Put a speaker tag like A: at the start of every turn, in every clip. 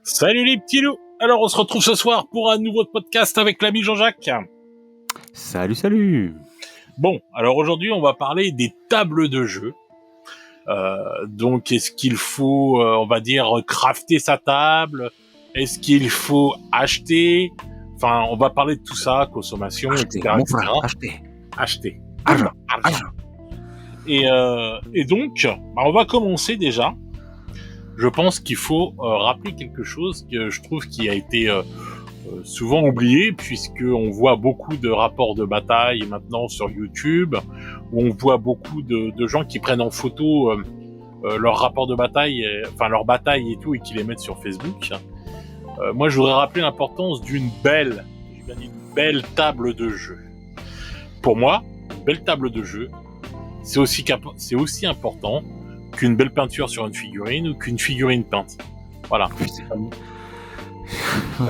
A: Salut les petits loups. Alors on se retrouve ce soir pour un nouveau podcast avec l'ami Jean-Jacques.
B: Salut.
A: Bon, alors aujourd'hui on va parler des tables de jeu. Donc est-ce qu'il faut, on va dire, crafter sa table? Est-ce qu'il faut acheter? Enfin, on va parler de tout ça, consommation,
B: Acheter,
A: etc.
B: mon
A: etc.
B: frère, acheter.
A: Acheter.
B: Argent.
A: Et donc, on va commencer déjà. Je pense qu'il faut rappeler quelque chose que je trouve qui a été souvent oublié, puisque on voit beaucoup de rapports de bataille maintenant sur YouTube, où on voit beaucoup de gens qui prennent en photo leurs rapports de bataille, enfin leurs batailles et tout, et qui les mettent sur Facebook. Moi, je voudrais rappeler l'importance d'une belle table de jeu. Pour moi, une belle table de jeu, c'est aussi important qu'une belle peinture sur une figurine ou qu'une figurine peinte. Voilà.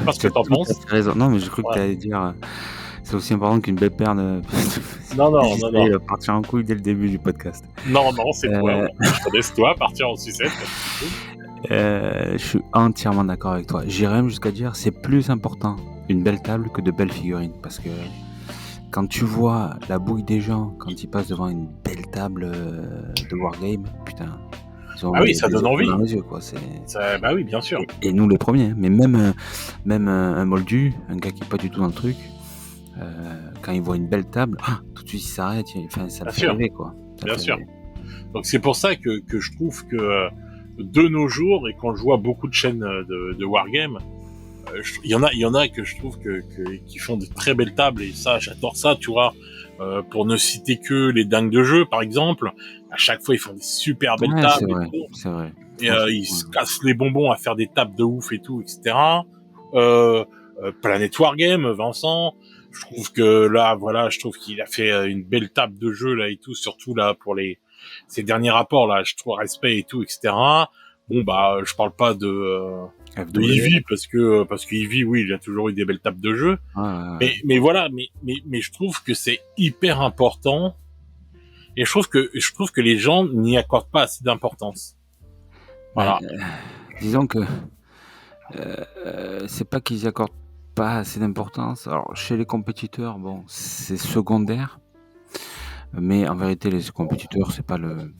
A: Parce que t'en penses.
B: Non, mais j'ai cru que tu allais dire c'est aussi important qu'une belle paire de...
A: Non.
B: Partir en couille dès le début du podcast.
A: Non, c'est toi. Laisse-toi partir en sucette.
B: Je suis entièrement d'accord avec toi. J'irais même jusqu'à dire c'est plus important une belle table que de belles figurines. Parce que quand tu vois la bouille des gens quand ils passent devant une belle table de Wargame, putain...
A: Ah oui, ça donne envie.
B: Dans les yeux, quoi.
A: Bah oui, bien sûr.
B: Et nous les premiers. Mais même un moldu, un gars qui n'est pas du tout dans le truc, quand il voit une belle table, tout de suite il s'arrête. Enfin, ça le fait rêver, quoi.
A: Bien sûr. Donc c'est pour ça que je trouve que de nos jours, et quand je vois beaucoup de chaînes de Wargame, il y en a que je trouve qui font de très belles tables, et ça, j'adore ça, tu vois. Pour ne citer que les dingues de jeu, par exemple, à chaque fois ils font des super belles tables.
B: C'est vrai.
A: Et ils se cassent les bonbons à faire des tables de ouf et tout, etc. Planet Wargame, Vincent, je trouve que là, voilà, je trouve qu'il a fait une belle table de jeu là et tout, surtout là pour ces derniers rapports là, je trouve respect et tout, etc. Bon bah, je parle pas de Eevee parce que Eevee, oui, il a toujours eu des belles tables de jeu. Mais voilà, mais je trouve que c'est hyper important, et je trouve que les gens n'y accordent pas assez d'importance. Voilà.
B: Disons que c'est pas qu'ils y accordent pas assez d'importance. Alors chez les compétiteurs, bon, c'est secondaire, mais en vérité les compétiteurs c'est pas le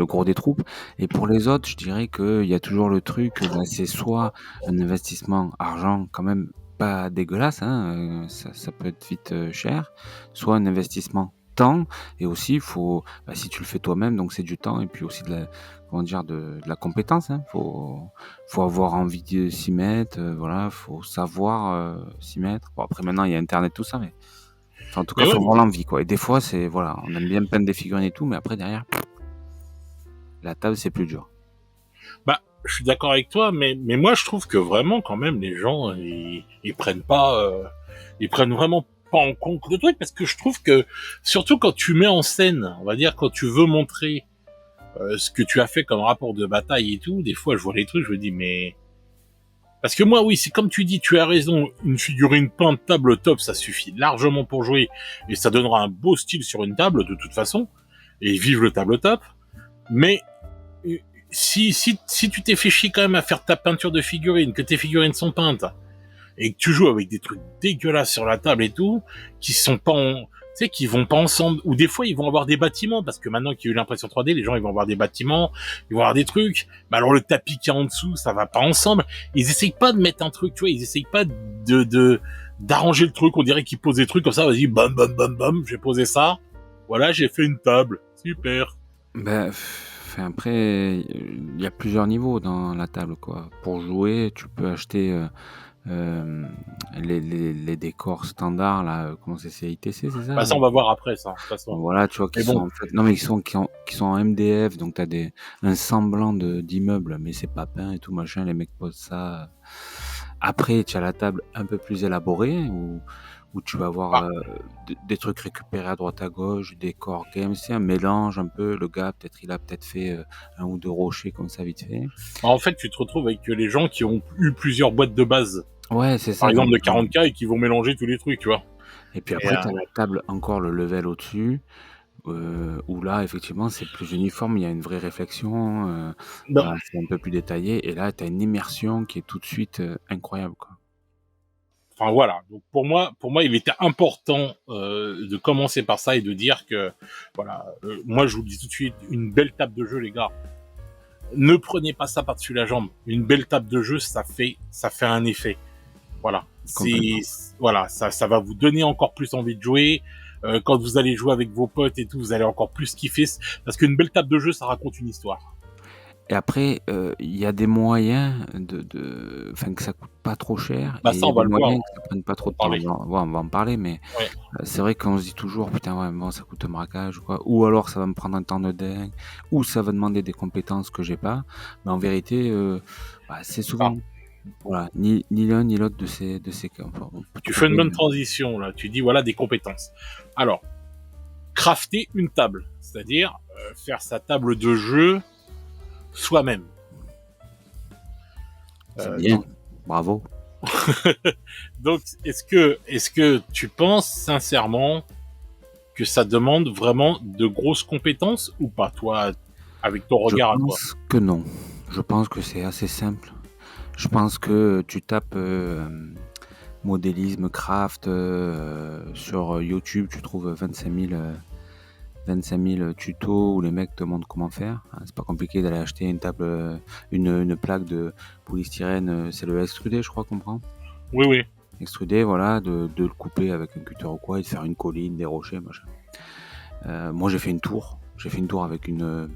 B: gros des troupes. Et pour les autres, je dirais qu'il y a toujours le truc, c'est soit un investissement argent quand même pas dégueulasse, ça peut être vite cher, soit un investissement temps, et aussi faut, si tu le fais toi-même, donc c'est du temps, et puis aussi de la compétence, faut avoir envie de s'y mettre, voilà, faut savoir s'y mettre. Bon, après maintenant il y a internet, tout ça, mais en tout cas faut avoir l'envie, quoi. Et des fois c'est, voilà, on aime bien peindre des figurines et tout, mais après derrière la table c'est plus dur.
A: Bah, je suis d'accord avec toi, mais moi je trouve que vraiment quand même les gens ils prennent vraiment pas en compte le truc, parce que je trouve que surtout quand tu mets en scène, on va dire, quand tu veux montrer ce que tu as fait comme rapport de bataille et tout, des fois je vois les trucs, je me dis mais... Parce que moi, oui, c'est comme tu dis, tu as raison, une figurine peinte table top, ça suffit largement pour jouer, et ça donnera un beau style sur une table, de toute façon, et vive le table top. Mais si tu t'es fait chier quand même à faire ta peinture de figurines, que tes figurines sont peintes, et que tu joues avec des trucs dégueulasses sur la table et tout, qui sont pas qui vont pas ensemble, ou des fois ils vont avoir des bâtiments, parce que maintenant qu'il y a eu l'impression 3D, les gens ils vont avoir des bâtiments, ils vont avoir des trucs, mais alors le tapis qui est en dessous, ça va pas ensemble. Ils essayent pas de mettre un truc, tu vois, ils essayent pas d'arranger le truc, on dirait qu'ils posent des trucs comme ça, vas-y, bam, bam, bam, bam, j'ai posé ça, voilà, j'ai fait une table, super.
B: Après, il y a plusieurs niveaux dans la table, quoi. Pour jouer, tu peux acheter les décors standards, là, comment c'est ITC, c'est ça?
A: Bah ça on va voir après, ça, de toute façon.
B: Voilà, tu vois, qui sont en MDF, donc t'as un semblant d'immeuble, mais c'est pas peint et tout machin, les mecs posent ça. Après, tu as la table un peu plus élaborée, où tu vas avoir des trucs récupérés à droite à gauche, des core games, c'est un mélange un peu, le gars il a peut-être fait un ou deux rochers comme ça vite fait.
A: En fait, tu te retrouves avec les gens qui ont eu plusieurs boîtes de base.
B: Ouais, c'est ça.
A: Par exemple de 40K, et qui vont mélanger tous les trucs, tu vois.
B: Et puis après, t'as la table, encore le level au-dessus, où là, effectivement, c'est plus uniforme, il y a une vraie réflexion,
A: Non.
B: voilà, c'est un peu plus détaillé et là, tu as une immersion qui est tout de suite, incroyable, quoi.
A: Enfin voilà. Donc pour moi, il était important de commencer par ça et de dire que voilà. Moi, je vous le dis tout de suite, une belle table de jeu, les gars. Ne prenez pas ça par-dessus la jambe. Une belle table de jeu, ça fait un effet. Voilà.
B: Complètement.
A: Voilà, ça va vous donner encore plus envie de jouer. Quand vous allez jouer avec vos potes et tout, vous allez encore plus kiffer parce qu'une belle table de jeu, ça raconte une histoire.
B: Et après, il y a des moyens enfin, que ça coûte pas trop cher
A: Bah
B: et il
A: ça,
B: y a
A: on va
B: des
A: le voir,
B: moyens que ça prenne pas
A: on
B: trop
A: va
B: de temps.
A: parler.
B: On va en parler, mais
A: Ouais.
B: c'est vrai qu'on se dit toujours: «Putain, ouais, bon, ça coûte un braquage ou quoi», ou alors ça va me prendre un temps de dingue, ou ça va demander des compétences que j'ai pas. Mais en vérité, c'est
A: Ah,
B: souvent voilà, ni l'un ni l'autre de ces cas. Enfin, on peut
A: tu fais une
B: trouver
A: bonne transition là. Tu dis voilà des compétences. Alors, crafter une table, c'est-à-dire faire sa table de jeu soi-même.
B: c'est bien,
A: Donc,
B: bravo.
A: donc est-ce que tu penses sincèrement que ça demande vraiment de grosses compétences ou pas, toi, avec ton
B: Je
A: regard à toi?
B: pense que non. Je pense que c'est assez simple. Je pense que tu tapes, modélisme, craft, sur YouTube, tu trouves 25 000 tutos où les mecs te montrent comment faire, hein. C'est pas compliqué d'aller acheter une table, une plaque de polystyrène, c'est le extrudé, je crois qu'on prend?
A: Oui, oui.
B: Extrudé, voilà, de le couper avec un cutter ou quoi et de faire une colline, des rochers, machin. Moi, j'ai fait une tour. J'ai fait une tour avec une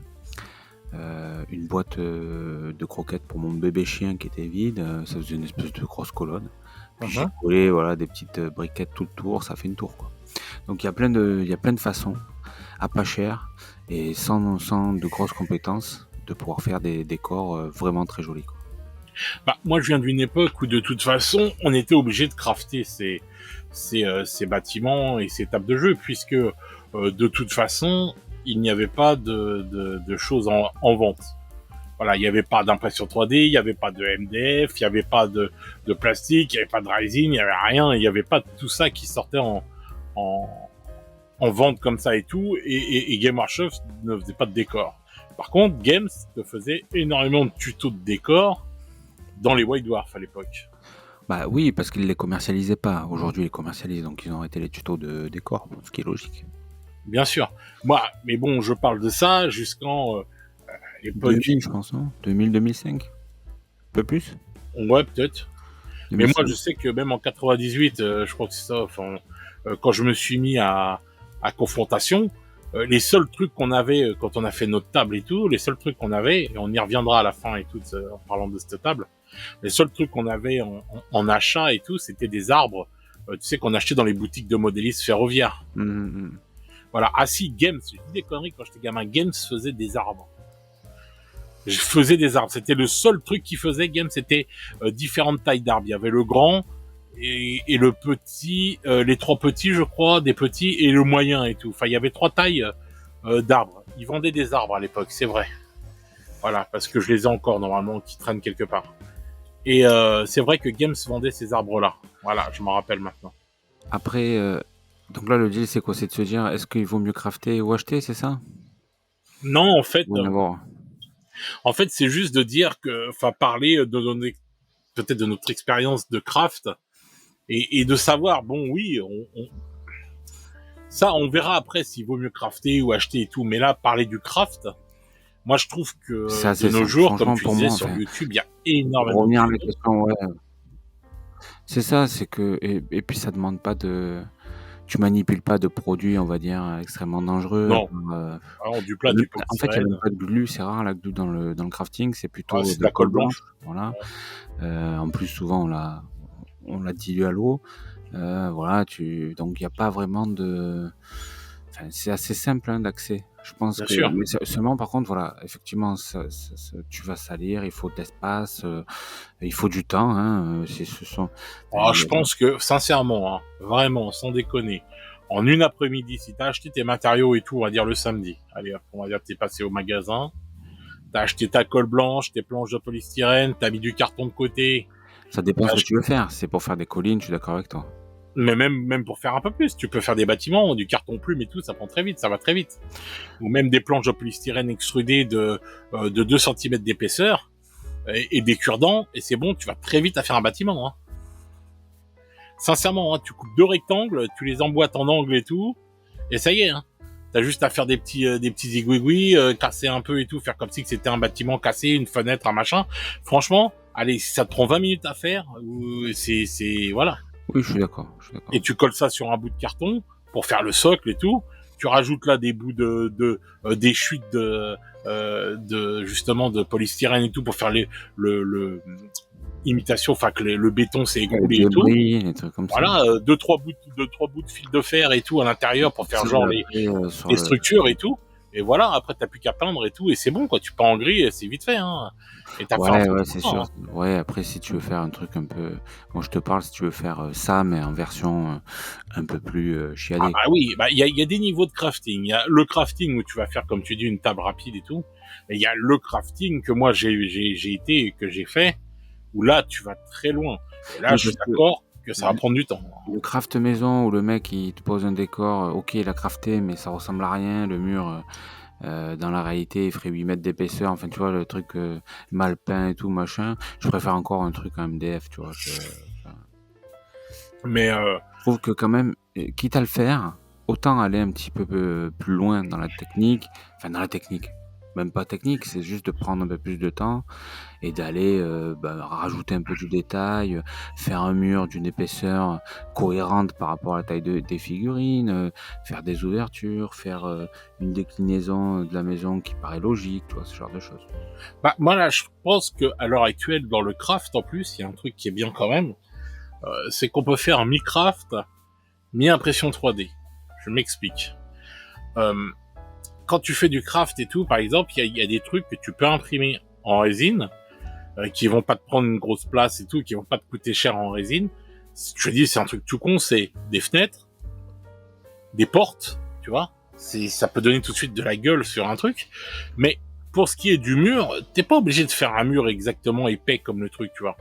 B: boîte, de croquettes pour mon bébé chien qui était vide, ça faisait une espèce de grosse colonne. Puis j'ai collé, voilà, des petites, briquettes tout le tour, ça fait une tour, quoi. Donc il y a plein de façons, à pas cher et sans de grosses compétences, de pouvoir faire des décors, vraiment très jolis, quoi.
A: Bah, moi, je viens d'une époque où, de toute façon, on était obligé de crafter ces bâtiments et ces tables de jeu, puisque, de toute façon, il n'y avait pas de choses en vente. Voilà, il n'y avait pas d'impression 3D, il n'y avait pas de MDF, il n'y avait pas de plastique, il n'y avait pas de résine, il n'y avait rien, il n'y avait pas tout ça qui sortait en, en vente comme ça et tout, et Game Workshop ne faisait pas de décor. Par contre, Games te faisait énormément de tutos de décor dans les White Dwarf à l'époque.
B: Bah oui, parce qu'ils les commercialisaient pas. Aujourd'hui, ils les commercialisent, donc ils ont arrêté les tutos de décor, ce qui est logique.
A: Bien sûr. Moi, mais bon, je parle de ça jusqu'en l'époque.
B: 2000, je pense, non? 2000, 2005? Un peu plus?
A: Ouais, peut-être. Mais moi,
B: 2005.
A: je sais que même en 98, je crois que c'est ça, enfin, quand je me suis mis à confrontation, les seuls trucs qu'on avait quand on a fait notre table et tout, les seuls trucs qu'on avait, et on y reviendra à la fin et tout, en parlant de cette table, les seuls trucs qu'on avait en achat et tout, c'était des arbres, tu sais, qu'on achetait dans les boutiques de modélistes ferroviaires. Voilà. Ah si, Games, je dis des conneries, quand j'étais gamin, Games faisait des arbres. Je faisais des arbres. C'était le seul truc qui faisait Games, c'était différentes tailles d'arbres. Il y avait le grand et le petit, les trois petits, je crois, des petits et le moyen et tout. Enfin, il y avait trois tailles d'arbres. Ils vendaient des arbres à l'époque, c'est vrai. Voilà, parce que je les ai encore normalement qui traînent quelque part. Et c'est vrai que Games vendait ces arbres-là. Voilà, je m'en rappelle maintenant.
B: Après, donc là, le deal, c'est quoi? C'est de se dire, est-ce qu'il vaut mieux crafter ou acheter, c'est ça?
A: Non,
B: Ou en avoir?
A: en fait, c'est juste de dire que, enfin, parler peut-être de notre expérience de craft et de savoir, bon, oui, ça, on verra après s'il vaut mieux crafter ou acheter et tout. Mais là, parler du craft, moi, je trouve
B: C'est
A: que de
B: assez
A: nos
B: simple.
A: jours, comme
B: Franchement,
A: tu
B: pour
A: disais
B: moi,
A: sur
B: enfin,
A: YouTube, il y a
B: pour
A: énormément de
B: revenir à la
A: tutos.
B: question, ouais. C'est ça, c'est que, et puis ça demande pas tu manipules pas de produits, on va dire, extrêmement dangereux.
A: Non, alors, du plat, du
B: En fait, il y a même
A: polystyrène,
B: pas de glu, c'est rare la glu dans le crafting, c'est
A: ah,
B: plutôt
A: c'est
B: de
A: de
B: la
A: la colle
B: colle blanche,
A: blanche.
B: voilà.
A: Ouais.
B: En plus, souvent, on l'a dilué à l'eau. Voilà, donc il y a pas vraiment enfin, c'est assez simple, hein, d'accès. Je pense
A: Bien
B: que,
A: sûr.
B: mais seulement par contre, voilà, effectivement, tu vas salir, il faut de l'espace, il faut du temps, hein, enfin,
A: Alors, je pense que, sincèrement, hein, vraiment, sans déconner, en une après-midi, si t'as acheté tes matériaux et tout, on va dire le samedi, allez, on va dire que t'es passé au magasin, t'as acheté ta colle blanche, tes planches de polystyrène, t'as mis du carton de côté,
B: ça dépend
A: t'as
B: ce que
A: ach-
B: tu veux faire. C'est pour faire des collines, je suis d'accord avec toi.
A: Mais même pour faire un peu plus, tu peux faire des bâtiments, du carton plume et tout, ça prend très vite, ça va très vite. Ou même des planches de polystyrène extrudées de 2 cm d'épaisseur et des cure-dents, et c'est bon, tu vas très vite à faire un bâtiment. Hein. Sincèrement, hein, tu coupes 2 rectangles, tu les emboîtes en angle et tout, et ça y est. Hein. T'as juste à faire des petits zigouigouis, casser un peu et tout, faire comme si c'était un bâtiment cassé, une fenêtre, un machin. Franchement, allez, si ça te prend 20 minutes à faire, voilà.
B: Oui, je suis d'accord.
A: Et tu colles ça sur un bout de carton pour faire le socle et tout. Tu rajoutes là des bouts des chutes justement de polystyrène et tout pour faire le imitation, enfin que le béton s'est écroulé et tout.
B: Les trucs comme
A: voilà, 2-3 bouts de fil de fer et tout à l'intérieur pour faire genre les structures et tout. Et voilà, après t'as plus qu'à peindre et tout, et c'est bon quoi. Tu peins en gris, et c'est vite fait. Hein. Et t'as
B: ouais, c'est sûr. Hein. Ouais, après si tu veux faire un truc un peu, moi je te parle si tu veux faire ça, mais en version un peu plus chiadée.
A: Ah bah oui, bah il y a des niveaux de crafting. Il y a le crafting où tu vas faire comme tu dis une table rapide et tout. Et il y a le crafting que moi j'ai été et que j'ai fait, où là tu vas très loin. Et là je suis d'accord que ça va prendre du temps.
B: Le craft maison où le mec il te pose un décor, ok il a crafté mais ça ressemble à rien, le mur dans la réalité il ferait 8 mètres d'épaisseur, enfin tu vois le truc mal peint et tout machin, je préfère encore un truc en MDF, tu vois.
A: Mais
B: je trouve que quand même, quitte à le faire, autant aller un petit peu plus loin dans la technique, même pas technique, c'est juste de prendre un peu plus de temps et d'aller rajouter un peu du détail, faire un mur d'une épaisseur cohérente par rapport à la taille des figurines, faire des ouvertures, faire une déclinaison de la maison qui paraît logique, tu vois, ce genre de choses.
A: Bah, moi là, je pense que à l'heure actuelle, dans le craft en plus, il y a un truc qui est bien quand même, c'est qu'on peut faire un mi-craft, mi-impression 3D. Je m'explique. Quand tu fais du craft et tout, par exemple, il y a des trucs que tu peux imprimer en résine, qui vont pas te prendre une grosse place et tout, qui vont pas te coûter cher en résine. Je te dis, c'est un truc tout con, c'est des fenêtres, des portes, tu vois. Ça peut donner tout de suite de la gueule sur un truc. Mais pour ce qui est du mur, t'es pas obligé de faire un mur exactement épais comme le truc, tu vois.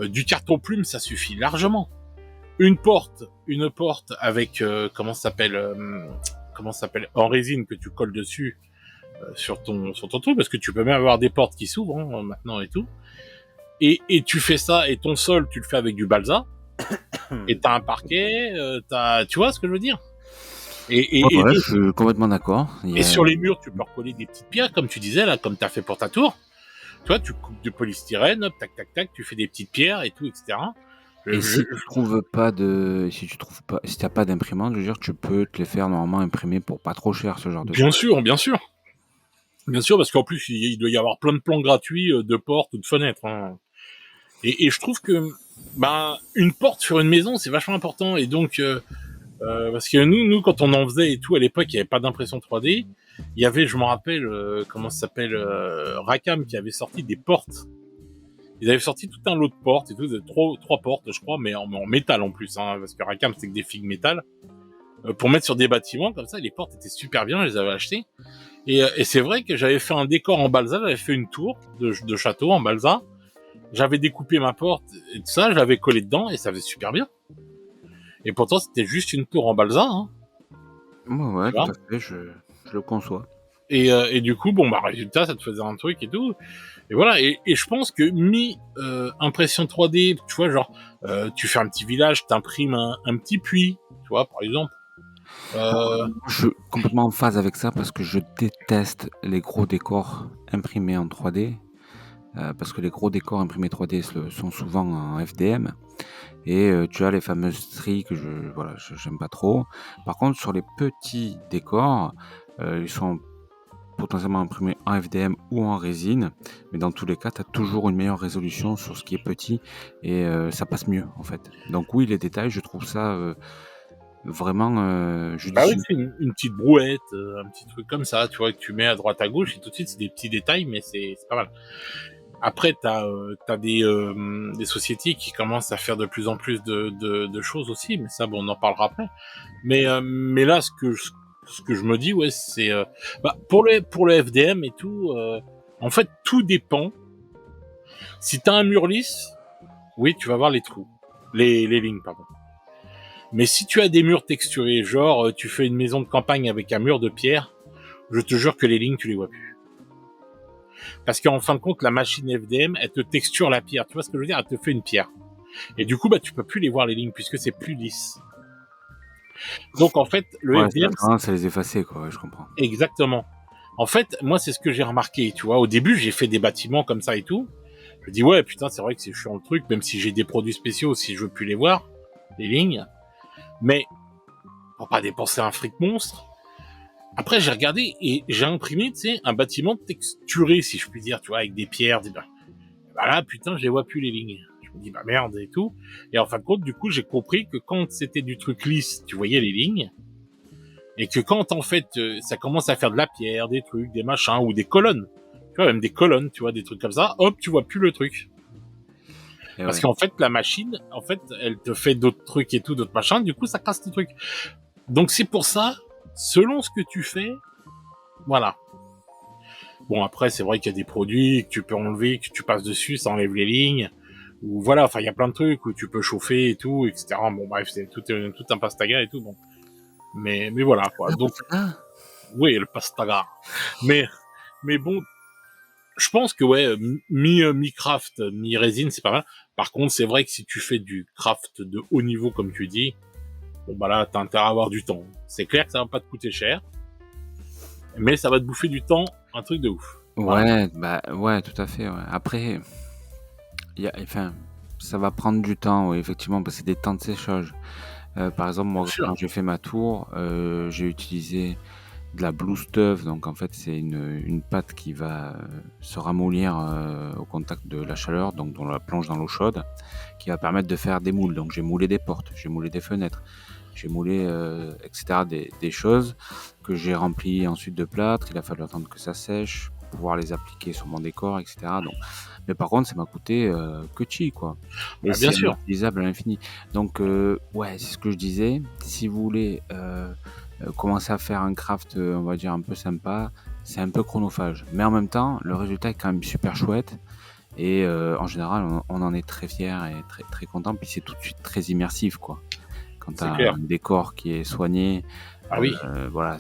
A: Du carton plume, ça suffit largement. Une porte avec comment ça s'appelle en résine que tu colles dessus sur ton truc, parce que tu peux même avoir des portes qui s'ouvrent hein, maintenant et tout. Et tu fais ça, et ton sol, tu le fais avec du balsa, et t'as un parquet, tu vois ce que je veux dire?
B: Je suis complètement d'accord.
A: Et sur les murs, tu peux recoller des petites pierres, comme tu disais là, comme t'as fait pour ta tour. Toi, tu coupes du polystyrène, hop, tac, tac, tac, tu fais des petites pierres et tout, etc.
B: Si t'as pas d'imprimante, je veux dire, tu peux te les faire normalement imprimer pour pas trop cher, ce genre de
A: choses. Bien sûr. Bien sûr, parce qu'en plus, il doit y avoir plein de plans gratuits de portes ou de fenêtres. Hein. Et je trouve que une porte sur une maison, c'est vachement important. Et donc, parce que nous, quand on en faisait et tout, à l'époque, il n'y avait pas d'impression 3D. Il y avait, je me rappelle, comment ça s'appelle, Rackham qui avait sorti des portes. Ils avaient sorti tout un lot de portes et tout, trois portes, je crois, mais en métal en plus, hein, parce que Rackham, c'est que des figues métal. Pour mettre sur des bâtiments, comme ça, les portes étaient super bien, je les avais achetées. Et c'est vrai que j'avais fait un décor en balsa, j'avais fait une tour de château en balsa. J'avais découpé ma porte et tout ça, j'avais collé dedans et ça faisait super bien. Et pourtant, c'était juste une tour en balsa. Hein.
B: Ouais, tout à fait, je le conçois.
A: Et du coup, résultat, ça te faisait un truc et tout. Et voilà, et je pense que impression 3D, tu vois, genre, tu fais un petit village, t'imprimes un petit puits, tu vois, par exemple.
B: Je suis complètement en phase avec ça parce que je déteste les gros décors imprimés en 3D. Parce que les gros décors imprimés 3D sont souvent en FDM. Et tu as les fameuses stries que j'aime pas trop. Par contre, sur les petits décors, ils sont potentiellement imprimés en FDM ou en résine, mais dans tous les cas, tu as toujours une meilleure résolution sur ce qui est petit et ça passe mieux en fait. Donc oui, les détails, je trouve ça vraiment judicieux.
A: Bah oui, c'est une petite brouette, un petit truc comme ça, tu vois, que tu mets à droite à gauche et tout de suite, c'est des petits détails, mais c'est pas mal. Après, t'as des sociétés qui commencent à faire de plus en plus de choses aussi, mais ça, on en parlera après. Mais là, ce que je me dis, ouais, c'est pour le FDM et tout, en fait, tout dépend. Si t'as un mur lisse, oui, tu vas voir les trous, les lignes, pardon. Mais si tu as des murs texturés, genre tu fais une maison de campagne avec un mur de pierre, je te jure que les lignes, tu les vois plus. Parce qu'en fin de compte, la machine FDM, elle te texture la pierre. Tu vois ce que je veux dire? Elle te fait une pierre. Et du coup, bah, tu peux plus les voir, les lignes, puisque c'est plus lisse. Donc, en fait, le FDM...
B: ça les effacer, quoi, ouais, je comprends.
A: Exactement. En fait, moi, c'est ce que j'ai remarqué, tu vois. Au début, j'ai fait des bâtiments comme ça et tout. Je dis, ouais, putain, c'est vrai que c'est chiant le truc, même si j'ai des produits spéciaux, si je veux plus les voir, les lignes. Mais, pour pas dépenser un fric monstre. Après, j'ai regardé et j'ai imprimé, tu sais, un bâtiment texturé, si je puis dire, tu vois, avec des pierres, bah là, putain, je les vois plus, les lignes. Je me dis, bah merde et tout. Et en fin de compte, du coup, j'ai compris que quand c'était du truc lisse, tu voyais les lignes. Et que quand, en fait, ça commence à faire de la pierre, des trucs, des machins, ou des colonnes. Tu vois, même des colonnes, tu vois, des trucs comme ça, hop, tu vois plus le truc. Et parce qu'en fait, la machine, en fait, elle te fait d'autres trucs et tout, d'autres machins, du coup, ça casse tes trucs. Donc c'est pour ça, selon ce que tu fais, voilà. Bon, après, c'est vrai qu'il y a des produits que tu peux enlever, que tu passes dessus, ça enlève les lignes. Ou voilà, enfin, il y a plein de trucs où tu peux chauffer et tout, etc. Bon, bref, c'est tout un pastaga et tout, bon. Mais voilà, quoi. Donc, oui, le pastaga. Mais bon, je pense que, ouais, mi-craft, mi-résine, c'est pas mal. Par contre, c'est vrai que si tu fais du craft de haut niveau, comme tu dis, bon, bah là, t'as intérêt à avoir du temps. C'est clair que ça va pas te coûter cher. Mais ça va te bouffer du temps, un truc de ouf.
B: Ouais, bah ouais, tout à fait. Ouais. Après, ça va prendre du temps, oui, effectivement, parce que c'est des temps de séchage. Par exemple, moi, quand j'ai fait ma tour, j'ai utilisé de la Blue Stuff. Donc, en fait, c'est une pâte qui va se ramollir au contact de la chaleur, donc on la plonge dans l'eau chaude, qui va permettre de faire des moules. Donc, j'ai moulé des portes, j'ai moulé des fenêtres, j'ai moulé, etc., des choses que j'ai remplies ensuite de plâtre. Il a fallu attendre que ça sèche pour pouvoir les appliquer sur mon décor, etc. Donc, mais par contre, ça m'a coûté que chi, quoi. Et
A: bien sûr.
B: utilisable à l'infini. Donc, ouais, c'est ce que je disais. Si vous voulez commencer à faire un craft, on va dire, un peu sympa, c'est un peu chronophage. Mais en même temps, le résultat est quand même super chouette. Et en général, on en est très fier et très, très content. Puis c'est tout de suite très immersif, quoi. Quand tu as un décor qui est soigné, voilà,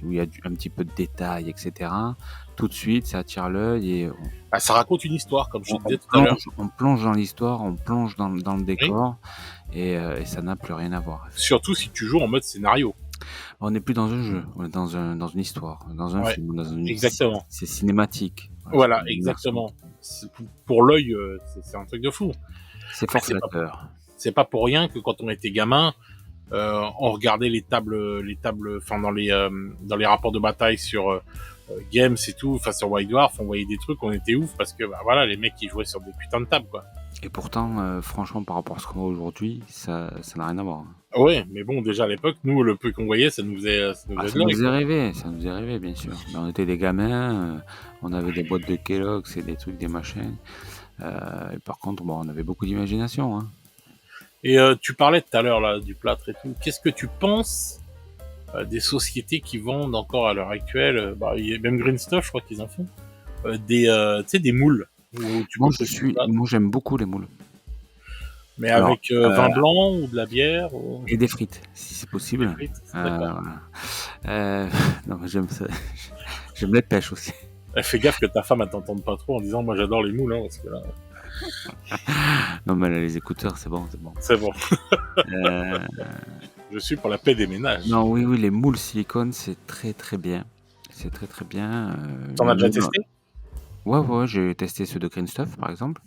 B: où il y a un petit peu de détails, etc., tout de suite, ça attire l'œil et
A: ça raconte une histoire, comme je disais tout à l'heure.
B: On plonge dans l'histoire, on plonge dans le décor et ça n'a plus rien à voir.
A: Surtout si tu joues en mode scénario.
B: On n'est plus dans un jeu, on est dans une histoire, dans un film, dans une...
A: Exactement.
B: C'est cinématique.
A: Voilà, exactement. Pour l'œil, c'est un truc de fou.
B: C'est formateur.
A: C'est pas pour rien que quand on était gamin, on regardait les tables, enfin dans les rapports de bataille sur Games et tout, enfin sur White Dwarf, on voyait des trucs, on était ouf parce que bah, voilà, les mecs ils jouaient sur des putains de tables, quoi.
B: Et pourtant, franchement, par rapport à ce qu'on voit aujourd'hui, ça n'a rien à voir.
A: Ouais, mais bon, déjà à l'époque, nous, le peu qu'on voyait, ça nous faisait
B: rêver, bien sûr. Mais on était des gamins, on avait des boîtes de Kellogg's et des trucs, des machins. Et par contre, bon, on avait beaucoup d'imagination. Hein.
A: Et tu parlais tout à l'heure là du plâtre et tout. Qu'est-ce que tu penses des sociétés qui vendent encore à l'heure actuelle, même Green Stuff, je crois qu'ils en font, des moules.
B: Moi, j'aime beaucoup les moules.
A: Mais avec vin blanc ou de la bière
B: et des frites, si c'est possible.
A: Des frites,
B: non, mais j'aime ça. J'aime les pêches aussi.
A: Fais gaffe que ta femme elle t'entende pas trop en disant moi j'adore les moules, hein, parce que là.
B: Non, mais là, les écouteurs, c'est bon.
A: C'est bon. Je suis pour la paix des ménages.
B: Non, oui, les moules silicone, c'est très très bien. C'est très très bien.
A: T'en as déjà testé ?
B: Ouais, j'ai testé ceux de Green Stuff, par exemple.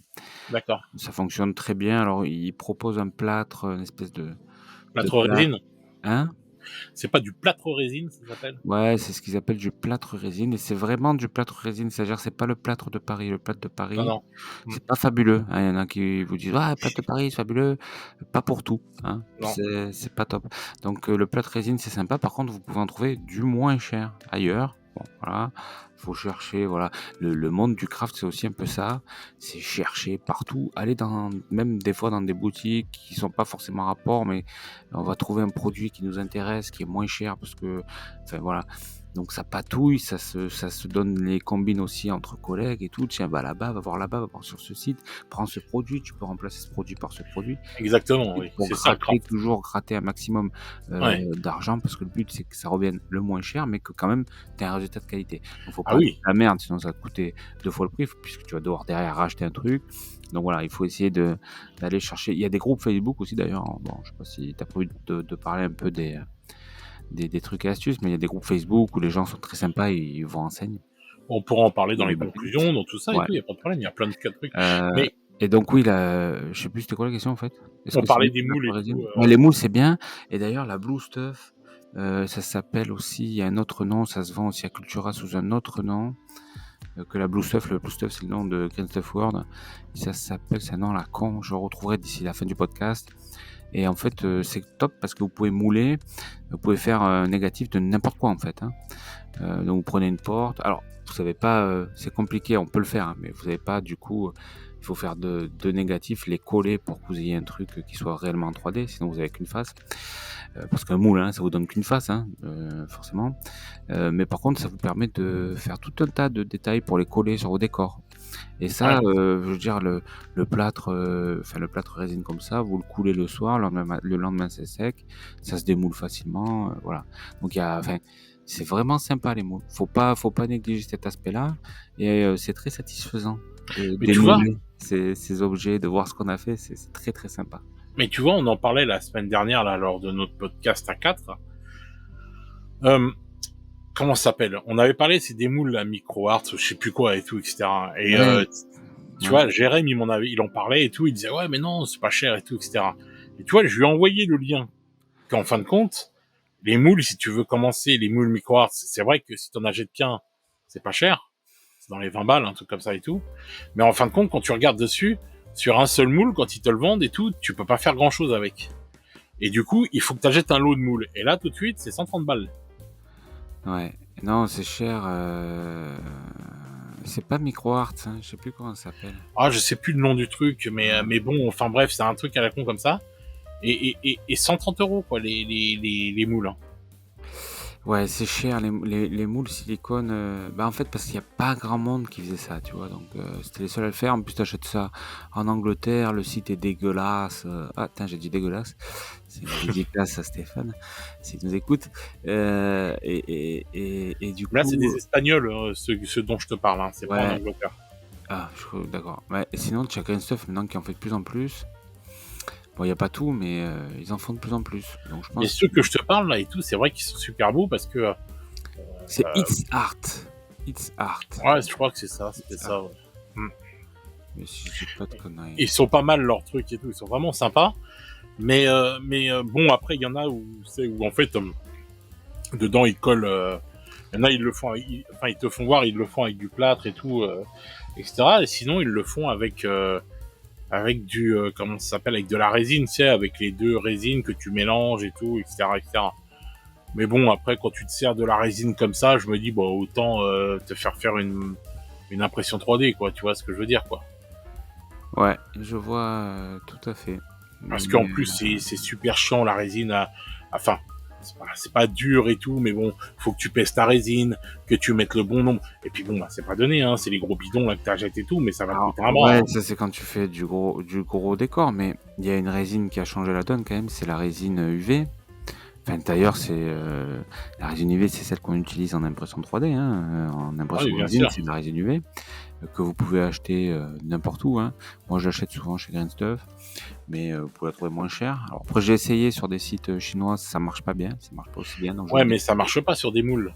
A: D'accord.
B: Ça fonctionne très bien. Alors, ils proposent un plâtre, une espèce de...
A: Plâtre résine ?
B: Hein ?
A: C'est pas du plâtre résine, ça s'appelle ?
B: Ouais, c'est ce qu'ils appellent du plâtre résine. Et c'est vraiment du plâtre résine. C'est-à-dire, c'est pas le plâtre de Paris. Le plâtre de Paris,
A: non.
B: C'est pas fabuleux. Il y en a qui vous disent, le plâtre de Paris, c'est fabuleux. Pas pour tout. Hein. C'est pas top. Donc, le plâtre résine, c'est sympa. Par contre, vous pouvez en trouver du moins cher ailleurs. Bon, voilà. faut chercher, voilà. Le monde du craft, c'est aussi un peu ça. C'est chercher partout, aller même des fois dans des boutiques qui sont pas forcément rapport, mais on va trouver un produit qui nous intéresse, qui est moins cher parce que, enfin voilà. Donc ça patouille, ça se donne les combines aussi entre collègues et tout. Tiens, va là-bas, va voir sur ce site, prends ce produit, tu peux remplacer ce produit par ce produit.
A: Exactement, oui.
B: Pour
A: C'est ça le
B: gratter,
A: craft.
B: toujours gratter un maximum
A: Ouais.
B: d'argent parce que le but c'est que ça revienne le moins cher, mais que quand même tu aies un résultat de qualité. Donc faut
A: Ah
B: pas acheter
A: oui.
B: de la merde, sinon ça va te coûter 2 fois le prix, puisque tu vas devoir derrière racheter un truc. Donc voilà, il faut essayer d'aller chercher. Il y a des groupes Facebook aussi d'ailleurs. Bon, je sais pas si tu as prévu de parler un peu des trucs et astuces, mais il y a des groupes Facebook où les gens sont très sympas et ils vous renseignent.
A: On pourra en parler
B: Il
A: dans
B: y a
A: les
B: des bonnes
A: conclusions, dans tout ça et
B: Ouais.
A: tout, il y a pas de problème, il y a plein de cas de trucs.
B: Heu
A: Mais
B: et donc oui, là, je sais plus c'était quoi la question en fait? Est-ce
A: on
B: que c'est
A: parlait
B: mieux
A: des
B: que la
A: moules et tout,
B: résine? Ouais, les moules, c'est bien et d'ailleurs la Blue Stuff, ça s'appelle aussi il y a un autre nom, ça se vend aussi à Cultura sous un autre nom, que la Blue Stuff. Le Blue Stuff, c'est le nom de Green Stuff World et ça s'appelle c'est un nom à la con, je le retrouverai d'ici la fin du podcast et en fait, c'est top parce que vous pouvez mouler, vous pouvez faire un négatif de n'importe quoi en fait, hein. Donc vous prenez une porte. Alors, vous savez pas, c'est compliqué, on peut le faire, hein, mais vous savez pas du coup, il faut faire deux négatifs, les coller pour que vous ayez un truc qui soit réellement en 3D, sinon vous avez qu'une face. Parce qu'un moule, hein, ça vous donne qu'une face, hein, forcément. Mais par contre, ça vous permet de faire tout un tas de détails pour les coller sur vos décors. Et ça,
A: ouais.
B: je veux dire, le plâtre, enfin le plâtre résine comme ça, vous le coulez le soir, le lendemain c'est sec, ça se démoule facilement, voilà. Donc enfin, c'est vraiment sympa les moules. Faut pas négliger cet aspect-là et c'est très satisfaisant de
A: Mais tu vois
B: d'émouler ces objets, de voir ce qu'on a fait, c'est très, très sympa.
A: mais tu vois, on en parlait la semaine dernière, là, lors de notre podcast à 4. Hem, comment ça s'appelle? On avait parlé, c'est des moules à micro-arts, je sais plus quoi et tout, etc. Et
B: Ouais,
A: tu
B: ouais,
A: vois, Jérém, il en parlait et tout, il disait ouais, mais non, c'est pas cher et tout, etc. Et tu vois, je lui ai envoyé le lien. Qu'en fin de compte, les moules, si tu veux commencer, les moules micro-arts, c'est vrai que si t'en achètes qu'un, c'est pas cher. C'est dans les 20 balles, un truc comme ça et tout. Mais en fin de compte, quand tu regardes dessus, sur un seul moule, quand ils te le vendent et tout, tu peux pas faire grand chose avec. Et du coup, il faut que t'achètes un lot de moules. Et là, tout de suite, c'est 130 balles.
B: ouais. Non, c'est cher, c'est pas Micro-Arts, hein, je sais plus comment ça s'appelle.
A: Ah, je sais plus le nom du truc,
B: Ouais.
A: mais bon, enfin bref, c'est un truc à la con comme ça. Et 130 €, quoi, les moules. Hein.
B: Ouais, c'est cher les moules silicone, bah, en fait, parce qu'il y a pas grand monde qui faisait ça, tu vois? Donc c'était les seuls à le faire. En plus, tu achètes ça en Angleterre, le site est dégueulasse, ah attends, j'ai dit dégueulasse. C'est une dédicace à Stéphane, s'il nous écoute, et du
A: Là, c'est
B: coup,
A: des Espagnols, ceux dont je te parle, hein. C'est pas en
B: ouais,
A: Angleterre.
B: ah, je crois d'accord. Ouais et sinon, tu as Green Stuff maintenant qui en fait de plus en plus. Bon, il y a pas tout, mais ils en font de plus en plus. Donc je
A: Mais
B: pense
A: ceux que je te parle, là, et tout, c'est vrai qu'ils sont super beaux parce que,
B: c'est It's Art. It's Art.
A: ouais, je crois que c'est ça, c'était
B: It's Art.
A: ça, ouais. Mm.
B: Mais si je dis pas de conneries.
A: Ils sont pas mal, leurs trucs et tout, ils sont vraiment sympas. Bon, après, il y en a où en fait, dedans, ils collent, il y en a, ils le font, enfin, ils te font voir, ils le font avec du plâtre et tout, etc. Et sinon, ils le font avec du, comment ça s'appelle, avec de la résine, tu sais, avec les deux résines que tu mélanges et tout, etc., etc. Mais bon, après, quand tu te sers de la résine comme ça, je me dis, bon, autant te faire une impression 3D, quoi. Tu vois ce que je veux dire, quoi.
B: Ouais, je vois tout à fait.
A: Parce
B: Mais
A: qu'en plus, c'est super chiant, la résine. Enfin, c'est pas dur et tout, mais bon, faut que tu pèses ta résine, que tu mettes le bon nombre. Et puis bon, bah, c'est pas donné, hein. C'est les gros bidons là que t'achètes et tout, mais ça va te
B: alors,
A: coûter un bras.
B: ouais,
A: Hein.
B: ça c'est quand tu fais du gros décor, mais il y a une résine qui a changé la donne quand même, c'est la résine UV. Enfin, d'ailleurs, c'est la résine UV, c'est celle qu'on utilise en impression 3D, hein. En
A: Ah oui,
B: impression
A: bien
B: résine,
A: sûr.
B: c'est de la résine UV que vous pouvez acheter n'importe où, hein. Moi, je l'achète souvent chez Green Stuff, mais vous pouvez la trouver moins cher. Alors après, j'ai essayé sur des sites chinois, ça marche pas bien, ça marche pas aussi bien, donc je
A: Ouais,
B: le
A: mais
B: dis.
A: ça marche pas sur des moules.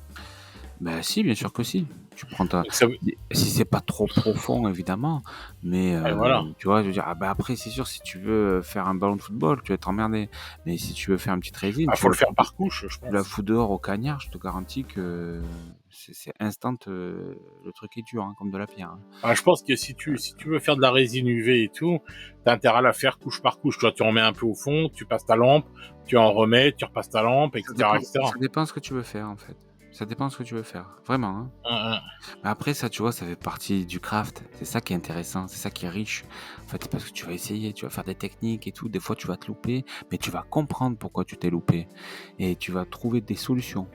B: Bah si, bien sûr que si. Tu prends ta
A: Donc ça,
B: si c'est pas trop profond évidemment, mais
A: ouais, voilà.
B: tu vois, je veux dire, ah bah, après c'est sûr si tu veux faire un ballon de football, tu vas être emmerdé. Mais si tu veux faire une petite résine,
A: Ah, faut le faire par couche, je
B: tu la
A: pense.
B: fous dehors au cagnard, je te garantis que c'est instant, le truc est dur, hein, comme de la pierre, hein.
A: Ah, je pense que si tu veux faire de la résine UV et tout, t'as intérêt à la faire couche par couche. Tu vois, tu en mets un peu au fond, tu passes ta lampe, tu en remets, tu repasses ta lampe, etc., etc.
B: Ça dépend ce que tu veux faire en fait. Ça dépend de ce que tu veux faire, vraiment, hein. Mais après ça, tu vois, ça fait partie du craft. C'est ça qui est intéressant, c'est ça qui est riche. En fait, parce que tu vas essayer, tu vas faire des techniques et tout. Des fois, tu vas te louper, mais tu vas comprendre pourquoi tu t'es loupé et tu vas trouver des solutions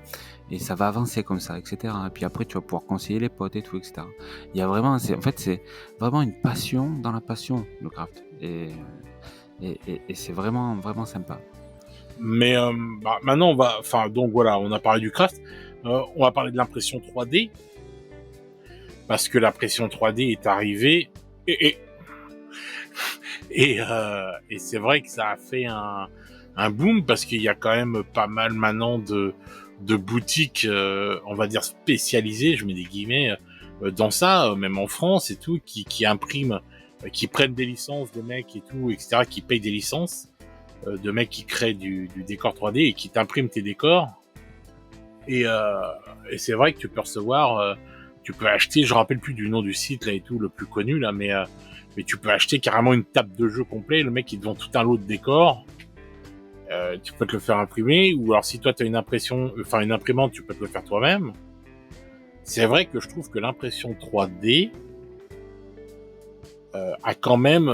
B: et ça va avancer comme ça, et cetera. Et puis après, tu vas pouvoir conseiller les potes et tout, et cetera. Il y a vraiment, c'est vraiment une passion dans la passion, le craft et c'est vraiment, vraiment sympa.
A: Mais maintenant, donc voilà, on a parlé du craft. On va parler de l'impression 3D. Parce que l'impression 3D est arrivée. Et c'est vrai que ça a fait un boom, parce qu'il y a quand même pas mal maintenant de boutiques, on va dire spécialisées, je mets des guillemets, dans ça, même en France et tout, qui impriment, qui prennent des licences de mecs et tout, etc., qui payent des licences de mecs qui créent du décor 3D et qui t'impriment tes décors. Et c'est vrai que tu peux recevoir, tu peux acheter, je me rappelle plus du nom du site là et tout, le plus connu là, mais tu peux acheter carrément une table de jeu complet, le mec il te vend tout un lot de décors. Tu peux te le faire imprimer, ou alors si toi t'as une imprimante, tu peux te le faire toi-même. C'est vrai que je trouve que l'impression 3D a quand même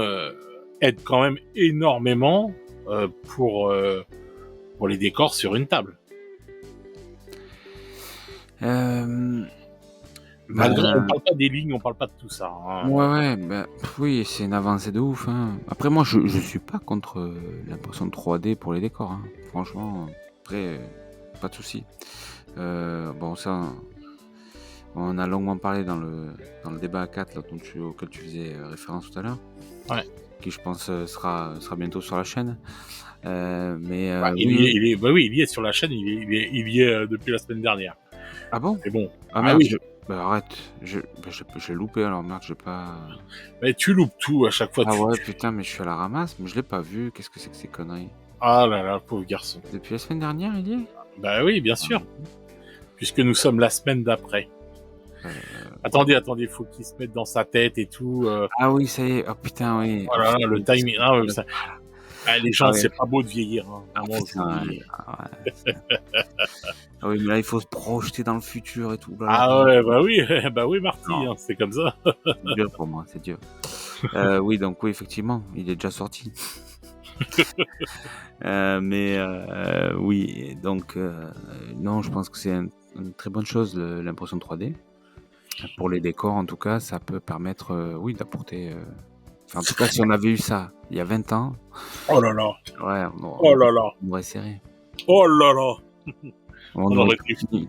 A: aide quand même énormément pour les décors sur une table. Malgré, on parle pas des lignes, on parle pas de tout ça. Hein.
B: Ouais, oui, c'est une avancée de ouf. Hein. Après, moi, je suis pas contre l'impression 3D pour les décors. Hein. Franchement, après, pas de souci. Bon, ça, on a longuement parlé dans le débat à 4 là, auquel tu faisais référence tout à l'heure.
A: Ouais.
B: Qui, je pense, sera bientôt sur la chaîne. Mais
A: il y est sur la chaîne, il y est depuis la semaine dernière.
B: Ah bon?
A: Mais bon.
B: Ah merde, oui. Arrête, j'ai loupé alors, merde, j'ai pas...
A: Mais tu loupes tout à chaque fois.
B: Ah ouais, putain, mais je suis à la ramasse, mais je l'ai pas vu, qu'est-ce que c'est que ces conneries?
A: Ah là là, pauvre garçon.
B: Depuis la semaine dernière, il y est?
A: Bah oui, bien sûr. Puisque nous sommes la semaine d'après. Attendez, faut qu'il se mette dans sa tête et tout.
B: Ah oui, ça y est, oh putain, oui.
A: Voilà, le timing. Les gens, c'est pas beau de vieillir. Hein. Vraiment,
B: ah oui, mais là, il faut se projeter dans le futur et tout.
A: Ouais, bah oui, Marty, hein, c'est comme ça.
B: C'est dur pour moi, c'est dur. Oui, donc oui, effectivement, il est déjà sorti. Mais oui, donc non, je pense que c'est une très bonne chose, l'impression 3D. Pour les décors, en tout cas, ça peut permettre, oui, d'apporter... en tout cas, si on avait eu ça il y a 20 ans...
A: Oh là là.
B: Ouais, on aurait serré.
A: Oh là là.
B: On aurait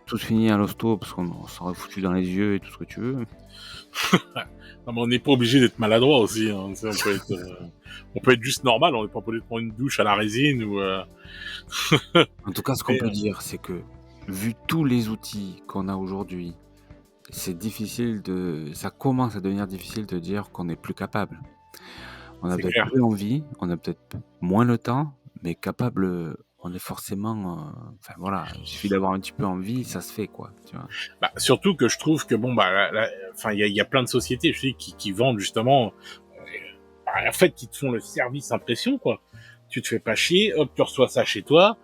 B: tous fini à l'hosto parce qu'on s'aurait foutu dans les yeux et tout ce que tu veux.
A: Non, mais on n'est pas obligé d'être maladroit aussi. Hein. On peut être juste normal, on n'est pas obligé de prendre une douche à la résine ou...
B: En tout cas, ce qu'on peut dire, c'est que vu tous les outils qu'on a aujourd'hui, c'est difficile ça commence à devenir difficile de dire qu'on n'est plus capable. On a peut-être plus envie, on a peut-être moins le temps, mais capable, on est forcément... Enfin voilà, il suffit d'avoir un petit peu envie, ça se fait quoi. Tu vois.
A: Bah, surtout que je trouve que il y a plein de sociétés, je sais, qui vendent justement, en fait, qui te font le service impression quoi. Tu te fais pas chier, hop, tu reçois ça chez toi,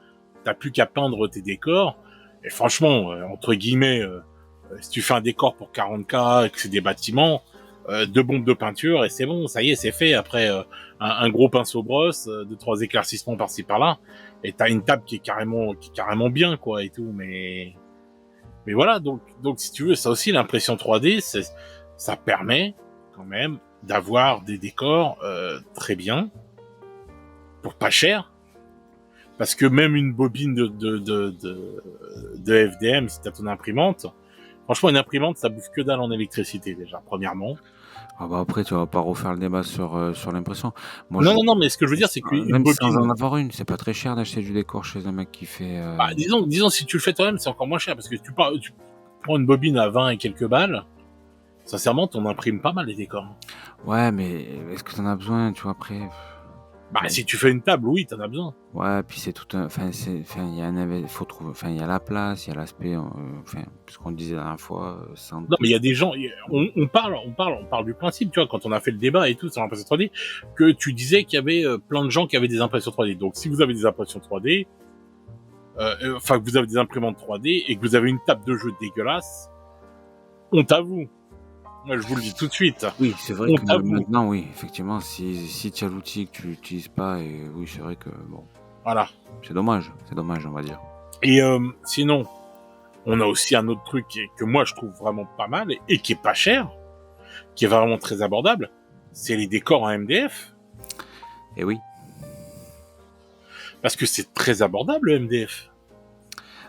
A: t'as plus qu'à peindre tes décors. Et franchement, entre guillemets, si tu fais un décor pour 40K et que c'est des bâtiments, 2 bombes de peinture et c'est bon, ça y est, c'est fait. Après un gros pinceau brosse, 2-3 éclaircissements par-ci par-là, et t'as une table qui est carrément bien quoi et tout. Mais voilà, donc si tu veux, ça aussi l'impression 3D, ça permet quand même d'avoir des décors très bien pour pas cher. Parce que même une bobine de FDM, si t'as ton imprimante, franchement, une imprimante, ça bouffe que dalle en électricité, déjà, premièrement.
B: Ah bah après, tu vas pas refaire le débat sur l'impression.
A: Non, mais ce que je veux dire, c'est qu'une
B: même
A: bobine...
B: sans en avoir une, c'est pas très cher d'acheter du décor chez un mec qui fait...
A: Bah, disons, si tu le fais toi-même, c'est encore moins cher, parce que tu prends une bobine à 20 et quelques balles, sincèrement, t'en imprimes pas mal les décors.
B: Ouais, mais est-ce que t'en as besoin, tu vois, après...
A: Bah, si tu fais une table, oui, t'en as besoin.
B: Ouais, puis c'est tout un... il y a faut trouver... il y a la place, il y a l'aspect... puisqu'on le disait la dernière fois...
A: Non, mais il y a des gens... On parle du principe, tu vois, quand on a fait le débat et tout sur l'impression 3D, que tu disais qu'il y avait plein de gens qui avaient des impressions 3D. Donc, si vous avez des impressions 3D, enfin que vous avez des imprimantes 3D et que vous avez une table de jeu dégueulasse, honte à vous. Moi, je vous le dis tout de suite.
B: Oui, c'est vrai que
A: Honte à vous.
B: maintenant, oui, effectivement, si tu as l'outil que tu l'utilises pas, et oui, c'est vrai que bon,
A: Voilà.
B: c'est dommage, on va dire.
A: Et sinon, on a aussi un autre truc que moi je trouve vraiment pas mal et qui est pas cher, qui est vraiment très abordable, c'est les décors en MDF.
B: Et oui.
A: Parce que c'est très abordable le MDF.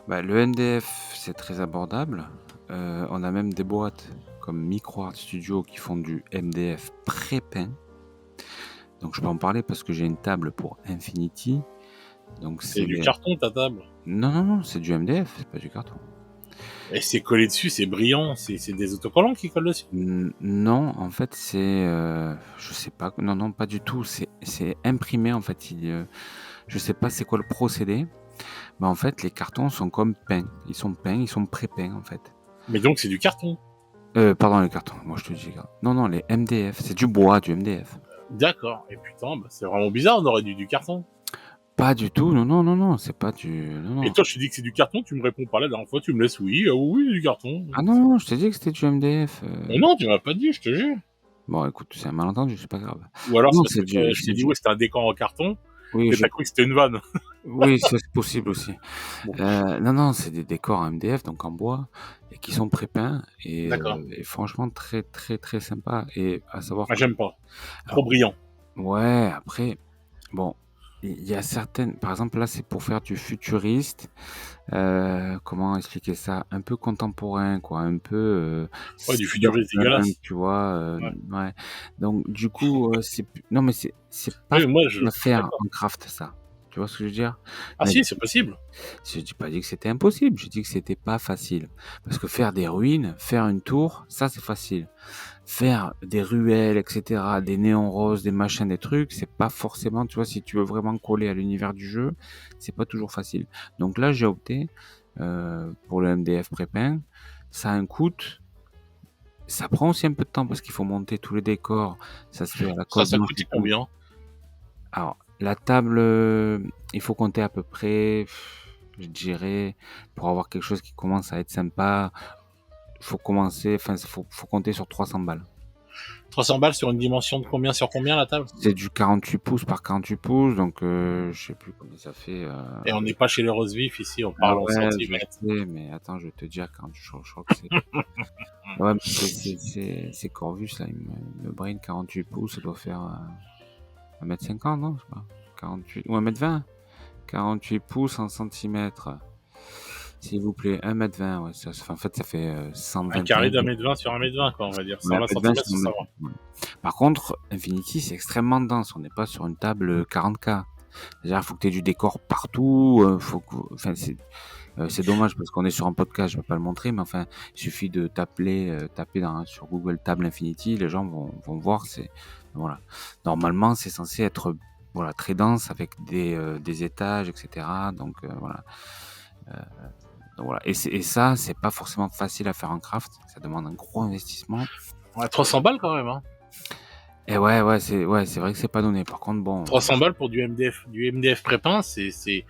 B: Bah, le MDF, c'est très abordable. On a même des boîtes comme MicroArt Studio qui font du MDF pré-peint. Donc je peux en parler parce que j'ai une table pour Infinity. Donc
A: c'est du carton ta table.
B: Non, c'est du MDF, c'est pas du carton.
A: Et c'est collé dessus, c'est brillant, c'est des autocollants qui collent dessus.
B: Non, en fait c'est, je sais pas, non, pas du tout. C'est imprimé en fait. Je sais pas c'est quoi le procédé, mais en fait les cartons sont comme peints. Ils sont pré-peints en fait.
A: Mais donc c'est du carton.
B: Pardon, les cartons, moi je te dis. Non, les MDF, c'est du bois, du MDF.
A: D'accord. Et putain, bah, c'est vraiment bizarre, on aurait du carton.
B: Pas du tout, non, c'est pas du... Non.
A: Et toi, je te dis que c'est du carton, tu me réponds pas la dernière fois, tu me laisses oui, oui, du carton.
B: Ah non, je t'ai dit que c'était du MDF.
A: Mais non, tu m'as pas dit, je te jure.
B: Bon, écoute, c'est un malentendu, c'est pas grave.
A: Ou alors,
B: Non,
A: c'est parce que je t'ai dit, ouais, c'était un décor en carton,
B: Oui,
A: que t'as cru que c'était une vanne.
B: Oui, ça c'est possible aussi.
A: Bon.
B: Non, c'est des décors en MDF, donc en bois, et qui sont pré-peints, et franchement très très très sympa. Et à savoir
A: Moi, j'aime pas. Trop brillant.
B: Ouais, après, bon, il y a certaines... Par exemple, là, c'est pour faire du futuriste. Comment expliquer ça? Un peu contemporain, quoi. Un peu...
A: Ouais, du futuriste dégueulasse.
B: tu vois. Ouais. Donc, du coup, c'est... Non, mais c'est pas
A: Oui, moi,
B: facile à faire en craft, ça. Tu vois ce que je veux dire?
A: Ah si, c'est possible.
B: Je n'ai pas dit que c'était impossible, j'ai dit que c'était pas facile. Parce que faire des ruines, faire une tour, ça c'est facile. Faire des ruelles, etc., des néons roses, des machins, des trucs, c'est pas forcément, tu vois, si tu veux vraiment coller à l'univers du jeu, c'est pas toujours facile. Donc là, j'ai opté pour le MDF pré-peint. Ça a un coût. Ça prend aussi un peu de temps parce qu'il faut monter tous les décors. Ça se fait à la colle.
A: Ça coûte combien?
B: Alors, la table, il faut compter à peu près, je dirais, pour avoir quelque chose qui commence à être sympa, faut compter sur 300 balles.
A: 300 balles sur une dimension de combien sur combien la table?
B: C'est du 48 pouces par 48 pouces, donc je sais plus combien ça fait.
A: Et on n'est pas chez les roses vifs ici, on parle en centimètres.
B: Mais attends, je vais te dire quand je crois que c'est. Ouais, mais c'est Corvus là, il me brain 48 pouces, ça doit faire 1m50, non? Je sais pas. 48 ou 1m20. 48 pouces en centimètres. S'il vous plaît, 1m20, ouais, en fait, ça fait 120.
A: Un carré d'1m20 sur 1m20, quoi, on va dire. 120 cm, c'est ça.
B: Par contre, Infinity, c'est extrêmement dense. On n'est pas sur une table 40K. C'est-à-dire, il faut que tu aies du décor partout. C'est dommage parce qu'on est sur un podcast, je ne vais pas le montrer, mais enfin, il suffit de taper sur Google Table Infinity, les gens vont voir. Voilà. Normalement, c'est censé être très dense avec des étages, etc. Donc voilà. Et ça, c'est pas forcément facile à faire en craft. Ça demande un gros investissement.
A: Ouais, 300 balles quand même. Hein.
B: Et ouais, c'est vrai que c'est pas donné. Par contre, bon.
A: 300 balles pour du MDF pré-peint, c'est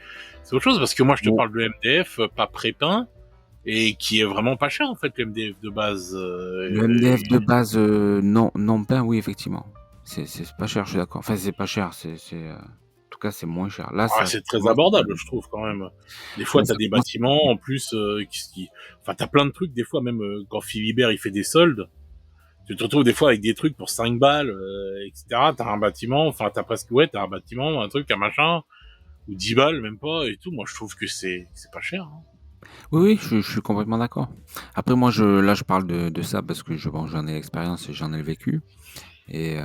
A: autre chose parce que moi, je te parle de MDF pas pré-peint et qui est vraiment pas cher en fait, le MDF de base.
B: Le MDF de base, non peint, oui, effectivement. C'est pas cher, je suis d'accord. Enfin, c'est pas cher, en tout cas, c'est moins cher. Là,
A: c'est très abordable, je trouve, quand même. Des fois, t'as des bâtiments, en plus, enfin, t'as plein de trucs, des fois, même quand Philibert, il fait des soldes, tu te retrouves des fois avec des trucs pour 5 balles, etc. T'as un bâtiment, enfin, t'as un bâtiment, un truc, un machin, ou 10 balles, même pas, et tout. Moi, je trouve que c'est pas cher. Hein.
B: Oui, je suis complètement d'accord. Après, moi, je parle de ça parce que j'en ai l'expérience et j'en ai le vécu. Et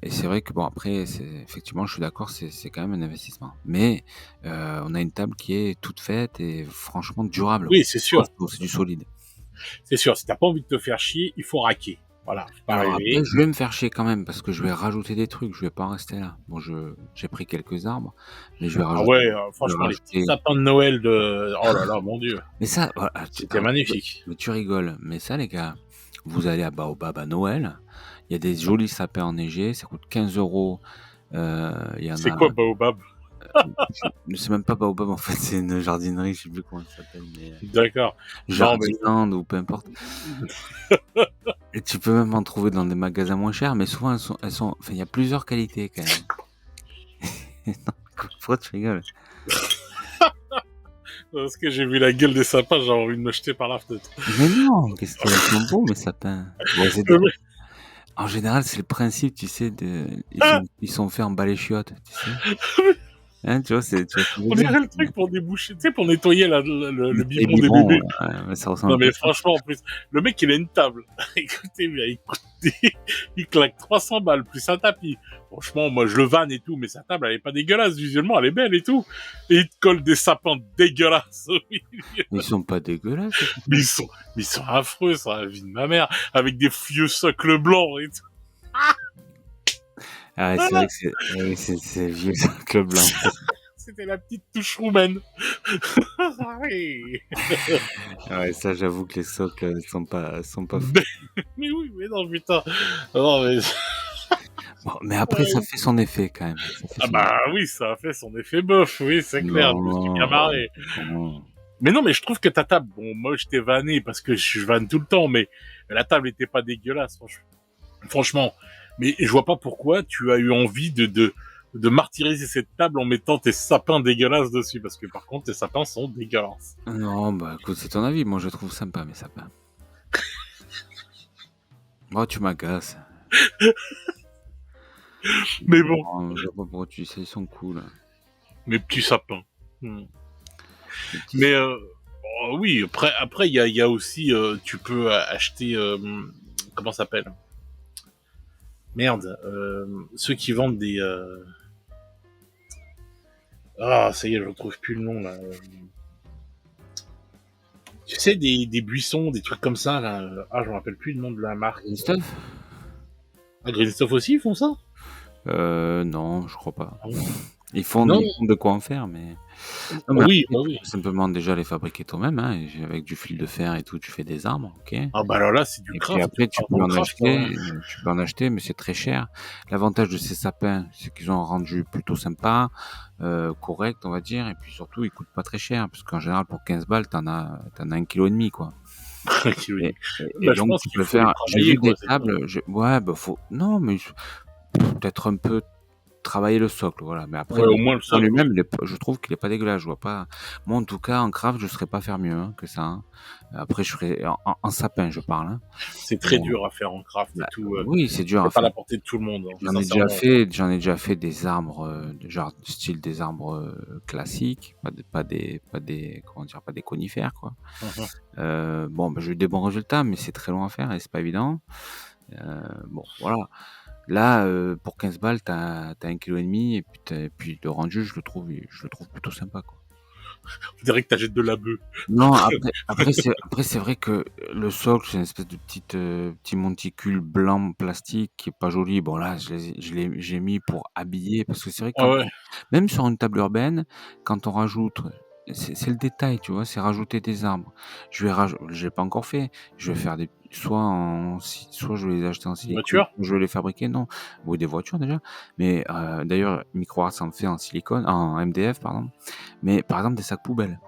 B: c'est vrai que bon, après, effectivement, je suis d'accord, c'est quand même un investissement. Mais on a une table qui est toute faite et franchement durable.
A: Oui, c'est sûr.
B: C'est du solide.
A: C'est sûr, si t'as pas envie de te faire chier, il faut raquer. Voilà.
B: Alors après, je vais me faire chier quand même parce que je vais rajouter des trucs, je vais pas en rester là. Bon, j'ai pris quelques arbres, mais je vais rajouter.
A: Ah ouais, franchement, les petits sapins de Noël oh là là, mon Dieu.
B: Mais ça,
A: c'était magnifique.
B: Mais tu rigoles. Mais ça, les gars, vous allez à Baobab à Noël, il y a des jolis sapins enneigés, ça coûte 15 €.
A: C'est quoi Baobab?
B: c'est même pas Baobab en fait, c'est une jardinerie, je sais plus comment ça s'appelle, mais
A: D'accord. Non, mais
B: Jardiland ou peu importe. Et tu peux même en trouver dans des magasins moins chers, mais souvent enfin, il y a plusieurs qualités quand même. Non, pourquoi tu rigoles?
A: parce que j'ai vu la gueule des sapins, j'ai envie de me jeter par la fenêtre.
B: Mais non, qu'est-ce qu'ils sont beaux mes sapins. Bon, en général, c'est le principe, tu sais, ils sont faits en balai chiottes, tu sais. Hein, tu vois,
A: On dirait le truc pour déboucher, tu sais, pour nettoyer le
B: les
A: biberon des
B: biberons,
A: bébés.
B: ouais, ça ressemble
A: Non,
B: un peu
A: mais
B: à ça.
A: franchement, en plus, le mec, il a une table. Écoutez, bien, il claque 300 balles, plus un tapis. Franchement, moi, je le vanne et tout, mais sa table, elle est pas dégueulasse, visuellement, elle est belle et tout. Et il te colle des sapins dégueulasses.
B: Ils sont pas dégueulasses.
A: mais ils sont affreux, ça, la vie de ma mère, avec des vieux socles blancs et tout.
B: Ah ouais, c'est vrai que c'est vieux, ça, Club Blanc.
A: C'était la petite touche roumaine.
B: Ouais, ça, j'avoue que les socles sont pas fous.
A: Mais oui, mais non, putain. Non, mais...
B: Bon, mais après, ça fait son effet quand même.
A: Ah bah oui, ça a fait son effet bof, oui, c'est clair. Je me suis bien marré.
B: Non.
A: Mais non, mais je trouve que ta table, bon, moi je t'ai vanné parce que je vanne tout le temps, mais la table était pas dégueulasse, franchement. Mais je vois pas pourquoi tu as eu envie de martyriser cette table en mettant tes sapins dégueulasses dessus, parce que par contre tes sapins sont dégueulasses.
B: Non, bah écoute, c'est ton avis. Moi, je trouve sympa mes sapins. Moi, tu m'agaces.
A: Mais bon.
B: Non, je sais pas pourquoi tu sais, ils sont cool.
A: Mes petits sapins. Mais oui, après il y a aussi, tu peux acheter, comment ça s'appelle? Merde, ceux qui vendent des... Ah, ça y est, je retrouve plus le nom là. Tu sais, des buissons, des trucs comme ça là. Ah, je me rappelle plus le nom de la marque.
B: Green Stuff?
A: Ah, Green Stuff aussi, ils font ça?
B: Non, je crois pas.
A: Ah,
B: Ils font de quoi en faire, mais... Non, mais
A: oui,
B: après,
A: bah
B: tu
A: oui.
B: peux simplement déjà les fabriquer toi-même, hein, avec du fil de fer et tout, tu fais des armes, ok.
A: Ah bah alors là, c'est du
B: Et puis
A: craft.
B: après,
A: Craft,
B: tu peux en acheter, mais c'est très cher. L'avantage de ces sapins, c'est qu'ils ont un rendu plutôt sympa, correct, on va dire, et puis surtout, ils coûtent pas très cher, parce qu'en général, pour 15 balles, t'en as 1,5 kg, quoi.
A: Oui.
B: Et
A: Bah, je
B: donc,
A: pense
B: tu
A: qu'il
B: peux
A: faut les
B: faire... J'ai
A: travailler,
B: vu
A: quoi.
B: des tables, ouais, bah faut... Non, mais peut-être un peu travailler le socle, voilà. Mais après,
A: Ouais,
B: le
A: au moins le
B: en
A: socle,
B: lui-même,
A: oui.
B: je trouve qu'il est pas dégueulasse. Je vois pas. Moi, en tout cas, en craft, je saurais pas faire mieux que ça. Hein. Après, je ferais en sapin, je parle. Hein.
A: C'est très dur à faire en craft et
B: Bah,
A: tout.
B: oui, c'est dur à
A: C'est pas à
B: faire.
A: la portée de tout le monde, hein,
B: J'en ai déjà
A: sincèrement.
B: fait, j'en ai déjà fait des arbres, genre style des arbres classiques, comment dire, pas des conifères, quoi. Bon, bah, j'ai eu des bons résultats, mais c'est très long à faire et c'est pas évident. Bon, voilà. Là, pour 15 balles, t'as 1,5 kg et puis le rendu, je le trouve plutôt sympa, quoi.
A: On dirait que t'achètes de la bœuf.
B: Non, après c'est vrai que le socle, c'est une espèce de petit monticule blanc plastique qui est pas joli. Bon là, j'ai mis pour habiller parce que c'est vrai que
A: Ah ouais.
B: même sur une table urbaine, quand on rajoute, c'est le détail, tu vois? C'est rajouter des arbres. Je l'ai pas encore fait. Je vais faire soit je vais les acheter en
A: Une
B: silicone,
A: voiture?
B: soit je vais les fabriquer, non. Oui, des voitures déjà, mais d'ailleurs Micro-Art en fait en MDF, pardon. Mais par exemple des sacs poubelles.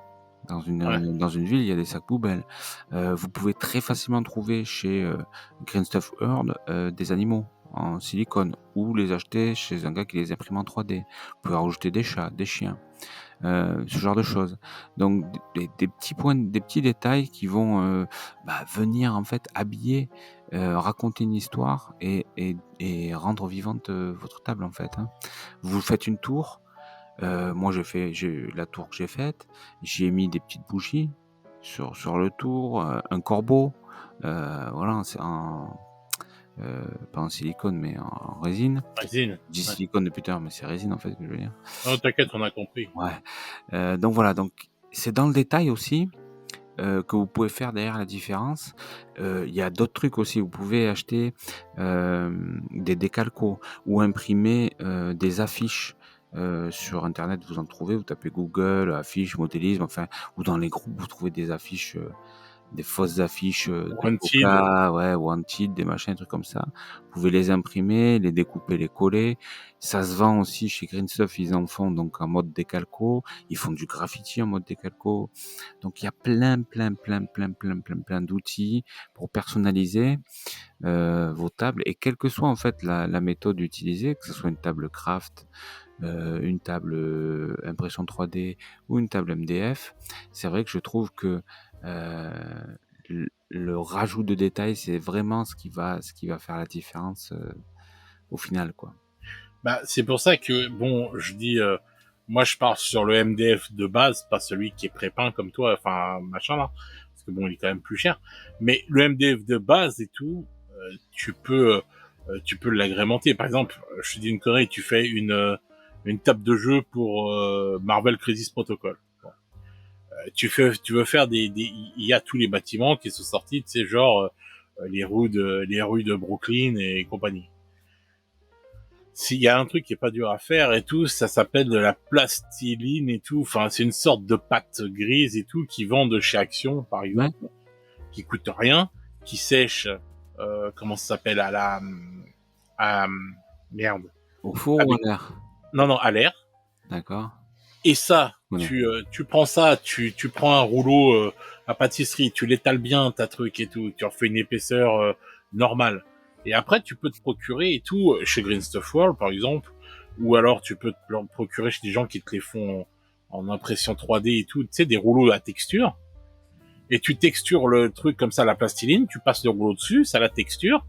A: Ouais.
B: Dans une ville, il y a des sacs poubelles. Vous pouvez très facilement trouver chez, Green Stuff World, des animaux en silicone ou les acheter chez un gars qui les imprime en 3D. Vous pouvez rajouter des chats, des chiens, ce genre de choses. Donc des petits points, des petits détails qui vont, venir en fait habiller, raconter une histoire et rendre vivante, votre table en fait, hein. Vous faites une tour. Moi, j'ai la tour que j'ai faite, j'y ai mis des petites bougies sur le tour, un corbeau, voilà, c'est pas en silicone, mais en résine.
A: Résine.
B: Je dis
A: Ouais.
B: silicone depuis tout à l'heure, mais c'est résine, en fait, que je veux dire.
A: Oh, t'inquiète, on a compris.
B: Ouais, donc voilà, donc c'est dans le détail aussi, que vous pouvez faire derrière la différence. Il y a d'autres trucs aussi. Vous pouvez acheter, des décalcos ou imprimer, des affiches. Sur internet, vous en trouvez, vous tapez Google, affiches, modélisme, enfin, ou dans les groupes, vous trouvez des affiches des fausses affiches de
A: Wanted.
B: Coca, ouais, Wanted, des machins, des trucs comme ça. Vous pouvez les imprimer, les découper, les coller. Ça se vend aussi chez Green Stuff, ils en font donc en mode décalco. Ils font du graffiti en mode décalco. Donc il y a plein d'outils pour personnaliser vos tables. Et quelle que soit en fait la méthode utilisée, que ce soit une table craft, une table impression 3D ou une table MDF, c'est vrai que je trouve que le rajout de détails, c'est vraiment ce qui va faire la différence au final, quoi.
A: Bah, c'est pour ça que, bon, je dis, moi je pars sur le MDF de base, pas celui qui est prépeint comme toi, enfin, machin là, parce que bon, il est quand même plus cher. Mais le MDF de base et tout, tu peux l'agrémenter. Par exemple, je te dis une connerie, tu fais une table de jeu pour Marvel Crisis Protocol. Bon. Tu veux faire il y a tous les bâtiments qui sont sortis, tu sais, genre les rues de Brooklyn et compagnie. S'il y a un truc qui est pas dur à faire et tout, ça s'appelle de la plastiline et tout. Enfin, c'est une sorte de pâte grise et tout qui vendent chez Action, par exemple, qui coûte rien, qui sèche, comment ça s'appelle, merde.
B: Au four ou à l'air?
A: Non, à l'air.
B: D'accord.
A: Et ça, tu prends ça, tu prends un rouleau à pâtisserie, tu l'étales bien, ta truc et tout, tu en fais une épaisseur normale. Et après, tu peux te procurer et tout chez Green Stuff World, par exemple, ou alors tu peux te le procurer chez des gens qui te les font en impression 3D et tout, tu sais, des rouleaux à texture. Et tu textures le truc comme ça, la plastiline, tu passes le rouleau dessus, ça la texture,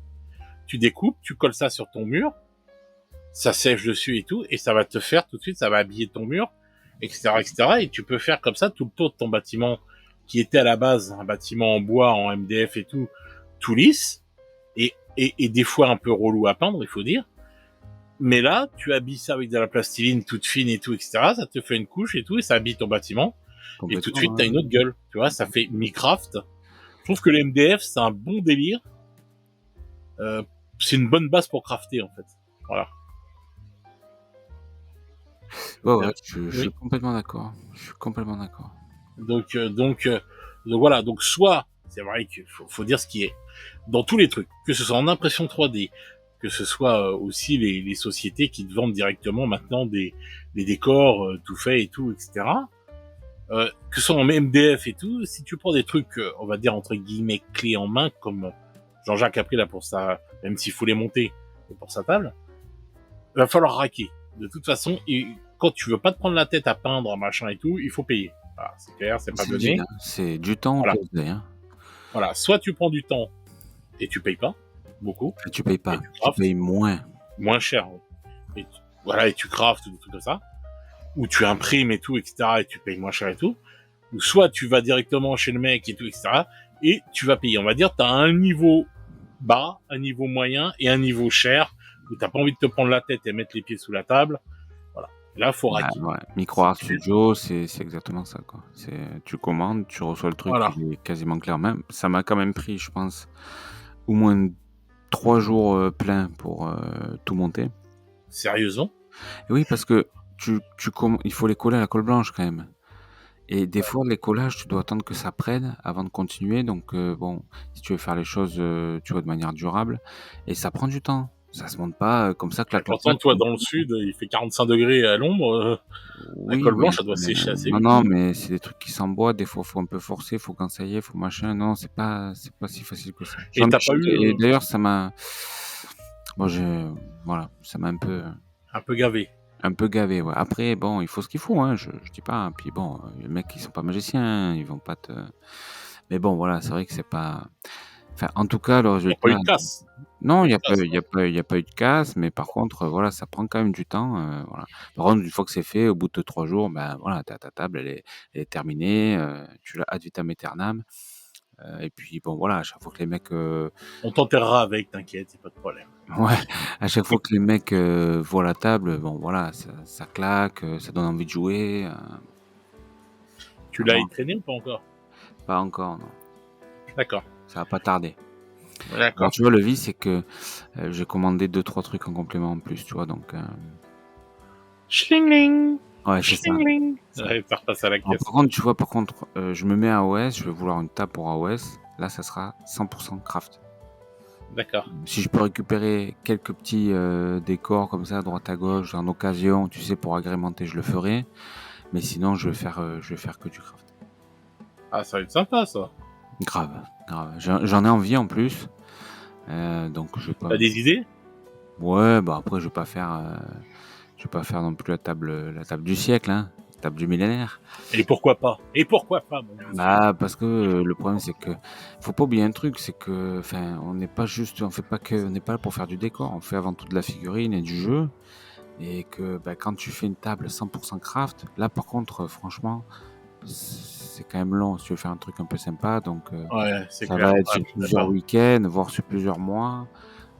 A: tu découpes, tu colles ça sur ton mur, ça sèche dessus et tout, et ça va te faire tout de suite, ça va habiller ton mur, etc., etc. Et tu peux faire comme ça tout le tour de ton bâtiment, qui était à la base un bâtiment en bois, en MDF et tout lisse, et des fois un peu relou à peindre, il faut dire. Mais là, tu habilles ça avec de la plastiline toute fine et tout, etc. Ça te fait une couche et tout, et ça habille ton bâtiment. Et tout de suite, t'as une autre gueule. Tu vois, ça fait Minecraft. Je trouve que le MDF, c'est un bon délire. C'est une bonne base pour crafter, en fait. Voilà.
B: Ouais, je suis complètement d'accord.
A: Donc voilà. Donc soit, c'est vrai qu'il faut dire ce qui est. Dans tous les trucs, que ce soit en impression 3D, que ce soit aussi les sociétés qui te vendent directement maintenant des décors tout faits et tout, etc. Que ce soit en MDF et tout, si tu prends des trucs, on va dire entre guillemets clés en main, comme Jean-Jacques a pris là pour ça, même s'il faut les monter pour sa table, il va falloir raquer. De toute façon, quand tu veux pas te prendre la tête à peindre, machin et tout, il faut payer. Voilà, c'est clair, c'est pas donné.
B: C'est du temps
A: voilà.
B: Hein.
A: Voilà, soit tu prends du temps et tu payes pas beaucoup.
B: Et tu payes pas, tu payes moins.
A: Moins cher. Et tu craftes ou des trucs comme ça. Ou tu imprimes et tout, etc. et tu payes moins cher et tout. Ou soit tu vas directement chez le mec et tout, etc. et tu vas payer. On va dire, t'as un niveau bas, un niveau moyen et un niveau cher où t'as pas envie de te prendre la tête et mettre les pieds sous la table. Voilà. Là, faut raquer.
B: Ouais. MicroArt Studio, c'est exactement ça, quoi. Tu commandes, tu reçois le truc, il est quasiment clair. Même, ça m'a quand même pris, je pense, au moins 3 jours pleins pour tout monter.
A: Sérieusement?
B: Et oui, parce que il faut les coller à la colle blanche quand même. Et des fois, les collages, tu dois attendre que ça prenne avant de continuer. Donc, bon, si tu veux faire les choses, tu vois, de manière durable, et ça prend du temps. Ça se monte pas comme ça que la colle.
A: Pourtant, toi, dans le sud, il fait 45 degrés à l'ombre. La colle blanche, ça doit sécher assez vite.
B: Non, mais c'est des trucs qui s'emboîtent. Des fois, faut un peu forcer, faut gansailler, faut machin. Non, c'est pas si facile que ça.
A: Et t'as pas eu.
B: Et d'ailleurs, ça m'a. Bon, voilà, ça m'a un peu.
A: Un peu gavé.
B: Un peu gavé, ouais. Après, bon, il faut ce qu'il faut, hein, je dis pas. Hein. Puis bon, les mecs, ils sont pas magiciens, ils vont pas te. Mais bon, voilà, c'est vrai que c'est pas. Enfin, en tout cas, le résultat.
A: Il n'y a pas eu de casse.
B: Non, il n'y a pas eu de casse, mais par contre, voilà, ça prend quand même du temps. Voilà. Par contre, une fois que c'est fait, au bout de 3 jours, ben voilà, ta table, elle est terminée, tu l'as ad vitam aeternam. Et puis bon, voilà, à chaque fois que les mecs.
A: On t'enterrera avec, t'inquiète, c'est pas de problème.
B: Ouais, à chaque fois que les mecs voient la table, bon voilà, ça claque, ça donne envie de jouer.
A: Tu l'as entraîné ou pas encore?
B: Pas encore, non.
A: D'accord.
B: Ça va pas tarder.
A: D'accord.
B: Alors, tu vois, le vice, c'est que j'ai commandé 2-3 trucs en complément en plus, tu vois, donc.
A: Schling-ling.
B: Ouais, c'est ça.
A: Chling-ling.
B: Ça.
A: Ouais, ça repasse à la
B: Alors,
A: caisse.
B: par contre, tu vois, je me mets à AOS, je vais vouloir une table pour AOS. Là, ça sera 100% craft.
A: D'accord.
B: Si je peux récupérer quelques petits décors comme ça, à droite à gauche, en occasion, tu sais, pour agrémenter, je le ferai. Mais sinon, je vais faire que du craft.
A: Ah, ça va être sympa, ça.
B: Grave, grave. J'en ai envie en plus. Donc, je vais pas.
A: T'as des idées?
B: Ouais, bah après, je vais pas faire non plus la table du siècle, hein, la table du millénaire.
A: Et pourquoi pas? Et pourquoi pas, mon monsieur?
B: Bah, parce que le problème, c'est que faut pas oublier un truc, c'est que, enfin, on n'est pas juste, on n'est pas là pour faire du décor, on fait avant tout de la figurine et du jeu. Et que bah, quand tu fais une table 100% craft, là par contre, franchement, c'est quand même long si tu veux faire un truc un peu sympa. Donc,
A: Ouais, c'est
B: ça
A: clair.
B: va être
A: Ouais,
B: sur
A: je suis
B: plusieurs
A: d'accord.
B: week-ends, voire sur plusieurs mois.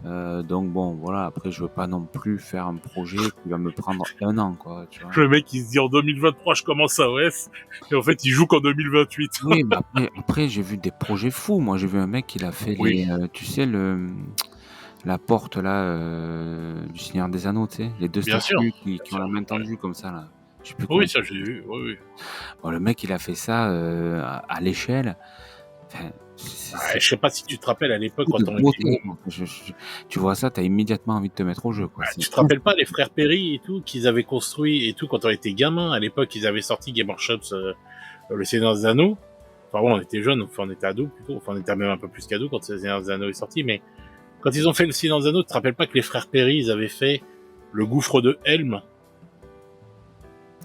B: Donc bon, voilà, après je veux pas non plus faire un projet qui va me prendre 1 an, quoi, tu vois?
A: Le mec, il se dit en 2023, je commence à OS, et en fait, il joue qu'en 2028.
B: Oui, mais après j'ai vu des projets fous. Moi, j'ai vu un mec, il a fait
A: Oui,
B: tu sais la porte là, du Seigneur des Anneaux, tu sais? Les 2
A: bien sûr.
B: statues qui
A: Bien
B: ont
A: sûr.
B: la main
A: Ouais.
B: tendue comme ça là. Je sais plus comment
A: Oui,
B: ça
A: ça, j'ai
B: s'appelle.
A: vu. Oui, oui.
B: Bon, le mec, il a fait ça, à l'échelle. Enfin,
A: Ouais,
B: c'est
A: je sais pas si tu te rappelles à l'époque
B: fou de
A: quand on était
B: beauté,
A: môme.
B: quoi. Tu vois ça, tu as immédiatement envie de te mettre au jeu, quoi.
A: Ouais,
B: C'est
A: tu te
B: ouf.
A: rappelles pas les frères Perry et tout qu'ils avaient construit et tout quand on était gamin. À l'époque, ils avaient sorti Game Workshop, le Seigneur des Anneaux. Enfin bon, on était jeunes, enfin on était ados plutôt. Enfin on était même un peu plus qu'ados quand le Seigneur des Anneaux est sorti. Mais quand ils ont fait le Seigneur des Anneaux, tu te rappelles pas que les frères Perry, ils avaient fait le gouffre de Helm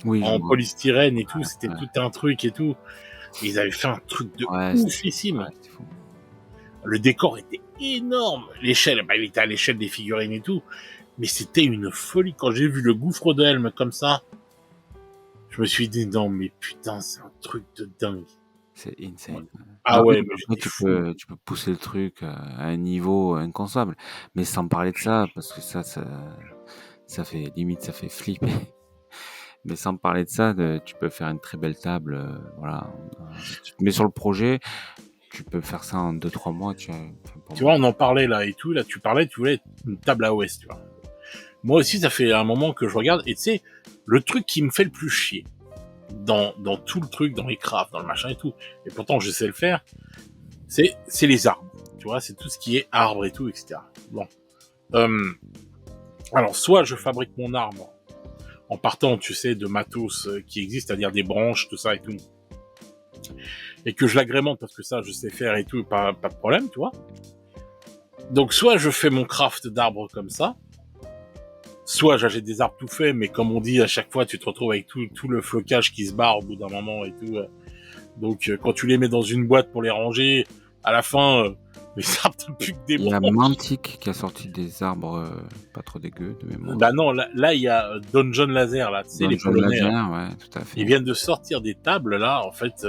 B: Oui, je
A: en
B: vois.
A: polystyrène et tout. C'était
B: Ouais,
A: tout un truc et tout. Et ils avaient fait un truc de
B: ouais,
A: oufissime.
B: c'était fou.
A: Le décor était énorme. L'échelle, bah, il était à l'échelle des figurines et tout. Mais c'était une folie. Quand j'ai vu le gouffre de Helm comme ça, je me suis dit, non, mais putain, c'est un truc de dingue.
B: C'est
A: Ouais.
B: insane.
A: Ah
B: Bah,
A: ouais,
B: après
A: mais
B: après
A: j'étais fou.
B: tu peux pousser le truc, à un niveau inconcevable. Mais sans parler de ça, parce que ça fait limite, ça fait flipper. Mais sans parler de ça, tu peux faire une très belle table, voilà, tu te mets sur le projet, tu peux faire ça en 2-3 mois, enfin, pour
A: Tu
B: moi.
A: vois, on en parlait là et tout. Là, tu parlais, tu voulais une table à OS, tu vois. Moi aussi, ça fait un moment que je regarde. Et tu sais, le truc qui me fait le plus chier dans tout le truc, dans les crafts, dans le machin et tout, et pourtant je sais le faire, c'est les arbres. Tu vois, c'est tout ce qui est arbre et tout, etc. Bon. Euh, alors, soit je fabrique mon arbre en partant, tu sais, de matos qui existe, c'est-à-dire des branches, tout ça et tout, et que je l'agrémente parce que ça, je sais faire et tout, pas de problème, tu vois. Donc, soit je fais mon craft d'arbres comme ça, soit j'achète des arbres tout faits, mais comme on dit, à chaque fois, tu te retrouves avec tout le flocage qui se barre au bout d'un moment et tout. Donc, quand tu les mets dans une boîte pour les ranger, à la fin, les arbres t'ont plus que des
B: Il y a
A: branches.
B: Mantic qui a sorti des arbres, pas trop dégueux de mémoire.
A: Bah non, là il y a Dungeon Laser, là, tu sais, les
B: Dungeon
A: Polonais, là.
B: Laser, ouais, tout à
A: Ils
B: fait.
A: viennent de sortir des tables, là, en fait,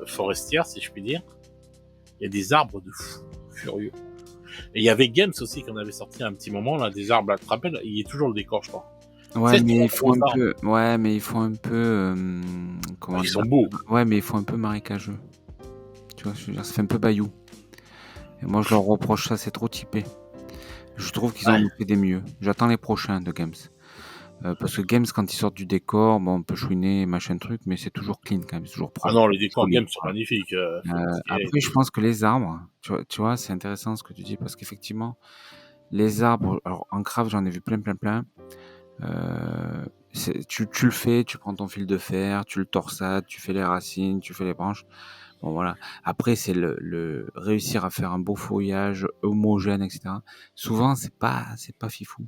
A: forestières, si je puis dire. Il y a des arbres de fou, furieux. Et il y avait Games aussi qui en avait sorti un petit moment, là, des arbres, là, tu te rappelles? Il y a toujours le décor, je crois.
B: Ouais,
A: C'est
B: mais
A: trop
B: il faut
A: gros
B: un
A: arbres.
B: peu ouais, mais il faut un peu,
A: Ah,
B: comment
A: ils sont
B: dire?
A: beaux.
B: Ouais, mais il faut un peu marécageux. Tu vois ce que je veux dire? Ça fait un peu bayou et moi je leur reproche ça, c'est trop typé. Je trouve qu'ils
A: Ouais.
B: en ont fait des mieux. J'attends les prochains de Games. Parce que Games, quand ils sortent du décor, bon, on peut chouiner, machin truc, mais c'est toujours clean quand même, c'est toujours
A: Ah
B: propre,
A: non, les décors
B: joli.
A: Games sont magnifiques, faut le dire et
B: Après, je
A: tout.
B: pense que les arbres, tu vois, c'est intéressant ce que tu dis parce qu'effectivement, les arbres, alors en craft, j'en ai vu plein, plein, plein. Tu le fais, tu prends ton fil de fer, tu le torsades, tu fais les racines, tu fais les branches. Bon, voilà. Après, c'est le réussir à faire un beau feuillage homogène, etc. Souvent, c'est pas fifou.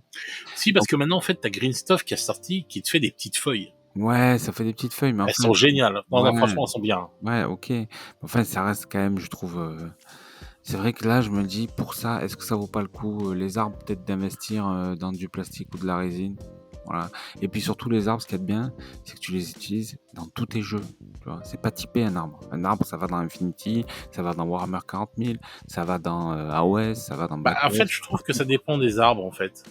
A: Si, parce que maintenant, en fait, t'as Green Stuff qui a sorti, qui te fait des petites feuilles.
B: Ouais, ça fait des petites feuilles, mais
A: Elles
B: enfin,
A: sont géniales. Non, non,
B: ouais,
A: franchement, elles sont bien.
B: ouais, OK. Enfin, ça reste quand même, je trouve, c'est vrai que là, je me dis: «Pour ça, est-ce que ça vaut pas le coup, les arbres, peut-être d'investir, dans du plastique ou de la résine?» Voilà. Et puis surtout les arbres, ce qu'il y a de bien, c'est que tu les utilises dans tous tes jeux, tu vois? C'est pas typé un arbre. Un arbre, ça va dans Infinity, ça va dans Warhammer 40 000, ça va dans, AOS, ça va dans
A: Bah,
B: Black
A: en fait,
B: Ops.
A: je trouve que ça dépend des arbres, en fait.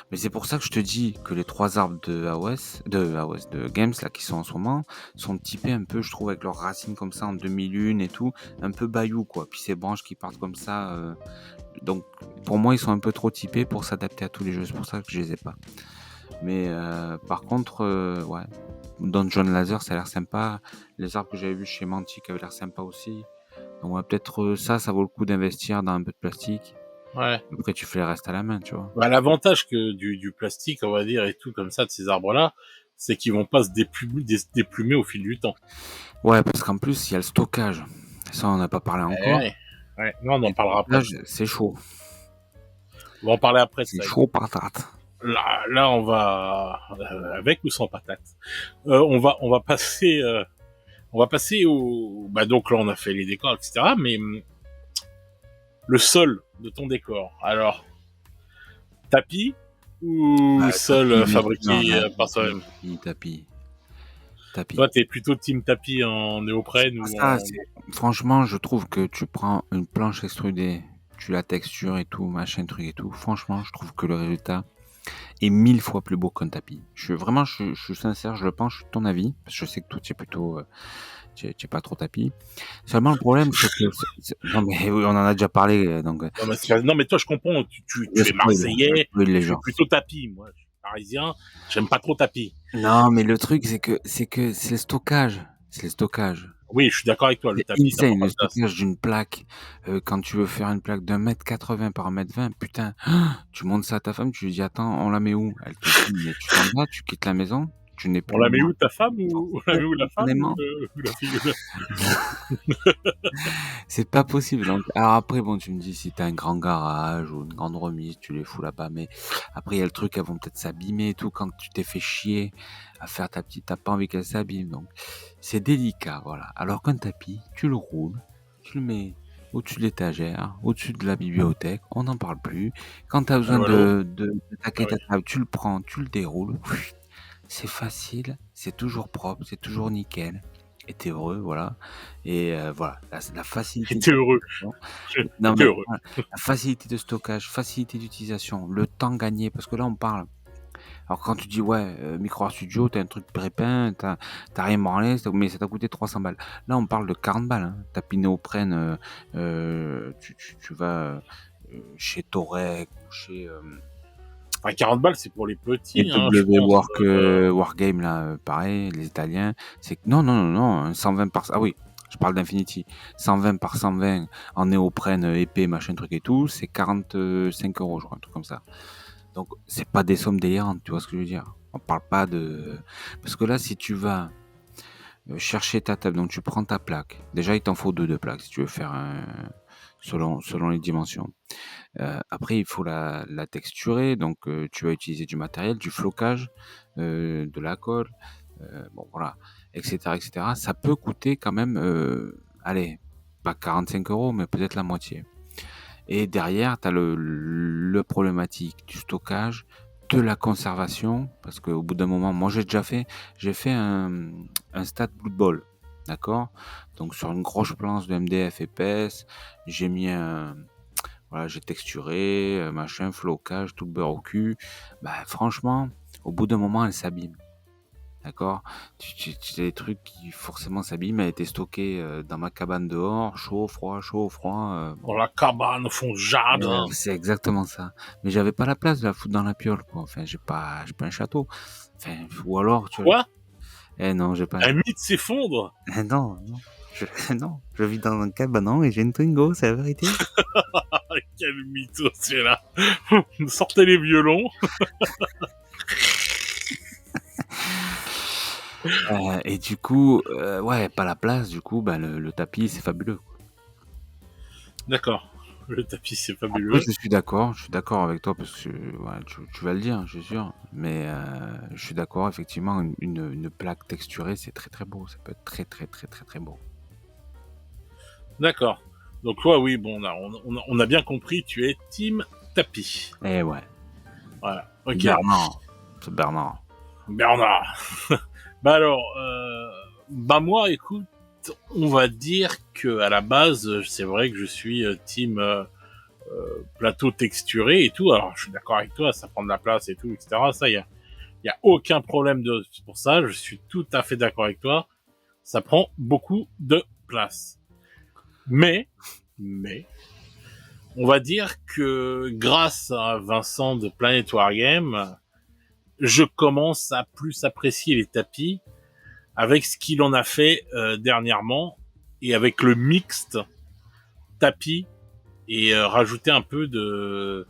B: Mais c'est pour ça que je te dis que les 3 arbres de Games là qui sont en ce moment, sont typés un peu, je trouve, avec leurs racines comme ça en demi-lune et tout, un peu bayou quoi. Puis ces branches qui partent comme ça, donc pour moi ils sont un peu trop typés pour s'adapter à tous les jeux. C'est pour ça que je les ai pas. Mais par contre, ouais. Dungeon Laser, ça a l'air sympa. Les arbres que j'avais vus chez Mantic avaient l'air sympa aussi. Donc ouais, peut-être ça vaut le coup d'investir dans un peu de plastique.
A: Ouais.
B: Après, tu fais le reste à la main, tu vois.
A: Bah, l'avantage que du plastique, on va dire, et tout comme ça, de ces arbres-là, c'est qu'ils vont pas se déplumer au fil du temps.
B: Ouais, parce qu'en plus, il y a le stockage. Ça, on n'a pas parlé encore.
A: Ouais. Non, on en parlera après.
B: C'est chaud.
A: On va en parler après.
B: C'est chaud patate.
A: Là, on va avec ou sans patate. On va passer au. Bah donc là, on a fait les décors, etc. Mais le sol de ton décor. Alors, tapis ou sol fabriqué par soi-même.
B: Tapis.
A: Toi, t'es plutôt team tapis en néoprène ou
B: Franchement, je trouve que tu prends une planche extrudée, tu la textures et tout, machin, truc et tout. Franchement, je trouve que le résultat est 1000 fois plus beau qu'un tapis. Je suis sincère, je le pense, je suis de ton avis, parce que je sais que toi, tu es plutôt, tu es pas trop tapis. Seulement, le problème, c'est que, non, mais oui, on en a déjà parlé, donc.
A: Non, mais toi, je comprends, tu es Marseillais, je suis plutôt tapis, moi. Je suis parisien, j'aime pas trop tapis.
B: Non, mais le truc, c'est que c'est le stockage. C'est le stockage.
A: Oui, je suis d'accord avec toi, le tapis.
B: C'est insane, le stockage d'une plaque. Quand tu veux faire une plaque d'un mètre 80 par 1m20, putain, tu montes ça à ta femme, tu lui dis, attends, on la met où? Elle te dit, mais tu t'en vas, tu quittes la maison, tu n'es plus.
A: On la met où, ta femme, ou on la met où, la femme, ou la fille?
B: C'est pas possible. Donc, alors après, bon, tu me dis, si t'as un grand garage ou une grande remise, tu les fous là-bas, mais après, il y a le truc, elles vont peut-être s'abîmer et tout, quand tu t'es fait chier à faire ta petite, t'as pas envie qu'elle s'abîme, donc c'est délicat, voilà. Alors qu'un tapis, tu le roules, tu le mets au-dessus de l'étagère, au-dessus de la bibliothèque, on n'en parle plus. Quand t'as besoin de taquer ta table, tu le prends, tu le déroules, c'est facile, c'est toujours propre, c'est toujours nickel. Et t'es heureux, voilà. Et voilà, la facilité.
A: Et t'es heureux.
B: Non, mais heureux. La facilité de stockage, facilité d'utilisation, le temps gagné, parce que là on parle. Alors quand tu dis ouais, Micro Studio, t'as un truc pré-peint, t'as rien branlé, mais ça t'a coûté 300 balles. Là on parle de 40 balles. Hein. T'as néoprène, tu vas chez Torek, chez.
A: 40 balles, c'est pour les petits.
B: Et Wargame, là, pareil, les Italiens. C'est non, 120 par. Ah oui, je parle d'Infinity. 120 par 120 en néoprène, épais, machin, truc et tout, c'est 45 euros, je crois, un truc comme ça. Donc, c'est pas des sommes délirantes, tu vois ce que je veux dire. On parle pas de. Parce que là, si tu vas chercher ta table, donc tu prends ta plaque. Déjà, il t'en faut deux plaques si tu veux faire selon les dimensions. Après, il faut la texturer, donc tu vas utiliser du matériel, du flocage, de la colle, bon voilà, etc. Ça peut coûter quand même, allez, pas 45 euros, mais peut-être la moitié. Et derrière, tu as le problématique du stockage, de la conservation, parce qu'au bout d'un moment, moi j'ai fait un stade Blood Bowl, d'accord? Donc sur une grosse planche de MDF épaisse, j'ai mis voilà, j'ai texturé, machin, flocage, tout le beurre au cul. Bah, franchement, au bout d'un moment, elle s'abîme. D'accord? Tu des trucs qui forcément s'abîment. Elle était stockée dans ma cabane dehors, chaud, froid. Bon.
A: Dans la cabane, au fond jardin.
B: C'est exactement ça. Mais j'avais pas la place de la foutre dans la piole, quoi. Enfin, j'ai pas un château. Enfin, ou alors, tu vois.
A: Quoi?
B: Non, j'ai pas.
A: Un mythe s'effondre?
B: Non. Non, je vis dans un cabanon et j'ai une Twingo, c'est la vérité.
A: Quel mytho, c'est là. Sortez les violons.
B: Et du coup, ouais, pas la place, du coup, bah, le tapis, c'est fabuleux.
A: D'accord. Le tapis, c'est fabuleux.
B: Après, je suis d'accord avec toi, parce que ouais, tu vas le dire, je suis sûr. Mais je suis d'accord, effectivement, une plaque texturée, c'est très très beau. Ça peut être très très très très très beau.
A: D'accord. Donc toi, oui, bon, on a bien compris, tu es team tapis.
B: Eh ouais.
A: Voilà. Ok.
B: Bernard. C'est Bernard.
A: Bah alors, bah moi, écoute, on va dire que à la base, c'est vrai que je suis team plateau texturé et tout. Alors, je suis d'accord avec toi, ça prend de la place et tout, etc. Ça, y a aucun problème pour ça. Je suis tout à fait d'accord avec toi. Ça prend beaucoup de place. Mais, on va dire que grâce à Vincent de Planet Wargame, je commence à plus apprécier les tapis avec ce qu'il en a fait dernièrement et avec le mixte tapis et rajouter un peu de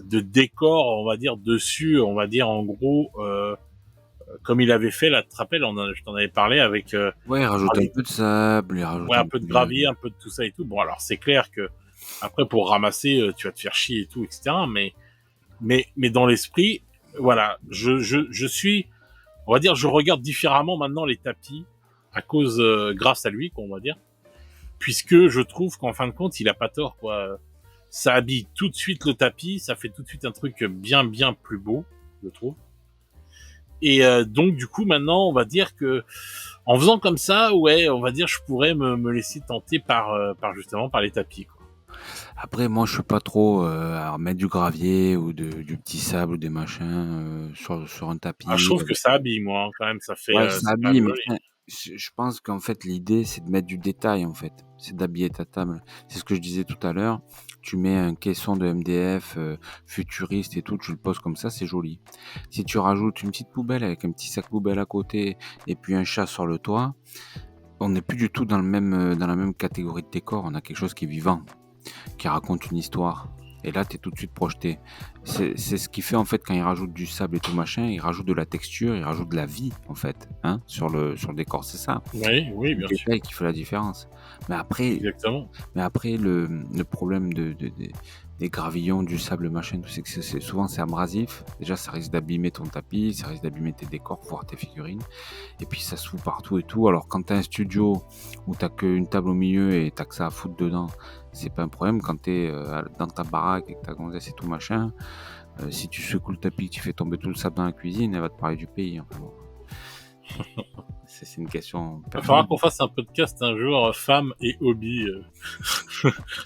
A: décor, on va dire, dessus, on va dire en gros, comme il avait fait, là, tu te rappelles, je t'en avais parlé avec
B: Ouais, il rajoute un peu de sable, il rajoute
A: ouais, un
B: un
A: peu
B: peu
A: de
B: de...
A: gravier, un peu de tout ça et tout. Bon, alors c'est clair que après pour ramasser, tu vas te faire chier et tout, etc. Mais dans l'esprit, voilà, je suis, on va dire, je regarde différemment maintenant les tapis à cause, grâce à lui, quoi, on va dire, puisque je trouve qu'en fin de compte, il a pas tort, quoi. Ça habille tout de suite le tapis, ça fait tout de suite un truc bien bien plus beau, je trouve. Et donc du coup maintenant, on va dire que en faisant comme ça, ouais, on va dire, je pourrais me laisser tenter par justement par les tapis, quoi.
B: Après, moi, je suis pas trop à mettre du gravier ou du petit sable ou des machins sur un
A: Ah, je
B: tapis.
A: trouve que ça habille, moi, hein, quand même,
B: Ouais, ça
A: c'est quand même
B: habille, mais
A: joli.
B: enfin, je pense qu'en fait, l'idée, c'est de mettre du détail, en fait. C'est d'habiller ta table. C'est ce que je disais tout à l'heure. Tu mets un caisson de MDF futuriste et tout, tu le poses comme ça, c'est joli. Si tu rajoutes une petite poubelle avec un petit sac poubelle à côté et puis un chat sur le toit, on n'est plus du tout dans la même catégorie de décor. On a quelque chose qui est vivant, qui raconte une histoire. Et là, tu es tout de suite projeté. C'est ce qui fait, en fait, quand il rajoute du sable et tout machin, il rajoute de la texture, il rajoute de la vie, en fait, hein, sur le décor. C'est ça.
A: Oui, oui,
B: C'est le
A: bien sûr,
B: détail qui fait la différence. Mais après,
A: exactement.
B: mais après le problème des gravillons, du sable, machin, c'est que souvent c'est abrasif. Déjà, ça risque d'abîmer ton tapis, ça risque d'abîmer tes décors, voire tes figurines. Et puis ça se fout partout et tout. Alors quand t'as un studio où t'as qu'une table au milieu et t'as que ça à foutre dedans, c'est pas un problème. Quand t'es dans ta baraque et que t'as gonzesse et tout machin, si tu secoues le tapis, que tu fais tomber tout le sable dans la cuisine, elle va te parler du pays. Enfin, bon. C'est une question
A: Il va falloir
B: personnelle.
A: qu'on fasse un podcast un jour, femmes et hobby.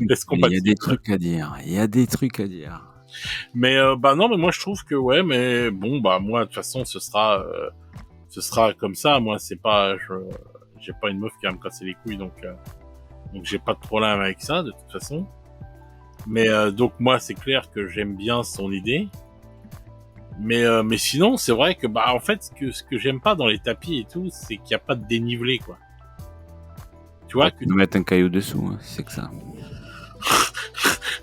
A: Est-ce
B: Il y a des
A: compatible?
B: trucs à dire. Il y a des trucs à dire.
A: Mais bah non, mais moi je trouve que ouais, mais bon bah moi de toute façon ce sera comme ça. Moi c'est pas, j'ai pas une meuf qui va me casser les couilles donc j'ai pas de problème avec ça de toute façon. Mais donc moi c'est clair que j'aime bien son idée. Mais sinon c'est vrai que bah en fait ce que j'aime pas dans les tapis et tout, c'est qu'il y a pas de dénivelé quoi. Tu
B: Bah,
A: vois que
B: tu peux mettre un caillou dessous, hein, si c'est que ça.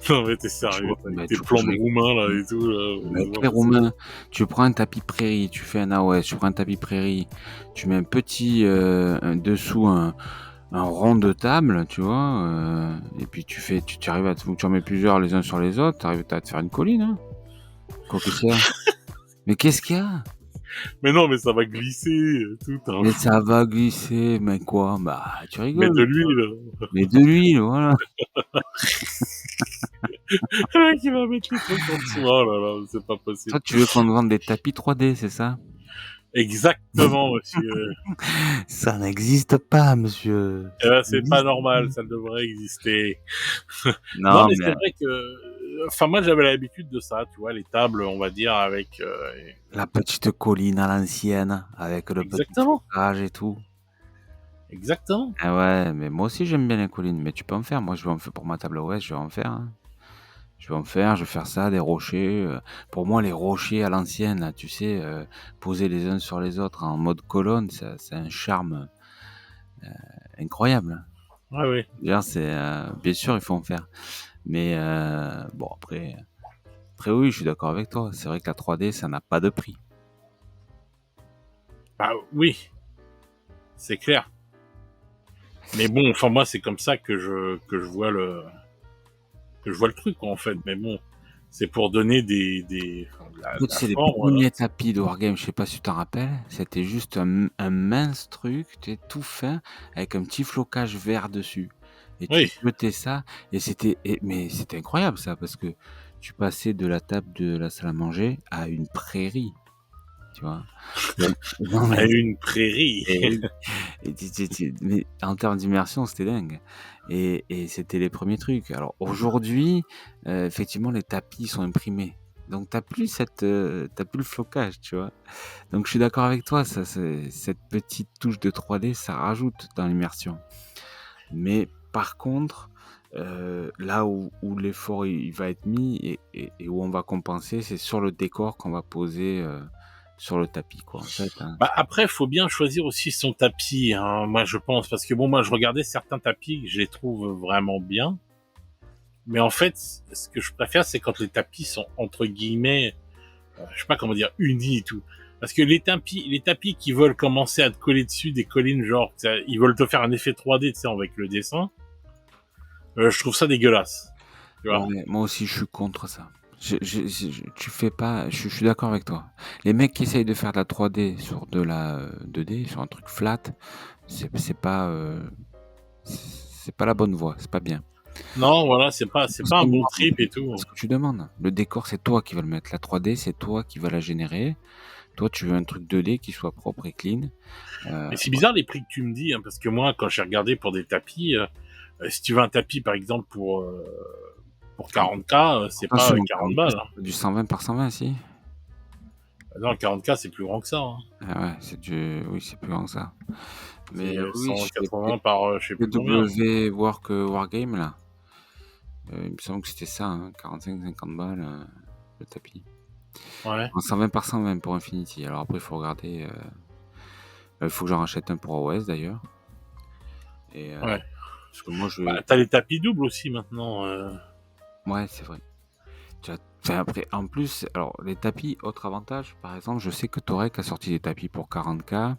A: non mais t'es sérieux, avec
B: Bah,
A: tes
B: tu
A: plans
B: ranges
A: de
B: les...
A: roumain là et tout là,
B: Bah,
A: c'est pas
B: les
A: possible.
B: Roumains, tu prends un tapis prairie, tu fais un AOS, tu prends un tapis prairie, tu mets un petit dessous un rond de table, tu vois, et puis tu arrives tu en mets plusieurs les uns sur les autres, tu arrives à te faire une colline, hein. Quoi que c'est. Mais qu'est-ce qu'il y a?
A: Mais non mais ça va glisser tout, t'es un
B: Mais
A: fou.
B: ça va glisser, mais quoi? Bah, tu
A: Mais
B: rigoles.
A: de l'huile.
B: Mais de l'huile, voilà.
A: Le mec il va mettre les trucs en dessous. Oh là là, c'est pas possible.
B: Toi, tu veux qu'on te vende des tapis 3D, c'est ça?
A: Exactement, monsieur.
B: Ça n'existe pas, monsieur.
A: Eh
B: Ça
A: ben, c'est pas
B: n'existe pas.
A: normal, ça devrait exister. Non,
B: Non,
A: mais c'est
B: mais
A: vrai que, enfin, moi, j'avais l'habitude de ça, tu vois, les tables, on va dire, avec,
B: la petite colline à l'ancienne, avec le petit
A: exactement,
B: flocage et tout.
A: exactement.
B: Ah ouais, mais moi aussi j'aime bien les collines, mais tu peux en faire. Moi, je vais en faire pour ma table OS, je vais en faire, hein. Je vais en faire, je vais faire ça, des rochers. Pour moi, les rochers à l'ancienne, là, tu sais, posés les uns sur les autres en mode colonne, ça, c'est un charme incroyable.
A: Ouais, oui.
B: D'ailleurs, bien sûr, il faut en faire. Mais bon, après oui, je suis d'accord avec toi. C'est vrai que la 3D, ça n'a pas de prix.
A: Bah, oui, c'est clair. Mais bon, enfin, moi, c'est comme ça que je vois le truc, quoi, en fait. Mais bon, c'est pour donner enfin,
B: Écoute,
A: la
B: c'est les
A: forme.
B: premiers tapis de Wargame, je sais pas si tu t'en rappelles. C'était juste un mince truc, tu sais, tout fin, avec un petit flocage vert dessus. Et tu
A: Oui,
B: jetais ça, mais c'était incroyable ça, parce que tu passais de la table de la salle à manger à une prairie, tu vois. Ouais. Non
A: à
B: mais,
A: une prairie.
B: eh oui. Mais en termes d'immersion, c'était dingue. Et c'était les premiers trucs. Alors aujourd'hui, effectivement, les tapis sont imprimés. Donc t'as plus le flocage, tu vois. Donc je suis d'accord avec toi, cette petite touche de 3D, ça rajoute dans l'immersion. Mais par contre, Là où l'effort il va être mis et où on va compenser, c'est sur le décor qu'on va poser sur le tapis, quoi, en fait. Hein.
A: Bah après, faut bien choisir aussi son tapis, hein, moi je pense, parce que bon, moi je regardais certains tapis, je les trouve vraiment bien, mais en fait, ce que je préfère, c'est quand les tapis sont entre guillemets, je sais pas comment dire, unis et tout. Parce que les tapis qui veulent commencer à te coller dessus des collines, genre, ils veulent te faire un effet 3D, tu sais, avec le dessin, je trouve ça dégueulasse, tu vois.
B: Ouais, moi aussi, je suis contre ça. Tu fais pas. Je suis d'accord avec toi. Les mecs qui essayent de faire de la 3D sur de la 2D, sur un truc flat, c'est pas la bonne voie. C'est pas bien.
A: Non, voilà, c'est pas un bon trip et
B: C'est pas
A: tout.
B: ce que tu demandes. Le décor, c'est toi qui vas le mettre. La 3D, c'est toi qui vas la générer. Toi, tu veux un truc 2D qui soit propre et clean.
A: Mais c'est bizarre les prix que tu me dis, hein, parce que moi, quand j'ai regardé pour des tapis, si tu veux un tapis, par exemple, pour 40K, c'est pas
B: Attention,
A: 40 balles. Hein.
B: du 120 par 120, si.
A: Non, 40K, c'est plus grand que ça. Hein.
B: Ah ouais, oui, c'est plus grand que ça. Mais
A: C'est
B: oui, chez
A: 180 par je sais plus combien.
B: PW Wargame, là, il me semble que c'était ça, hein, 45-50 balles le tapis.
A: Ouais.
B: En 120 par 120 pour Infinity. Alors après, il faut regarder. Il faut que j'en rachète un pour AOS d'ailleurs. Et,
A: Ouais.
B: parce que moi,
A: Bah, t'as les tapis doubles aussi maintenant.
B: Ouais, c'est vrai. Enfin, après, en plus, alors les tapis, autre avantage, par exemple, je sais que Torek a sorti des tapis pour 40K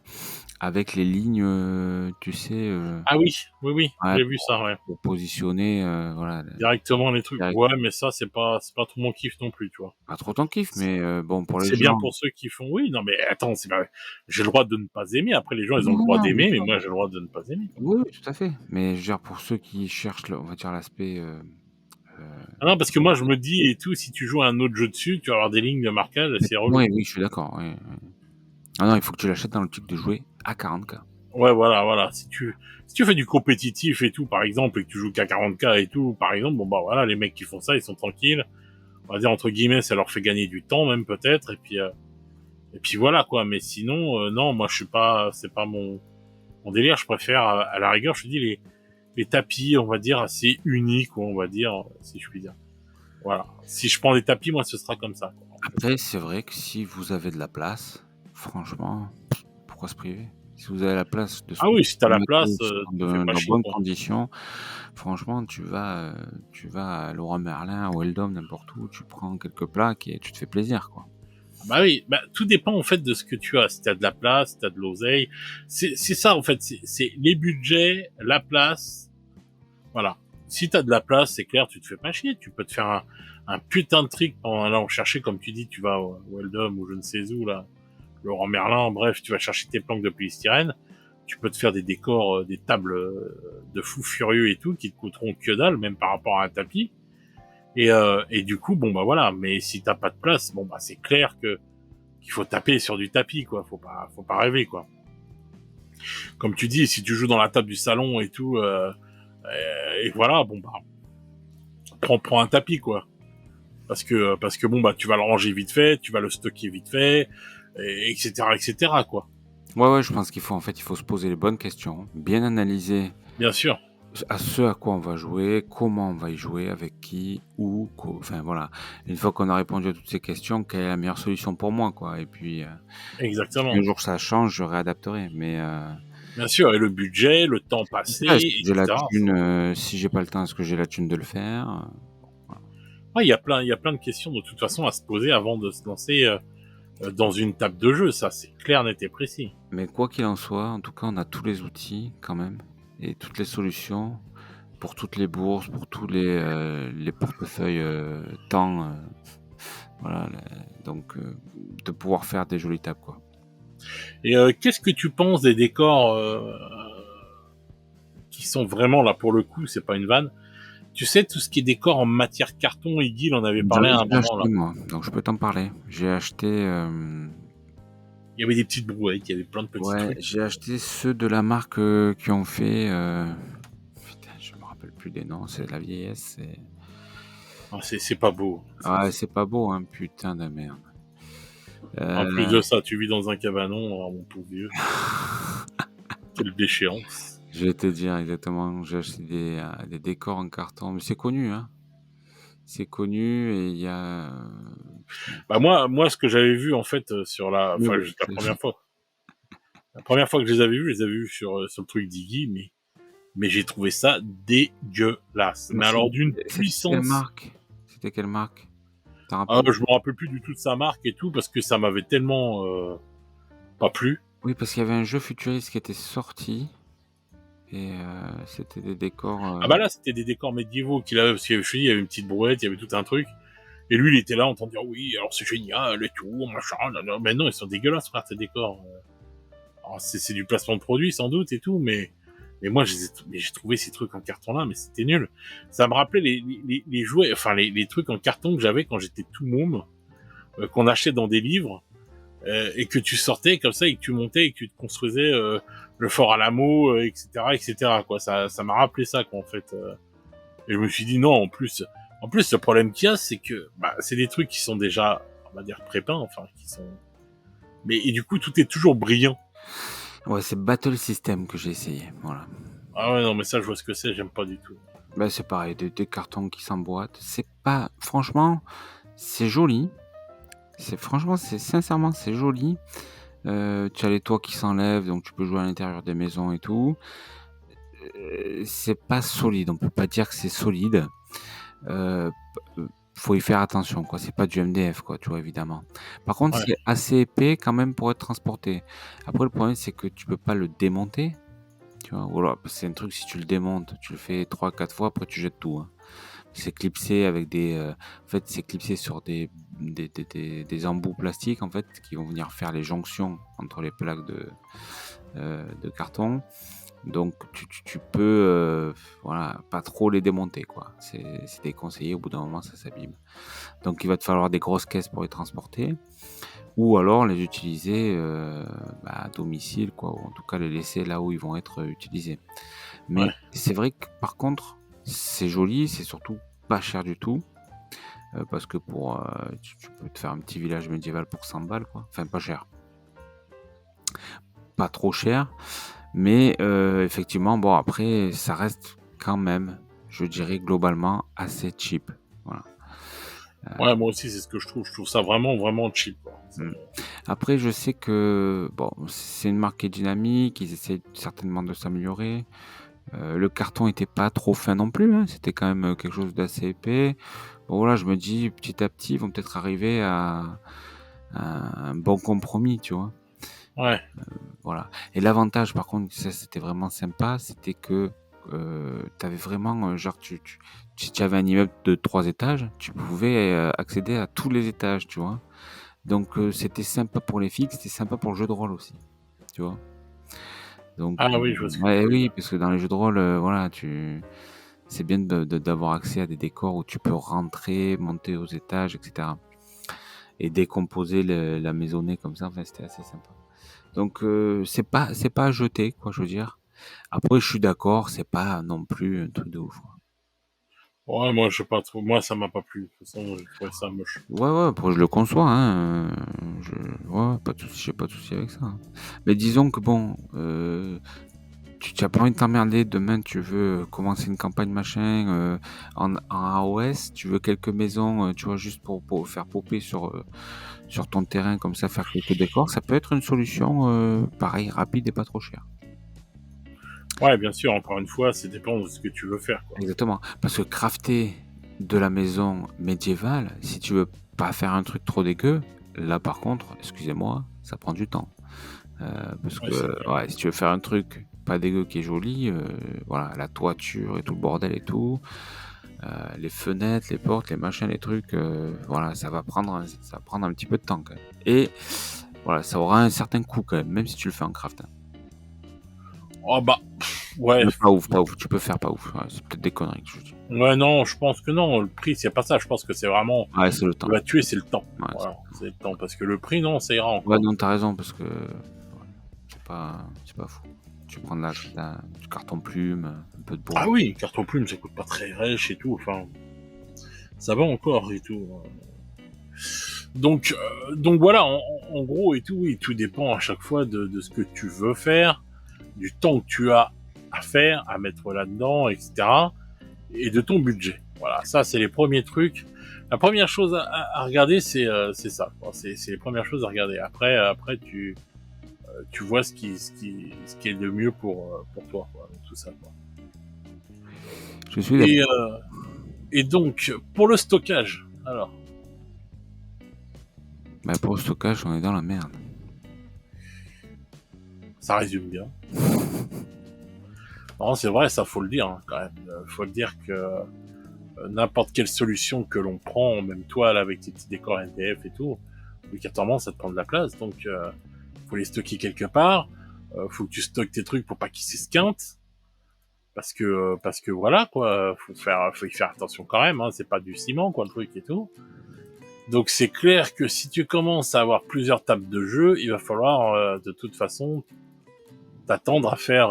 B: avec les lignes, tu sais,
A: Ah oui, oui, oui,
B: ouais,
A: j'ai vu ça, ouais.
B: pour positionner, voilà,
A: Directement les trucs.
B: direct.
A: Ouais, mais ça, c'est pas tout mon kiff non plus, tu vois.
B: Pas trop ton kiff, mais bon, pour les
A: C'est bien
B: gens.
A: pour ceux qui font, oui, non, mais attends, c'est pas, j'ai le droit de ne pas aimer. Après, les gens, ils ont
B: Non,
A: le
B: non,
A: droit
B: non, bien
A: d'aimer, mais
B: sûr.
A: moi, j'ai le droit de ne pas aimer. Quoi.
B: Oui, oui, tout à fait. Mais je veux dire, pour ceux qui cherchent, on va dire, l'aspect. Euh,
A: Ah non, parce que moi, je me dis et tout, si tu joues à un autre jeu dessus, tu vas avoir des lignes de marquage, c'est relou.
B: Oui, oui, je suis d'accord. Ouais, ouais. Ah non, il faut que tu l'achètes dans l'optique de jouer à 40K.
A: Ouais, voilà, voilà. Si tu fais du compétitif et tout, par exemple, et que tu joues qu'à 40K et tout, par exemple, bon, bah voilà, les mecs qui font ça, ils sont tranquilles. On va dire, entre guillemets, ça leur fait gagner du temps, même peut-être, et puis voilà, quoi. Mais sinon, non, moi, je suis pas, c'est pas mon délire. Je préfère, à la rigueur, je te dis, les tapis, on va dire, assez uniques, quoi, on va dire, si je puis dire. Voilà. Si je prends des tapis, moi, ce sera comme ça, quoi.
B: Après, c'est vrai que si vous avez de la place, franchement, pourquoi se priver? Si vous avez la place de
A: Ah oui, si t'as la place, te fais pas
B: dans
A: chier,
B: bonnes
A: quoi.
B: conditions, franchement, tu vas à Leroy Merlin, à Weldom, n'importe où, tu prends quelques plaques et tu te fais plaisir, quoi.
A: Bah oui, bah tout dépend en fait de ce que tu as. Si t'as de la place, si t'as de l'oseille, c'est ça en fait. C'est les budgets, la place, voilà. Si t'as de la place, c'est clair, tu te fais pas chier. Tu peux te faire un putain de trick en allant chercher, comme tu dis, tu vas au Weldom ou je ne sais où là, Laurent Merlin. Bref, tu vas chercher tes planques de polystyrène. Tu peux te faire des décors, des tables de fous furieux et tout, qui te coûteront que dalle, même par rapport à un tapis. Et du coup, bon bah voilà. Mais si t'as pas de place, bon bah c'est clair que qu'il faut taper sur du tapis, quoi. Faut pas rêver, quoi. Comme tu dis, si tu joues dans la table du salon et tout, et voilà, bon bah, prends un tapis, quoi. Parce que bon bah, tu vas le ranger vite fait, tu vas le stocker vite fait, etc., quoi.
B: Ouais, ouais, je pense il faut se poser les bonnes questions, bien analyser
A: Bien sûr.
B: à ce à quoi on va jouer, comment on va y jouer, avec qui, où, enfin voilà. Une fois qu'on a répondu à toutes ces questions, quelle est la meilleure solution pour moi, quoi. Et puis, si
A: Exactement.
B: un jour ça change, je réadapterai. Mais
A: Bien sûr. Et le budget, le temps passé,
B: est-ce que j'ai la
A: etc.
B: thune, si j'ai pas le temps, est-ce que j'ai la thune de le faire? Voilà.
A: Ouais, il y a plein de questions de toute façon à se poser avant de se lancer dans une table de jeu. Ça, c'est clair, net et précis.
B: Mais quoi qu'il en soit, en tout cas, on a tous les outils quand même et toutes les solutions pour toutes les bourses, pour tous les portefeuilles temps, voilà, donc de pouvoir faire des jolies tables, quoi.
A: Et qu'est-ce que tu penses des décors qui sont vraiment là pour le coup, c'est pas une vanne. Tu sais, tout ce qui est décor en matière carton, Iggy en avait parlé à un
B: J'en ai
A: moment là.
B: acheté moi, donc je peux t'en parler. J'ai acheté,
A: Il y avait des petites brouettes, il y avait plein de petits
B: ouais,
A: trucs.
B: j'ai acheté ceux de la marque qui ont fait. Putain, je me rappelle plus des noms, c'est de la vieillesse.
A: Ah, c'est pas beau.
B: Ah, c'est pas beau, hein, putain de merde.
A: En plus de ça, tu vis dans un cabanon, oh, mon pauvre vieux. Quelle déchéance.
B: Je vais te dire exactement, j'ai acheté des décors en carton, mais c'est connu, hein. C'est connu et il y a, putain.
A: Bah moi, ce que j'avais vu en fait
B: Oui,
A: enfin
B: oui,
A: juste la première fois que je les avais vus sur le truc d'Iggy, mais j'ai trouvé ça dégueulasse.
B: mais
A: Mais alors d'une
B: c'était quelle
A: puissance.
B: marque? C'était quelle marque? Tu
A: Ah,
B: rappelles?
A: je me rappelle plus du tout de sa marque et tout parce que ça m'avait tellement pas plu.
B: Oui, parce qu'il y avait un jeu futuriste qui était sorti et c'était des décors,
A: Ah bah là, c'était des décors médiévaux qu'il avait, parce qu'il y avait, je te dis, il y avait une petite brouette, il y avait tout un truc. Et lui, il était là en train de dire oui, alors c'est génial et tout, machin. Non, mais non, ils sont dégueulasses, frère, ces décors. Alors, c'est du placement de produit sans doute et tout, mais moi, j'ai trouvé ces trucs en carton là, mais c'était nul. Ça me rappelait les jouets, enfin les trucs en carton que j'avais quand j'étais tout môme, qu'on achetait dans des livres. Et que tu sortais comme ça et que tu montais et que tu te construisais le fort à l'amour, etc., etc. Quoi, ça m'a rappelé ça quoi en fait. Et je me suis dit non, en plus le problème qu'il y a, c'est que bah, c'est des trucs qui sont déjà, on va dire prépeints, enfin qui sont. Mais et du coup tout est toujours brillant.
B: ouais, c'est Battle System que j'ai essayé, voilà.
A: Ah ouais non mais ça je vois ce que c'est, j'aime pas du tout.
B: Bah, c'est pareil, des cartons qui s'emboîtent. C'est pas, franchement, c'est joli. Franchement, c'est sincèrement, c'est joli. Tu as les toits qui s'enlèvent, donc tu peux jouer à l'intérieur des maisons et tout. C'est pas solide, on peut pas dire que c'est solide. Euh, Faut y faire attention, quoi. C'est pas du MDF, quoi, tu vois, évidemment. Par contre,
A: Ouais.
B: c'est assez épais quand même pour être transporté. Après, le problème, c'est que tu peux pas le démonter, tu vois. Ou alors, c'est un truc, si tu le démontes, tu le fais 3-4 fois, après tu jettes tout, hein. C'est clipsé avec en fait, c'est clipsé sur des embouts plastiques, en fait, qui vont venir faire les jonctions entre les plaques de carton. Donc, tu peux, voilà, pas trop les démonter, quoi. C'est déconseillé, au bout d'un moment, ça s'abîme. Donc, il va te falloir des grosses caisses pour les transporter, ou alors les utiliser à domicile, quoi, ou en tout cas les laisser là où ils vont être utilisés. Mais
A: Ouais.
B: c'est vrai que par contre, c'est joli, c'est surtout pas cher du tout, parce que tu peux te faire un petit village médiéval pour 100 balles, quoi. Enfin, pas cher, pas trop cher, mais effectivement, bon, après, ça reste quand même, je dirais globalement, assez cheap. Voilà.
A: Ouais, moi aussi c'est ce que je trouve. Je trouve ça vraiment vraiment cheap. Quoi.
B: Mm. Après, je sais que bon, c'est une marque qui est dynamique, ils essaient certainement de s'améliorer. Le carton était pas trop fin non plus, hein, c'était quand même quelque chose d'assez épais. Bon voilà, je me dis petit à petit, ils vont peut-être arriver à un bon compromis, tu vois.
A: Ouais.
B: Voilà. Et l'avantage, par contre, ça c'était vraiment sympa, c'était que tu avais vraiment, genre, si tu avais un immeuble de 3 étages, tu pouvais accéder à tous les étages, tu vois. Donc c'était sympa pour les fixes, c'était sympa pour le jeu de rôle aussi, tu vois. Donc
A: Ah oui, je vois ce que tu
B: ouais,
A: veux
B: oui,
A: dire.
B: parce que dans les jeux de rôle, voilà, c'est bien d'avoir accès à des décors où tu peux rentrer, monter aux étages, etc. Et décomposer la maisonnée comme ça. Enfin, c'était assez sympa. Donc c'est pas à jeter, quoi, je veux dire. Après, je suis d'accord, c'est pas non plus un truc de ouf, quoi.
A: Ouais, moi je sais pas trop. Moi ça m'a pas plu. De toute façon, j'ai trouvé ça moche.
B: Ouais, ouais, après je le conçois, hein. Ouais, pas de souci, j'ai pas de souci avec ça, hein. Mais disons que bon, tu as pas envie de t'emmerder. Demain, tu veux commencer une campagne machin en AOS, tu veux quelques maisons, tu vois, juste pour faire popper sur ton terrain, comme ça, faire quelques décors. Ça peut être une solution, pareil, rapide et pas trop cher.
A: Ouais, bien sûr. Encore une fois, ça dépend de ce que tu veux faire. Quoi.
B: Exactement. Parce que crafter de la maison médiévale, si tu veux pas faire un truc trop dégueu, là par contre, excusez-moi, ça prend du temps. Parce
A: Ouais, c'est
B: que
A: clair.
B: ouais, si tu veux faire un truc pas dégueu qui est joli, voilà, la toiture et tout le bordel et tout, les fenêtres, les portes, les machins, les trucs, voilà, ça va prendre un petit peu de temps quand même. Et voilà, ça aura un certain coût quand même, même si tu le fais en craft, hein.
A: Oh bah, ouais.
B: Mais pas ouf, pas ouf. Tu peux faire pas ouf. Ouais, c'est peut-être des conneries que je dis.
A: Ouais, non, je pense que non. Le prix, c'est pas ça. Je pense que c'est vraiment.
B: Ouais, c'est le
A: Ce qui
B: temps.
A: va tuer, c'est le temps.
B: Ouais,
A: Voilà, c'est le temps. Parce que le prix, non, ça ira
B: ouais,
A: encore.
B: non, t'as raison parce que ouais, c'est pas fou. Tu prends du carton plume, un peu de
A: Ah
B: bois.
A: oui, carton plume, ça coûte pas très riche et tout. Enfin, ça va encore et tout. Donc voilà, en gros et tout, oui, tout dépend à chaque fois de ce que tu veux faire, du temps que tu as à faire, à mettre là-dedans, etc. Et de ton budget. Voilà, ça c'est les premiers trucs. La première chose à regarder, c'est ça. C'est les premières choses à regarder. Après, tu vois ce qui est le mieux pour toi, quoi, tout ça. Quoi.
B: Je suis d'accord.
A: Et donc, pour le stockage, alors.
B: Bah pour le stockage, on est dans la merde.
A: Ça résume bien. Non, c'est vrai, ça faut le dire, hein, quand même. Faut le dire que n'importe quelle solution que l'on prend, même toi, là, avec tes petits décors MDF et tout, obligatoirement, ça te prend de la place. Donc, faut les stocker quelque part. Faut que tu stockes tes trucs pour pas qu'ils s'esquintent. Parce que voilà, quoi. Faut y faire attention quand même, hein. C'est pas du ciment, quoi, le truc et tout. Donc, c'est clair que si tu commences à avoir plusieurs tables de jeu, il va falloir, de toute façon, t'attendre à faire,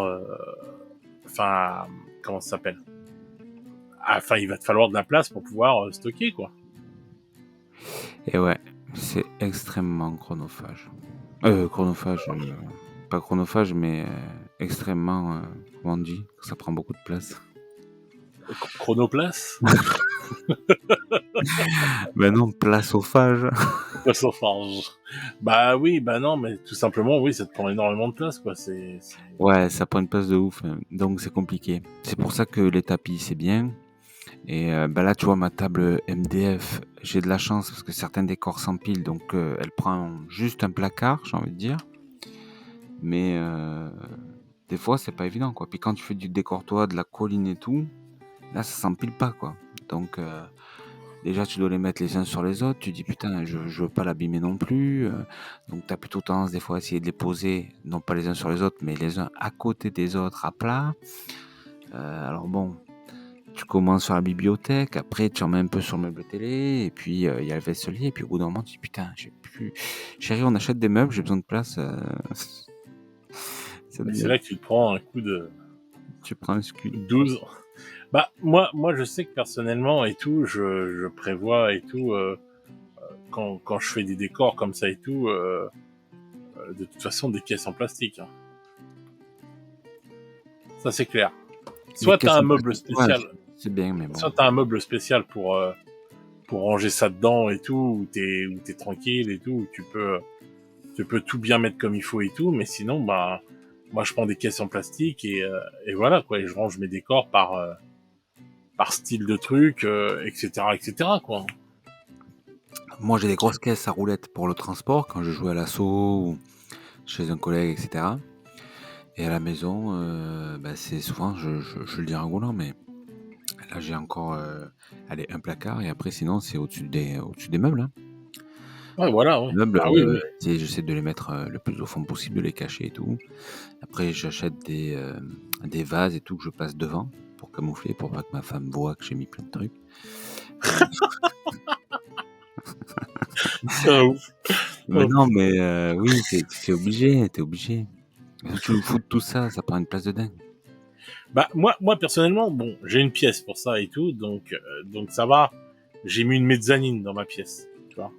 A: enfin, comment ça s'appelle? Enfin, il va te falloir de la place pour pouvoir stocker, quoi.
B: Et ouais, c'est extrêmement chronophage. Chronophage, pas chronophage, mais extrêmement, comment on dit, ça prend beaucoup de place.
A: Chronoplace?
B: Ben non, placeophage.
A: Placeophage. Bah oui, bah non, mais tout simplement, oui, ça te prend énormément de place, quoi.
B: Ouais, ça prend une place de ouf, hein. Donc c'est compliqué. C'est pour ça que les tapis, c'est bien. Et bah là, tu vois, ma table MDF, j'ai de la chance parce que certains décors s'empilent, donc elle prend juste un placard, j'ai envie de dire. Mais des fois, c'est pas évident, quoi. Puis quand tu fais du décor, toi, de la colline et tout, là, ça s'empile pas, quoi. Donc déjà, tu dois les mettre les uns sur les autres. Tu dis, putain, je veux pas l'abîmer non plus. Donc tu as plutôt tendance, des fois, à essayer de les poser, non pas les uns sur les autres, mais les uns à côté des autres, à plat. Alors bon, tu commences sur la bibliothèque, après tu en mets un peu sur le meuble télé, et puis il y a le vaisselier, et puis au bout d'un moment tu dis putain, j'ai plus. Chérie, on achète des meubles, j'ai besoin de place.
A: C'est là que tu te prends un coup de.
B: Tu prends un scud.
A: 12. Bah, moi, je sais que personnellement et tout, je prévois et tout, quand je fais des décors comme ça et tout, de toute façon, des caisses en plastique. Hein. Ça, c'est clair. Soit t'as un meuble spécial.
B: Ouais, c'est bien, mais bon.
A: Soit t'as un meuble spécial pour ranger ça dedans et tout, où t'es tranquille et tout, où tu peux tout bien mettre comme il faut et tout, mais sinon, bah, moi, je prends des caisses en plastique et voilà, quoi, et je range mes décors par style de truc, etc., quoi.
B: Moi, j'ai des grosses caisses à roulettes pour le transport quand je joue à l'assaut ou chez un collègue, etc. Et à la maison, bah, c'est souvent, je le dis en rigolant, mais là, j'ai encore un placard et après, sinon, c'est au-dessus des meubles. Hein.
A: Ouais, voilà, ouais.
B: Les meubles,
A: Ah oui, oui.
B: j'essaie de les mettre le plus au fond possible, de les cacher et tout. Après, j'achète des vases et tout que je place devant pour camoufler, pour pas que ma femme voit que j'ai mis plein de trucs.
A: C'est ouf.
B: Mais non, mais oui, t'es obligé, Si tu me fous de tout ça, ça prend une place de dingue.
A: Bah, moi, personnellement, bon, j'ai une pièce pour ça et tout, donc ça va. J'ai mis une mezzanine dans ma pièce, tu vois.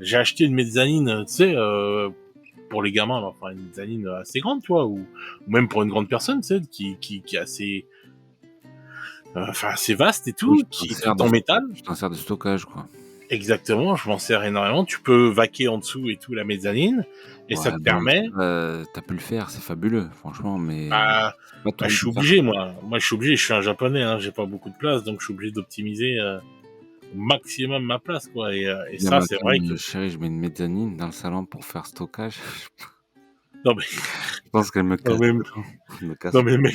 A: J'ai acheté une mezzanine, tu sais, pour les gamins, enfin, une mezzanine assez grande, tu vois, ou même pour une grande personne, tu sais, qui est assez, assez vaste et tout,
B: Oui,
A: qui est en métal.
B: Je t'en sers de stockage, quoi.
A: Exactement, je m'en sers énormément. Tu peux vaquer en dessous et tout la mezzanine, et ça te permet.
B: T'as pu le faire, c'est fabuleux, franchement, mais.
A: Bah, je suis obligé, moi. Moi, je suis obligé. Je suis un japonais, hein, j'ai pas beaucoup de place, donc je suis obligé d'optimiser au maximum ma place, quoi. Et ça, c'est vrai que.
B: Chérie, je mets une mezzanine dans le salon pour faire stockage.
A: Non mais.
B: Je pense qu'elle me casse.
A: Non mais mec.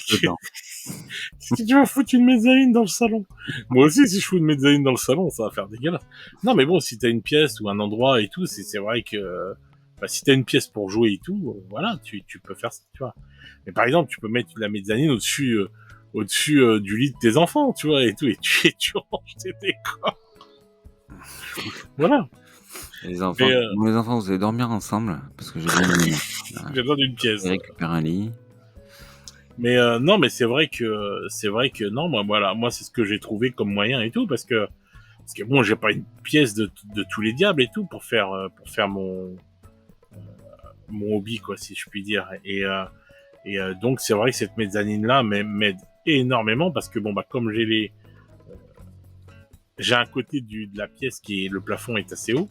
A: Si tu vas foutre une mezzanine dans le salon. Moi aussi, si je fous une mezzanine dans le salon, ça va faire dégueulasse. Non mais bon, si t'as une pièce ou un endroit et tout, c'est vrai que. Bah, si t'as une pièce pour jouer et tout, voilà, tu peux faire ça, tu vois. Mais par exemple, tu peux mettre la mezzanine au-dessus du lit de tes enfants, tu vois, et tout, et tu ranges tes décors. Voilà.
B: Les enfants, vous allez dormir ensemble, parce que j'ai
A: besoin d'une pièce.
B: Je récupère un lit.
A: Mais non, mais c'est vrai que non, moi c'est ce que j'ai trouvé comme moyen et tout, parce que bon, j'ai pas une pièce de tous les diables et tout pour faire mon hobby, quoi, si je puis dire. Et Et donc c'est vrai que cette mezzanine-là m'aide énormément parce que bon bah comme j'ai un côté de la pièce qui est le plafond est assez haut,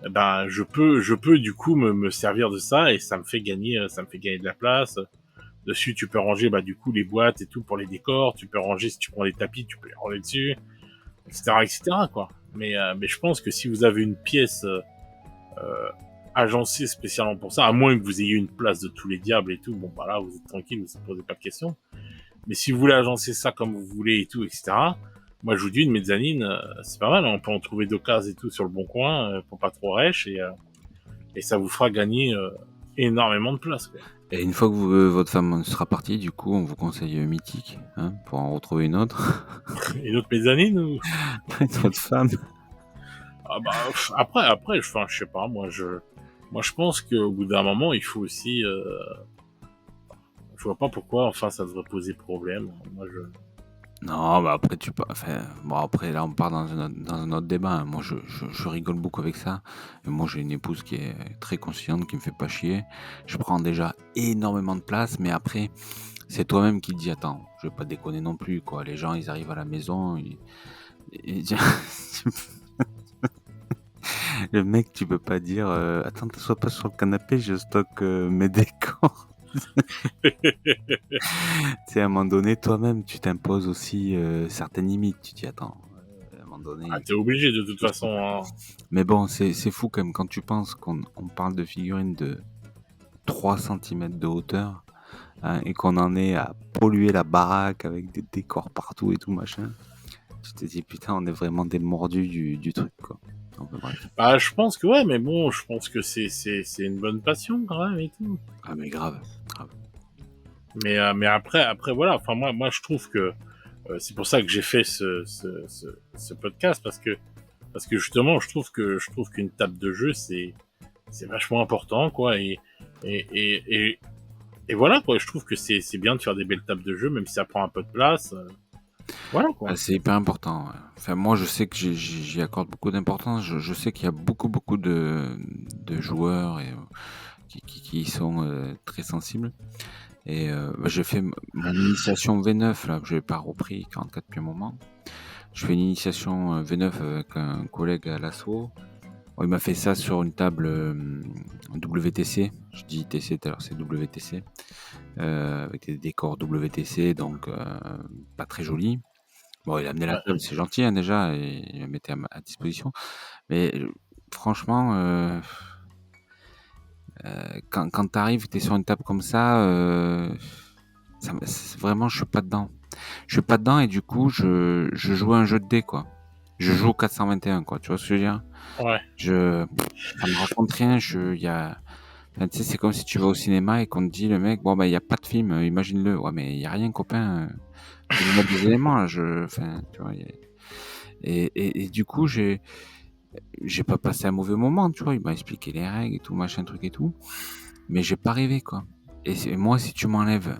A: ben je peux du coup me servir de ça et ça me fait gagner de la place. Dessus tu peux ranger bah du coup les boîtes et tout pour les décors, tu peux ranger si tu prends des tapis, tu peux les ranger dessus, etc. quoi. Mais je pense que si vous avez une pièce euh, agencée spécialement pour ça, à moins que vous ayez une place de tous les diables et tout, bon bah là vous êtes tranquille, vous ne posez pas de questions. Mais si vous voulez agencer ça comme vous voulez et tout, etc. Moi, je vous dis, une mezzanine, c'est pas mal. On peut en trouver d'occasion et tout sur le bon coin pour pas trop rêche et ça vous fera gagner énormément de place. Quoi.
B: Et une fois que votre femme sera partie, du coup, on vous conseille Mythique, hein, pour en retrouver une autre.
A: Une autre mezzanine ou
B: votre femme.
A: ah bah, après, je sais pas. Moi, je pense qu'au bout d'un moment, il faut aussi. Je vois pas pourquoi. Enfin, ça devrait poser problème. Moi,
B: Non, bah après tu peux. Enfin, bon après là on part dans un autre débat, hein. Moi je rigole beaucoup avec ça. Et moi j'ai une épouse qui est très consciente, qui me fait pas chier. Je prends déjà énormément de place, mais après c'est toi-même qui te dis attends, je vais pas déconner non plus quoi. Les gens ils arrivent à la maison, le mec tu peux pas dire attends t'assois pas sur le canapé, je stocke mes décors. Tu sais, à un moment donné, toi-même, tu t'imposes aussi certaines limites. Tu dis, attends, à un moment donné.
A: t'es obligé de toute façon. Hein.
B: Mais bon, c'est fou quand même quand tu penses qu'on parle de figurines de 3 cm de hauteur, hein, et qu'on en est à polluer la baraque avec des décors partout et tout machin. Tu te dis, putain, on est vraiment des mordus du truc, quoi. Enfin, bref.
A: Bah, je pense que ouais, mais bon, je pense que c'est une bonne passion quand même et tout.
B: Ah, mais grave, grave.
A: Mais après voilà. Enfin moi je trouve que c'est pour ça que j'ai fait ce podcast parce que justement je trouve qu'une table de jeu c'est vachement important quoi et et et, et voilà quoi. Je trouve que c'est bien de faire des belles tables de jeu même si ça prend un peu de place. Voilà quoi.
B: Ah, c'est hyper important. Ouais. Enfin, moi, je sais que j'y accorde beaucoup d'importance. Je sais qu'il y a beaucoup de joueurs et, qui y sont très sensibles. Et bah, j'ai fait mon initiation V9, là, que je n'ai pas repris 44 depuis un moment. Je fais une initiation V9 avec un collègue à l'assaut. Bon, il m'a fait ça sur une table WTC. Je dis TC, alors c'est WTC. Avec des décors WTC, donc pas très jolis. Bon, il a amené la table, c'est gentil hein, déjà, et il la mettait à disposition. Mais franchement, quand tu arrives, tu es sur une table comme ça, vraiment, je suis pas dedans. Je suis pas dedans et du coup, je joue un jeu de dés, quoi. Je joue au 421, quoi. Tu vois ce que je veux dire?
A: Ouais.
B: Ça me raconte rien. Enfin, tu sais, c'est comme si tu vas au cinéma et qu'on te dit, le mec, bon, bah, il n'y a pas de film, imagine-le. Ouais, mais il n'y a rien, copain. Donne-moi des éléments, là. Enfin, tu vois. Et du coup, j'ai pas passé un mauvais moment, tu vois. Il m'a expliqué les règles et tout, machin, truc et tout. Mais j'ai pas rêvé, quoi. Et moi, si tu m'enlèves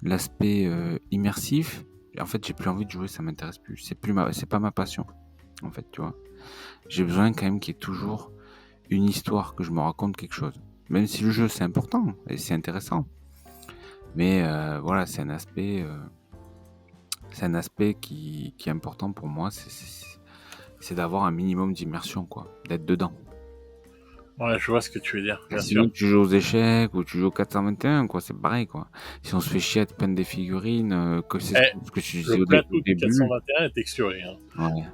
B: l'aspect immersif, en fait, j'ai plus envie de jouer, ça m'intéresse plus. C'est pas ma passion, en fait, tu vois. J'ai besoin quand même qu'il y ait toujours une histoire, que je me raconte quelque chose. Même si le jeu c'est important et c'est intéressant, mais voilà, c'est un aspect qui est important pour moi. C'est d'avoir un minimum d'immersion, quoi, d'être dedans.
A: Ouais, je vois ce que tu veux dire, bien
B: Sinon,
A: sûr.
B: tu joues aux échecs ou tu joues au 421, quoi, c'est pareil, quoi. Si on se fait chier à te peindre des figurines, que c'est ce que tu disais
A: Le
B: au
A: plateau du
B: début.
A: 421 est texturé. Hein.
B: Ouais.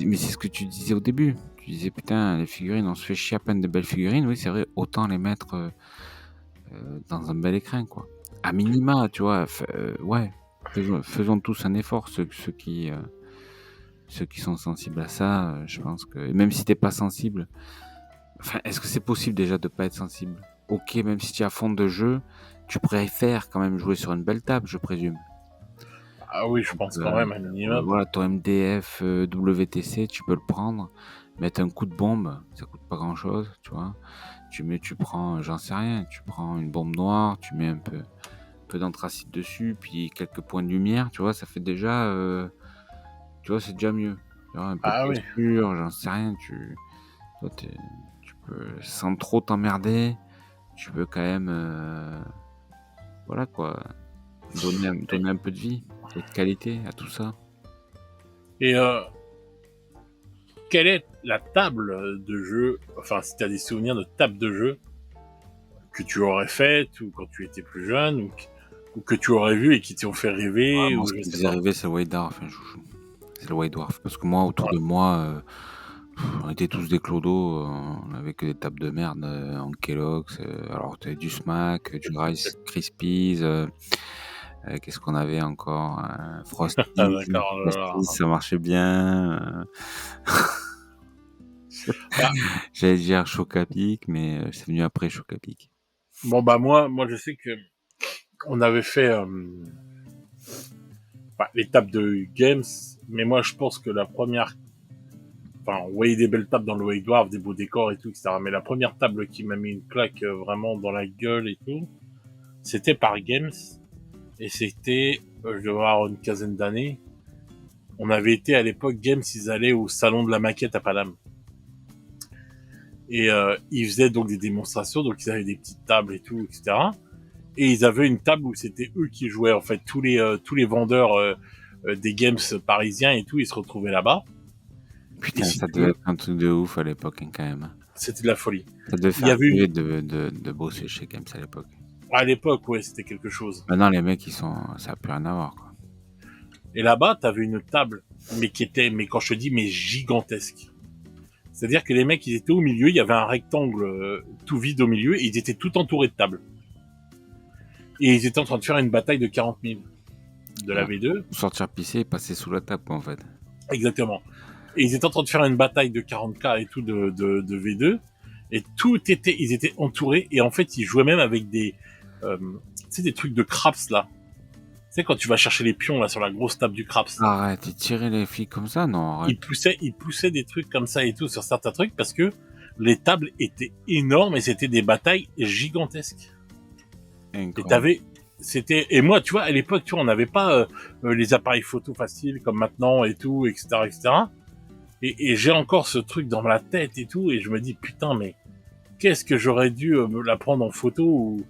B: Mais c'est ce que tu disais au début. Tu disais, putain, les figurines, on se fait chier à peindre de belles figurines. Oui, c'est vrai, autant les mettre dans un bel écrin, quoi. À minima, tu vois, ouais, faisons tous un effort, ceux qui sont sensibles à ça, je pense que même si t'es pas sensible, enfin, est-ce que c'est possible déjà de pas être sensible? Ok, même si tu es à fond de jeu, tu préfères quand même jouer sur une belle table, je présume.
A: Ah oui, je
B: Donc,
A: pense quand même un minimum.
B: voilà, ton MDF WTC, tu peux le prendre, mettre un coup de bombe, ça coûte pas grand-chose, tu vois. Tu prends, j'en sais rien, tu prends une bombe noire, tu mets un peu d'anthracite dessus, puis quelques points de lumière, tu vois, ça fait déjà, tu vois, c'est déjà mieux. Tu vois, un peu de
A: Ah oui.
B: texture, j'en sais rien, toi, tu peux, sans trop t'emmerder, tu peux quand même voilà quoi, donner un peu de vie et de qualité à tout ça.
A: Et quelle est la table de jeu, enfin si tu as des souvenirs de table de jeu que tu aurais faites ou quand tu étais plus jeune ou que tu aurais vu et qui t'ont fait rêver
B: Moi,
A: ou
B: ce
A: je
B: qui me
A: sais
B: faisait
A: pas.
B: rêver, c'est le White Dwarf, hein, chouchou. C'est le White Dwarf parce que moi, autour de moi, on était tous des clodos, on avait que des tables de merde, en Kellogg's, alors tu avais du Smack, du Rice Krispies, qu'est-ce qu'on avait encore?
A: Ah
B: Frosties,
A: d'accord. Oh là
B: Frosties,
A: là.
B: ça marchait bien,
A: Bah,
B: j'allais dire Choc-à-Pic, mais c'est venu après Choc-à-Pic.
A: bon bah moi je sais que on avait fait les tables de games, mais moi je pense que la première, enfin on voyait des belles tables dans le White Dwarf, des beaux décors et tout, etc. Mais la première table qui m'a mis une claque vraiment dans la gueule et tout, c'était par Games et c'était, je devais avoir une quinzaine d'années. On avait été à l'époque Games, ils allaient au salon de la maquette à Paname. Et ils faisaient donc des démonstrations, donc ils avaient des petites tables et tout, etc. Et ils avaient une table où c'était eux qui jouaient en fait tous les vendeurs des games parisiens et tout, ils se retrouvaient là-bas. Et
B: Putain,
A: si
B: ça
A: tu
B: devait
A: veux,
B: être un truc de ouf à l'époque, hein, quand même, hein.
A: c'était de la folie.
B: Ça devait
A: Il y
B: faire
A: avait
B: rêver
A: une,
B: de bosser chez Games à l'époque.
A: à l'époque, ouais, c'était quelque chose.
B: Maintenant, les mecs, ça a plus rien à voir, quoi.
A: Et là-bas, t'avais une table, mais qui était, mais quand je te dis, mais gigantesque. C'est-à-dire que les mecs, ils étaient au milieu, il y avait un rectangle tout vide au milieu, et ils étaient tout entourés de tables. Et ils étaient en train de faire une bataille de 40 000 de la
B: Ouais.
A: V2.
B: Sortir pisser et passer sous la table, quoi, en fait.
A: Exactement. Et ils étaient en train de faire une bataille de 40K et tout de V2. Et tout était, ils étaient entourés. Et en fait, ils jouaient même avec des, tu sais, des trucs de craps, là. Tu sais, quand tu vas chercher les pions, là, sur la grosse table du craps.
B: Arrête, ils tiraient les filles comme ça? Non, arrête.
A: Ils poussaient des trucs comme ça et tout sur certains trucs parce que les tables étaient énormes et c'était des batailles gigantesques. Et
B: Incroyable.
A: t'avais, c'était, et moi, tu vois, à l'époque, tu vois, on n'avait pas les appareils photo faciles comme maintenant et tout, etc., etc. Et j'ai encore ce truc dans la tête et tout, et je me dis, putain, mais qu'est-ce que j'aurais dû me la prendre en photo ou...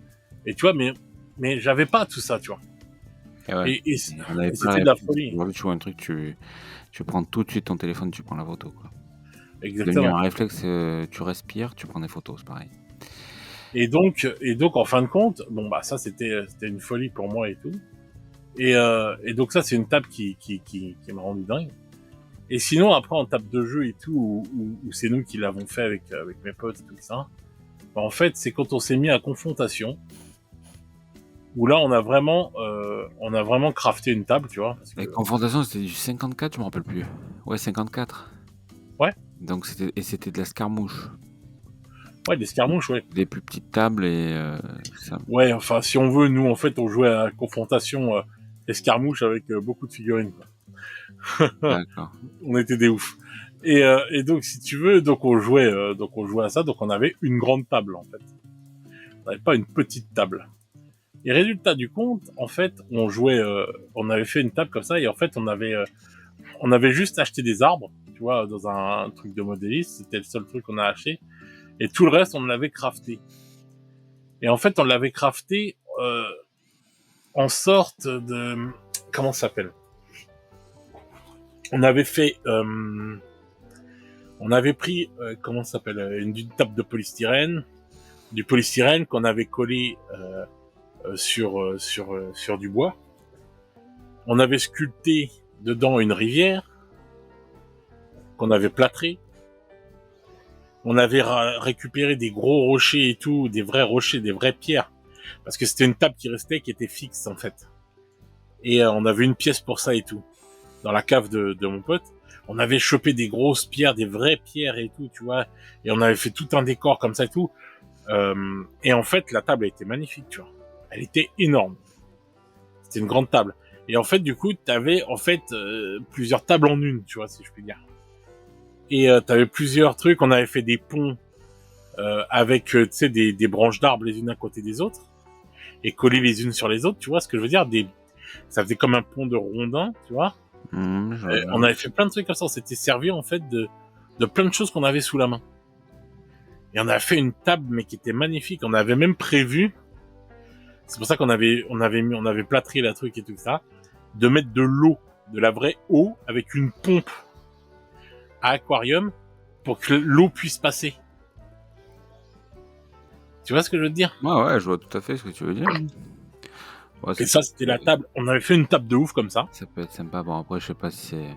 A: Et tu vois, mais j'avais pas tout ça, tu vois.
B: Et ouais.
A: Et, et,
B: Et on avait
A: et
B: pas la
A: c'était de la
B: réflexe.
A: folie.
B: Aujourd'hui, tu vois un truc, tu prends tout de suite ton téléphone, tu prends la photo, quoi. C'est devenu
A: Exactement.
B: un réflexe, tu respires, tu prends des photos, c'est pareil.
A: Et donc, en fin de compte, bon, bah, ça, c'était une folie pour moi et tout. Et donc, ça, c'est une table qui m'a rendu dingue. Et sinon, après, en table de jeu et tout, où c'est nous qui l'avons fait avec mes potes et tout ça, bah, en fait, c'est quand on s'est mis à confrontation, où là, on a vraiment crafté une table, tu vois. Parce que,
B: Les confrontations, c'était du 54, je me rappelle plus. Ouais, 54.
A: ouais,
B: Donc c'était de l'escarmouche.
A: ouais, des escarmouches, ouais.
B: Des plus petites tables et ça.
A: Ouais, enfin, si on veut, nous, en fait, on jouait à la confrontation escarmouche avec beaucoup de figurines, quoi.
B: D'accord.
A: On était des oufs. Et donc, si tu veux, donc on jouait à ça, donc on avait une grande table, en fait. On n'avait pas une petite table. Et résultat du compte, en fait, on avait fait une table comme ça, et en fait, on avait juste acheté des arbres, tu vois, dans un truc de modéliste, c'était le seul truc qu'on a acheté, et tout le reste, on l'avait crafté. Et en fait, on l'avait crafté en sorte de, comment ça s'appelle? On avait fait, on avait pris, comment ça s'appelle, une table de polystyrène, du polystyrène qu'on avait collé sur du bois. On avait sculpté dedans une rivière qu'on avait plâtrée. On avait récupéré des gros rochers et tout, des vrais rochers, des vraies pierres, parce que c'était une table qui restait, qui était fixe en fait. Et on avait une pièce pour ça et tout, dans la cave de mon pote. On avait chopé des grosses pierres, des vraies pierres et tout, tu vois, et on avait fait tout un décor comme ça et tout. Et en fait, la table était magnifique, tu vois. Elle était énorme. C'était une grande table. Et en fait, du coup, t'avais en fait plusieurs tables en une, tu vois, si je puis dire. Et t'avais plusieurs trucs. On avait fait des ponts avec, tu sais, des branches d'arbres les unes à côté des autres et collées les unes sur les autres. Tu vois ce que je veux dire? Ça faisait comme un pont de rondin, tu vois. On avait fait plein de trucs comme ça. On s'était servi en fait de plein de choses qu'on avait sous la main. Et on a fait une table, mais qui était magnifique. On avait même prévu, C'est pour ça qu'on avait plâtré la truc et tout ça, de mettre de l'eau, de la vraie eau, avec une pompe à aquarium pour que l'eau puisse passer. Tu vois ce que je veux te dire?
B: Ouais, je vois tout à fait ce que tu veux dire.
A: Ouais, et ça, c'était la table. On avait fait une table de ouf comme ça.
B: Ça peut être sympa. Bon, après, je sais pas si c'est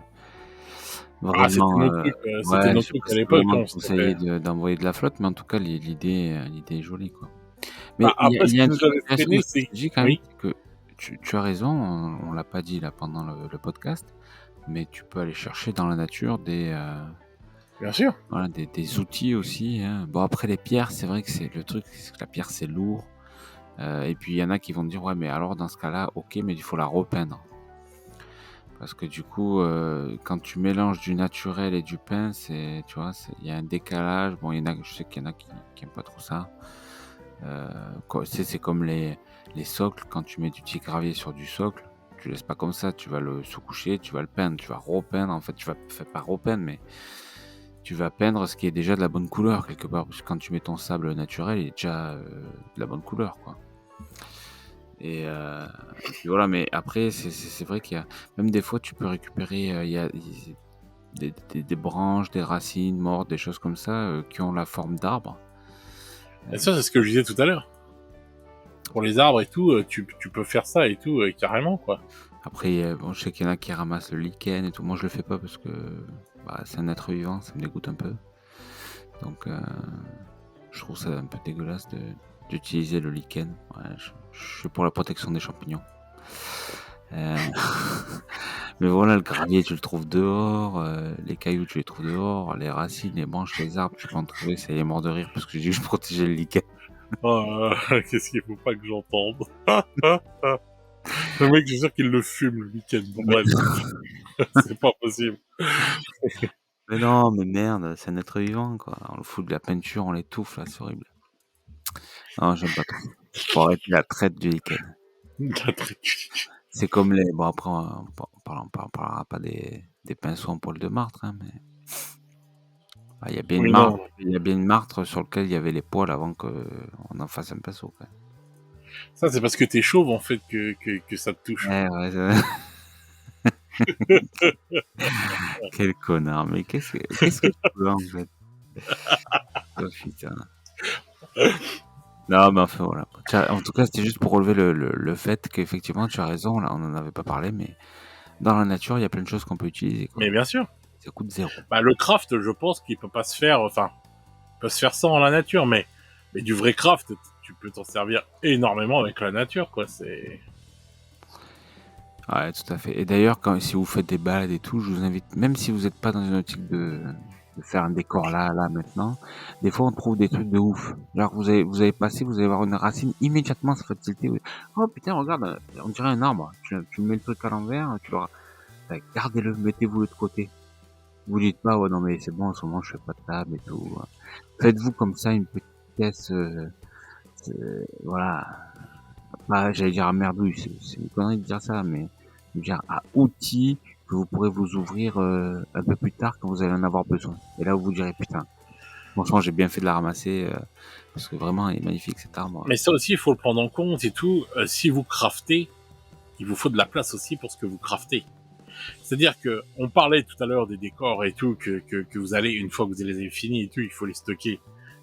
A: vraiment... c'était notre truc à l'époque.
B: On conseillait d'envoyer de la flotte, mais en tout cas, l'idée est jolie, quoi. Mais
A: après,
B: il y a un truc
A: stratégique quand même,
B: que tu as raison, on l'a pas dit là pendant le podcast, mais tu peux aller chercher dans la nature
A: bien sûr.
B: Voilà, des outils aussi. Hein. Bon, après les pierres, c'est vrai que c'est le truc, c'est que la pierre c'est lourd. Et puis il y en a qui vont dire ouais, mais alors dans ce cas-là, ok, mais il faut la repeindre. Parce que du coup, quand tu mélanges du naturel et du peint, tu vois, il y a un décalage. Bon, je sais qu'il y en a qui aiment pas trop ça. C'est comme les socles, quand tu mets du petit gravier sur du socle, tu laisses pas comme ça, tu vas le sous-coucher, tu vas le peindre, tu vas repeindre, en fait, tu vas pas repeindre, mais tu vas peindre ce qui est déjà de la bonne couleur quelque part, parce que quand tu mets ton sable naturel, il est déjà de la bonne couleur, quoi. Et puis voilà, mais après, c'est vrai qu'il y a, même des fois, tu peux récupérer, il y a des branches, des racines mortes, des choses comme ça, qui ont la forme d'arbres.
A: Et ça, c'est ce que je disais tout à l'heure. Pour les arbres et tout, tu peux faire ça et tout, carrément, quoi.
B: Après, bon, je sais qu'il y en a qui ramassent le lichen et tout. Moi, je le fais pas parce que c'est un être vivant, ça me dégoûte un peu. Donc, je trouve ça un peu dégueulasse d'utiliser le lichen. Ouais, je suis pour la protection des champignons. Mais voilà, le gravier, tu le trouves dehors. Les cailloux, tu les trouves dehors. Les racines, les branches, les arbres, tu peux en trouver. Ça y est mort de rire parce que j'ai dû protéger le lichen.
A: Oh, qu'est-ce qu'il faut pas que j'entende. Le mec, je suis sûr qu'il le fume le week-end. Bon, bref, c'est pas possible.
B: Mais non, mais merde, c'est un être vivant, quoi. On le fout de la peinture, on l'étouffe, là, c'est horrible. Non, j'aime pas trop. Faut arrêter la traite du lichen.
A: La traite du lichen.
B: C'est comme les... Bon, après, on parlera pas des pinceaux en poil de martre, hein, mais... Il y a bien une martre sur lequel il y avait les poils avant qu'on en fasse un pinceau, quand même.
A: Ça, c'est parce que t'es chauve, en fait, que ça te touche.
B: Ouais. Quel connard, mais qu'est-ce que tu veux, en fait? Oh, putain. Non, mais enfin, voilà. En tout cas, c'était juste pour relever le fait qu'effectivement, tu as raison, là, on n'en avait pas parlé, mais dans la nature, il y a plein de choses qu'on peut utiliser, quoi.
A: Mais bien sûr.
B: Ça coûte zéro.
A: Le craft, je pense qu'il peut pas se faire, peut se faire sans la nature, mais du vrai craft, tu peux t'en servir énormément avec la nature, quoi, c'est...
B: Ouais, tout à fait. Et d'ailleurs, si vous faites des balades et tout, je vous invite, même si vous n'êtes pas dans une optique de faire un décor là, maintenant, des fois on trouve des trucs de ouf. Genre vous allez passer, vous allez voir une racine, immédiatement ça fait tilter. Oh putain, regarde, on dirait un arbre. Tu mets le truc à l'envers, gardez-le, mettez-vous de côté. Vous dites pas, ouais non mais c'est bon, en ce moment je fais pas de table et tout. Faites-vous comme ça une petite pièce, voilà. J'allais dire à merdouille, c'est une connerie de dire ça, mais dire à outils que vous pourrez vous ouvrir un peu plus tard quand vous allez en avoir besoin. Et là, vous direz, putain, franchement, j'ai bien fait de la ramasser, parce que vraiment, il est magnifique cet arbre.
A: Mais ça aussi, il faut le prendre en compte et tout. Si vous craftez, il vous faut de la place aussi pour ce que vous craftez. C'est-à-dire que on parlait tout à l'heure des décors et tout, que vous allez, une fois que vous les avez finis et tout, il faut les stocker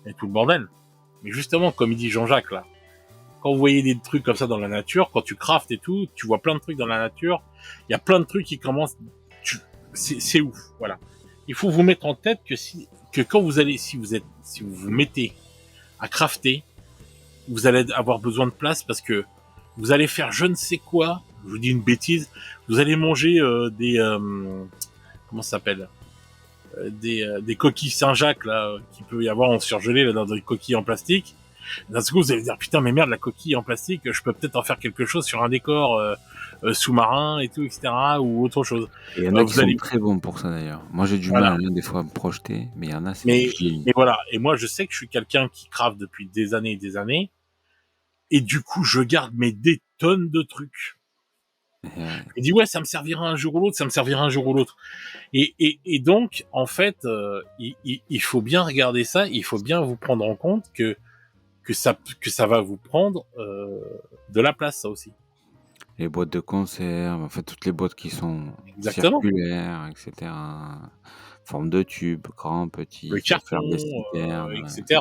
A: et tout le bordel. Mais justement, comme il dit Jean-Jacques là, quand vous voyez des trucs comme ça dans la nature, quand tu craftes et tout, tu vois plein de trucs dans la nature, il y a plein de trucs qui commencent, c'est ouf, voilà. Il faut vous mettre en tête que quand vous allez, si vous vous mettez à crafter, vous allez avoir besoin de place parce que vous allez faire je ne sais quoi, je vous dis une bêtise, vous allez manger comment ça s'appelle, des coquilles Saint-Jacques là, qu'il peut y avoir en surgelé là, dans des coquilles en plastique. D'un coup, vous allez dire putain mais merde, la coquille en plastique, je peux peut-être en faire quelque chose sur un décor sous-marin et tout, etc. ou autre chose.
B: Et il y en a qui sont très bons pour ça d'ailleurs. Moi j'ai du mal des fois à me projeter, mais il y en a c'est
A: mais voilà, et moi je sais que je suis quelqu'un qui crafte depuis des années et des années, et du coup je garde des tonnes de trucs. Il dit ouais, ça me servira un jour ou l'autre, et donc en fait il faut bien regarder ça, il faut bien vous prendre en compte que que ça va vous prendre de la place, ça aussi.
B: Les boîtes de conserve, en fait, toutes les boîtes qui sont
A: Exactement.
B: circulaires, etc. Forme de tube, grand, petit,
A: Le
B: qui va faire
A: carton,
B: des citernes.
A: etc.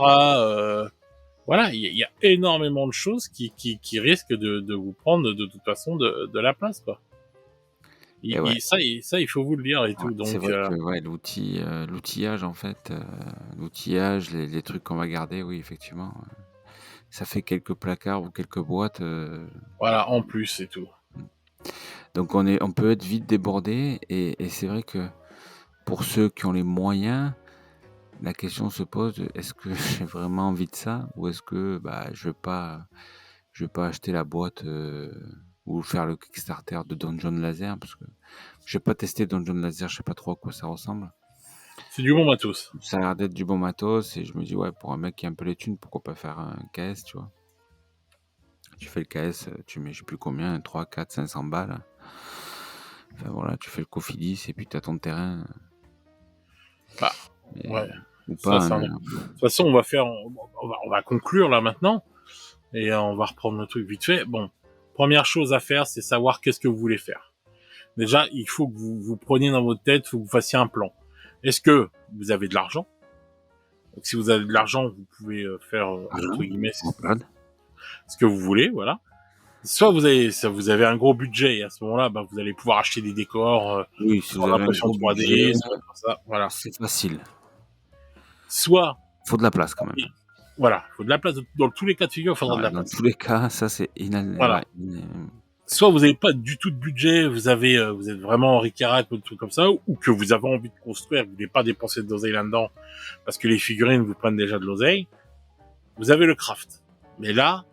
A: Voilà, il y a énormément de choses qui risquent de vous prendre de toute façon de la place, quoi.
B: Et ouais,
A: Ça, il faut vous le dire et
B: ouais,
A: tout.
B: c'est
A: Donc,
B: vrai que ouais, l'outillage, en fait, l'outillage, les trucs qu'on va garder, oui, effectivement, ça fait quelques placards ou quelques boîtes.
A: voilà, en plus et tout.
B: Donc on peut être vite débordé et c'est vrai que pour ceux qui ont les moyens, la question se pose de: «Est-ce que j'ai vraiment envie de ça? Ou est-ce que, bah, je vais pas acheter la boîte, ou faire le Kickstarter de Dungeon Laser?» parce que j'ai pas testé Dungeon Laser, je sais pas trop à quoi ça ressemble.
A: C'est du bon matos.
B: Ça a l'air d'être du bon matos et je me dis: «Ouais, pour un mec qui a un peu les thunes, pourquoi pas faire un KS?» tu vois? Tu fais le KS, tu mets je sais plus combien, 3, 4, 500 balles. Enfin voilà, tu fais le Cofidis et puis tu as ton terrain,
A: Bah,
B: mais
A: ouais.
B: ou
A: Ça,
B: pas,
A: c'est
B: hein.
A: de toute façon, on va conclure là maintenant et on va reprendre le truc vite fait. Bon, première chose à faire, c'est savoir qu'est-ce que vous voulez faire. Déjà, il faut que vous preniez dans votre tête, il faut que vous fassiez un plan. Est-ce que vous avez de l'argent? Donc, si vous avez de l'argent, vous pouvez faire, entre
B: Argent,
A: guillemets,
B: en panne.
A: ce que vous voulez, voilà. Soit vous avez un gros budget et à ce moment-là, bah, vous allez pouvoir acheter des décors,
B: Oui, si
A: faire
B: vous
A: de
B: avez un
A: l'impression
B: gros budget,
A: 3D, faire ça, voilà.
B: c'est facile.
A: Soit,
B: Faut de la place quand même.
A: voilà, il faut de la place. Dans tous les cas de figure, il faudra de
B: Ouais,
A: la
B: dans
A: place.
B: tous les cas, ça c'est
A: Voilà.
B: ouais,
A: Soit vous n'avez pas du tout de budget, vous êtes vraiment ric-rac ou des trucs comme ça, ou que vous avez envie de construire, vous voulez pas dépenser de l'oseille là-dedans, parce que les figurines vous prennent déjà de l'oseille, vous avez le craft. Mais là,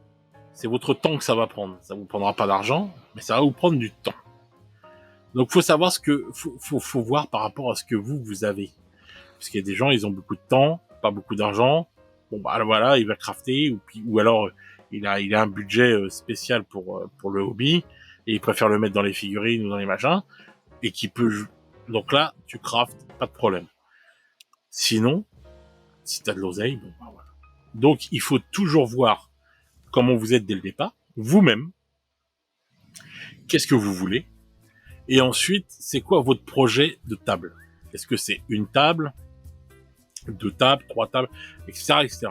A: c'est votre temps que ça va prendre. Ça vous prendra pas d'argent, mais ça va vous prendre du temps. Donc faut savoir faut voir par rapport à ce que vous avez. Parce qu'il y a des gens, ils ont beaucoup de temps, pas beaucoup d'argent. Bon bah voilà, il va crafter ou alors il a un budget spécial pour le hobby et il préfère le mettre dans les figurines ou dans les machins et qui peut donc là tu craftes, pas de problème. Sinon, si t'as de l'oseille, bon bah voilà. Donc il faut toujours voir comment vous êtes dès le départ, vous-même, qu'est-ce que vous voulez et ensuite c'est quoi votre projet de table. Est-ce que c'est une table, 2 tables, 3 tables, etc., etc.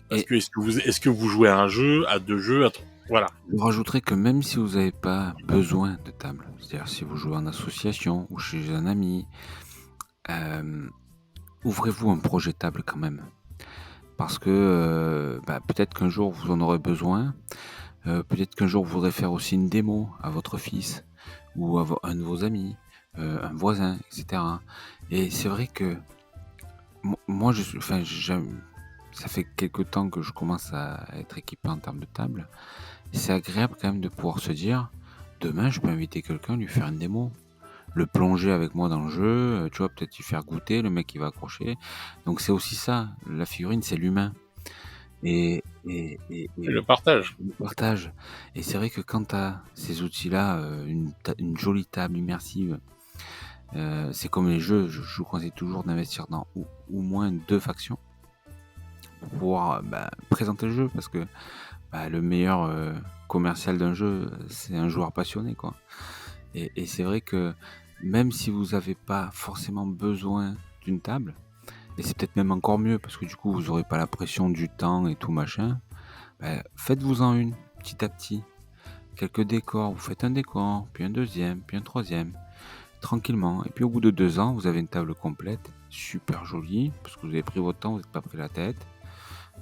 A: Parce
B: et
A: que est-ce que vous jouez à un jeu, à 2 jeux, à 3, voilà.
B: je rajouterais que même si vous avez pas besoin de table, c'est-à-dire si vous jouez en association ou chez un ami, ouvrez-vous un projet table quand même. Parce que, bah, peut-être qu'un jour vous en aurez besoin, peut-être qu'un jour vous voudrez faire aussi une démo à votre fils ou à un de vos amis, un voisin et cetera et c'est vrai que moi je suis enfin j'aime ça fait quelque temps que je commence à être équipé en termes de table. C'est agréable quand même de pouvoir se dire: «Demain, je peux inviter quelqu'un, lui faire une démo, le plonger avec moi dans le jeu», tu vois? Peut-être lui faire goûter, le mec il va accrocher. Donc c'est aussi ça, la figurine, c'est l'humain
A: Et le
B: et
A: partage.
B: le partage et c'est vrai que quand tu as ces outils-là, une jolie table immersive, c'est comme les jeux, je vous conseille toujours d'investir dans au moins 2 factions pour pouvoir, bah, présenter le jeu parce que, bah, le meilleur, commercial d'un jeu, c'est un joueur passionné, quoi et c'est vrai que même si vous avez pas forcément besoin d'une table et c'est peut-être même encore mieux parce que du coup vous aurez pas la pression du temps et tout machin, bah, faites-vous-en une, petit à petit. Quelques décors, vous faites un décor, puis un deuxième, puis un troisième, tranquillement et puis au bout de 2 ans, vous avez une table complète, super jolie, parce que vous avez pris votre temps, vous êtes pas pris la tête.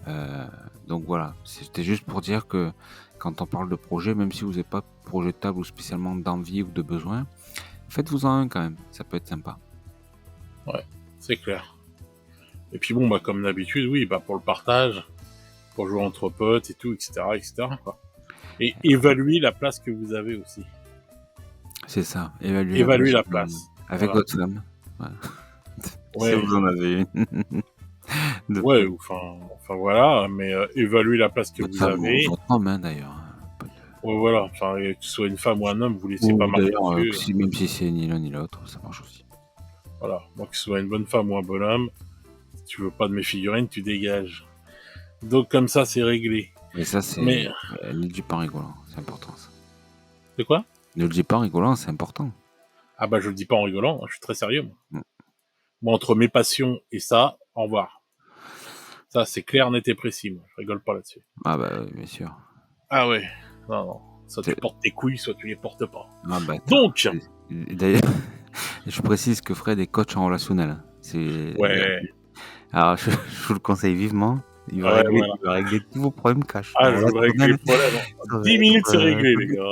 B: Heu, donc voilà, c'était juste pour dire que quand on parle de projet, même si vous n'avez pas de projet de table ou spécialement d'envie ou de besoin, faites-vous-en un quand même, ça peut être sympa.
A: Ouais, c'est clair. Et puis bon, bah comme d'habitude, oui, bah pour le partage, pour jouer entre potes et tout, etc., etc., quoi. Et évaluer la place que vous avez aussi.
B: C'est ça, évaluer la
A: Évaluer
B: place
A: la
B: de
A: place.
B: avec
A: Voilà.
B: votre femme, voilà. Si
A: Ouais,
B: vous en avez une. De
A: ouais, enfin voilà, mais évaluer la place que
B: votre
A: vous
B: femme ou
A: avez.
B: votre homme, hein, d'ailleurs, pas de
A: Ouais, voilà, enfin, que ce soit une femme ou un homme, vous laissez pas
B: ou
A: marcher
B: d'ailleurs,
A: dessus.
B: si même si c'est ni l'un ni l'autre, ça marche aussi.
A: Voilà, moi que ce soit une bonne femme ou un bon homme, si tu veux pas de mes figurines, tu dégages. Donc comme ça, c'est réglé.
B: Et ça, c'est...
A: Mais...
B: ne le dis pas en rigolant, c'est important ça.
A: C'est quoi?
B: Ne le dis pas en rigolant, c'est important.
A: Ah bah je le dis pas en rigolant, je suis très sérieux. Moi, entre mes passions et ça, au revoir. Ça, c'est clair, net et précis. Moi. Je rigole pas là-dessus.
B: Ah bah bien sûr.
A: Ah ouais. Non. Soit tu portes tes couilles, soit tu les portes pas.
B: Ah bah,
A: donc...
B: D'ailleurs, je précise que Fred est coach en relationnel. C'est...
A: Ouais.
B: Alors, je vous le conseille vivement. Il va régler tous vos problèmes cash.
A: Ah, je vais régler les problèmes. 10 minutes, c'est réglé, les gars.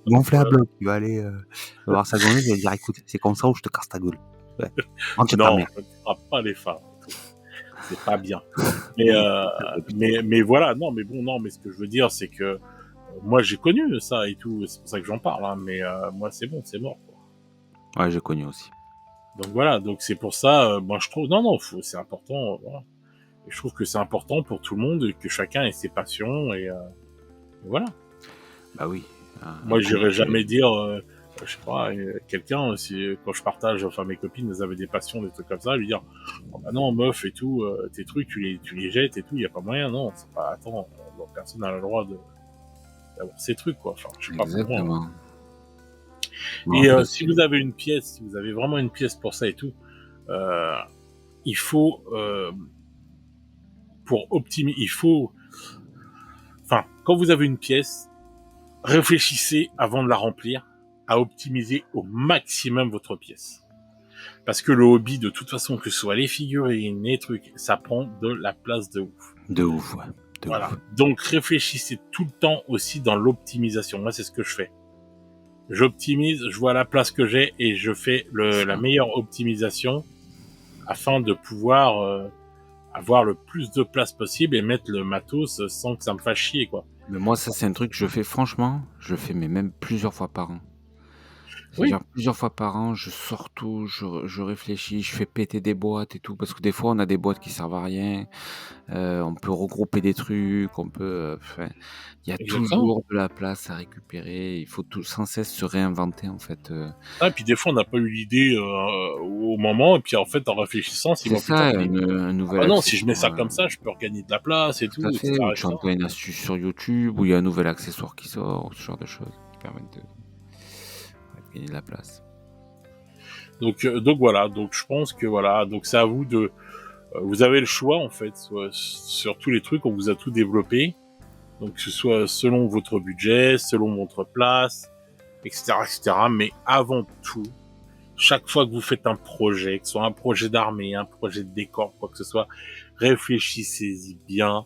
B: Gonflé à bloc. Il va aller voir sa gonzesse, il va dire écoute, c'est comme ça ou je te casse ta gueule. Ouais.
A: Non, tu ne feras pas les femmes. C'est pas bien. Mais voilà, non, mais ce que je veux dire, c'est que moi, j'ai connu ça et tout. C'est pour ça que j'en parle. Hein, mais moi, c'est bon, c'est mort. Quoi.
B: Ouais, j'ai connu aussi.
A: Donc voilà, donc c'est pour ça, moi je trouve, non, c'est important, voilà. Et je trouve que c'est important pour tout le monde, que chacun ait ses passions, et voilà.
B: Bah oui.
A: Moi j'irais jamais dire, je sais pas, quelqu'un, si, quand je partage, enfin mes copines, elles avaient des passions, des trucs comme ça, lui dire, oh, bah non, meuf et tout, tes trucs, tu les jettes et tout, y a pas moyen, non, c'est pas, attends, personne n'a le droit d'avoir ces trucs, quoi, enfin, je sais pas pour moi. Hein. Et si vous avez une pièce, si vous avez vraiment une pièce pour ça et tout, il faut pour optimiser, quand vous avez une pièce, réfléchissez avant de la remplir à optimiser au maximum votre pièce. Parce que le hobby, de toute façon, que ce soit les figurines, les trucs, ça prend de la place de ouf.
B: De ouf, ouais.
A: Voilà. Donc réfléchissez tout le temps aussi dans l'optimisation. Moi, c'est ce que je fais. J'optimise, je vois la place que j'ai et je fais la meilleure optimisation afin de pouvoir avoir le plus de place possible et mettre le matos sans que ça me fasse chier, quoi.
B: Mais moi, ça, c'est un truc que je fais, franchement, mais même plusieurs fois par an. C'est-à-dire plusieurs fois par an, je sors tout, je réfléchis, je fais péter des boîtes et tout, parce que des fois, on a des boîtes qui servent à rien, on peut regrouper des trucs, on peut... il y a toujours de la place à récupérer, il faut sans cesse se réinventer, en fait.
A: Ah, et puis des fois, on n'a pas eu l'idée au moment, et puis en fait, en réfléchissant,
B: c'est ça, un nouvel
A: non, si je mets ça comme ça, je peux regagner de la place et tout.
B: Tout à fait, ou tu entends une astuce sur YouTube, où il y a un nouvel accessoire qui sort, ce genre de choses qui permettent de gagner de la place.
A: Donc voilà, donc je pense que voilà, donc c'est à vous de... vous avez le choix, en fait, sur tous les trucs, on vous a tout développé. Donc que ce soit selon votre budget, selon votre place, etc., etc. Mais avant tout, chaque fois que vous faites un projet, que ce soit un projet d'armée, un projet de décor, quoi que ce soit, réfléchissez-y bien,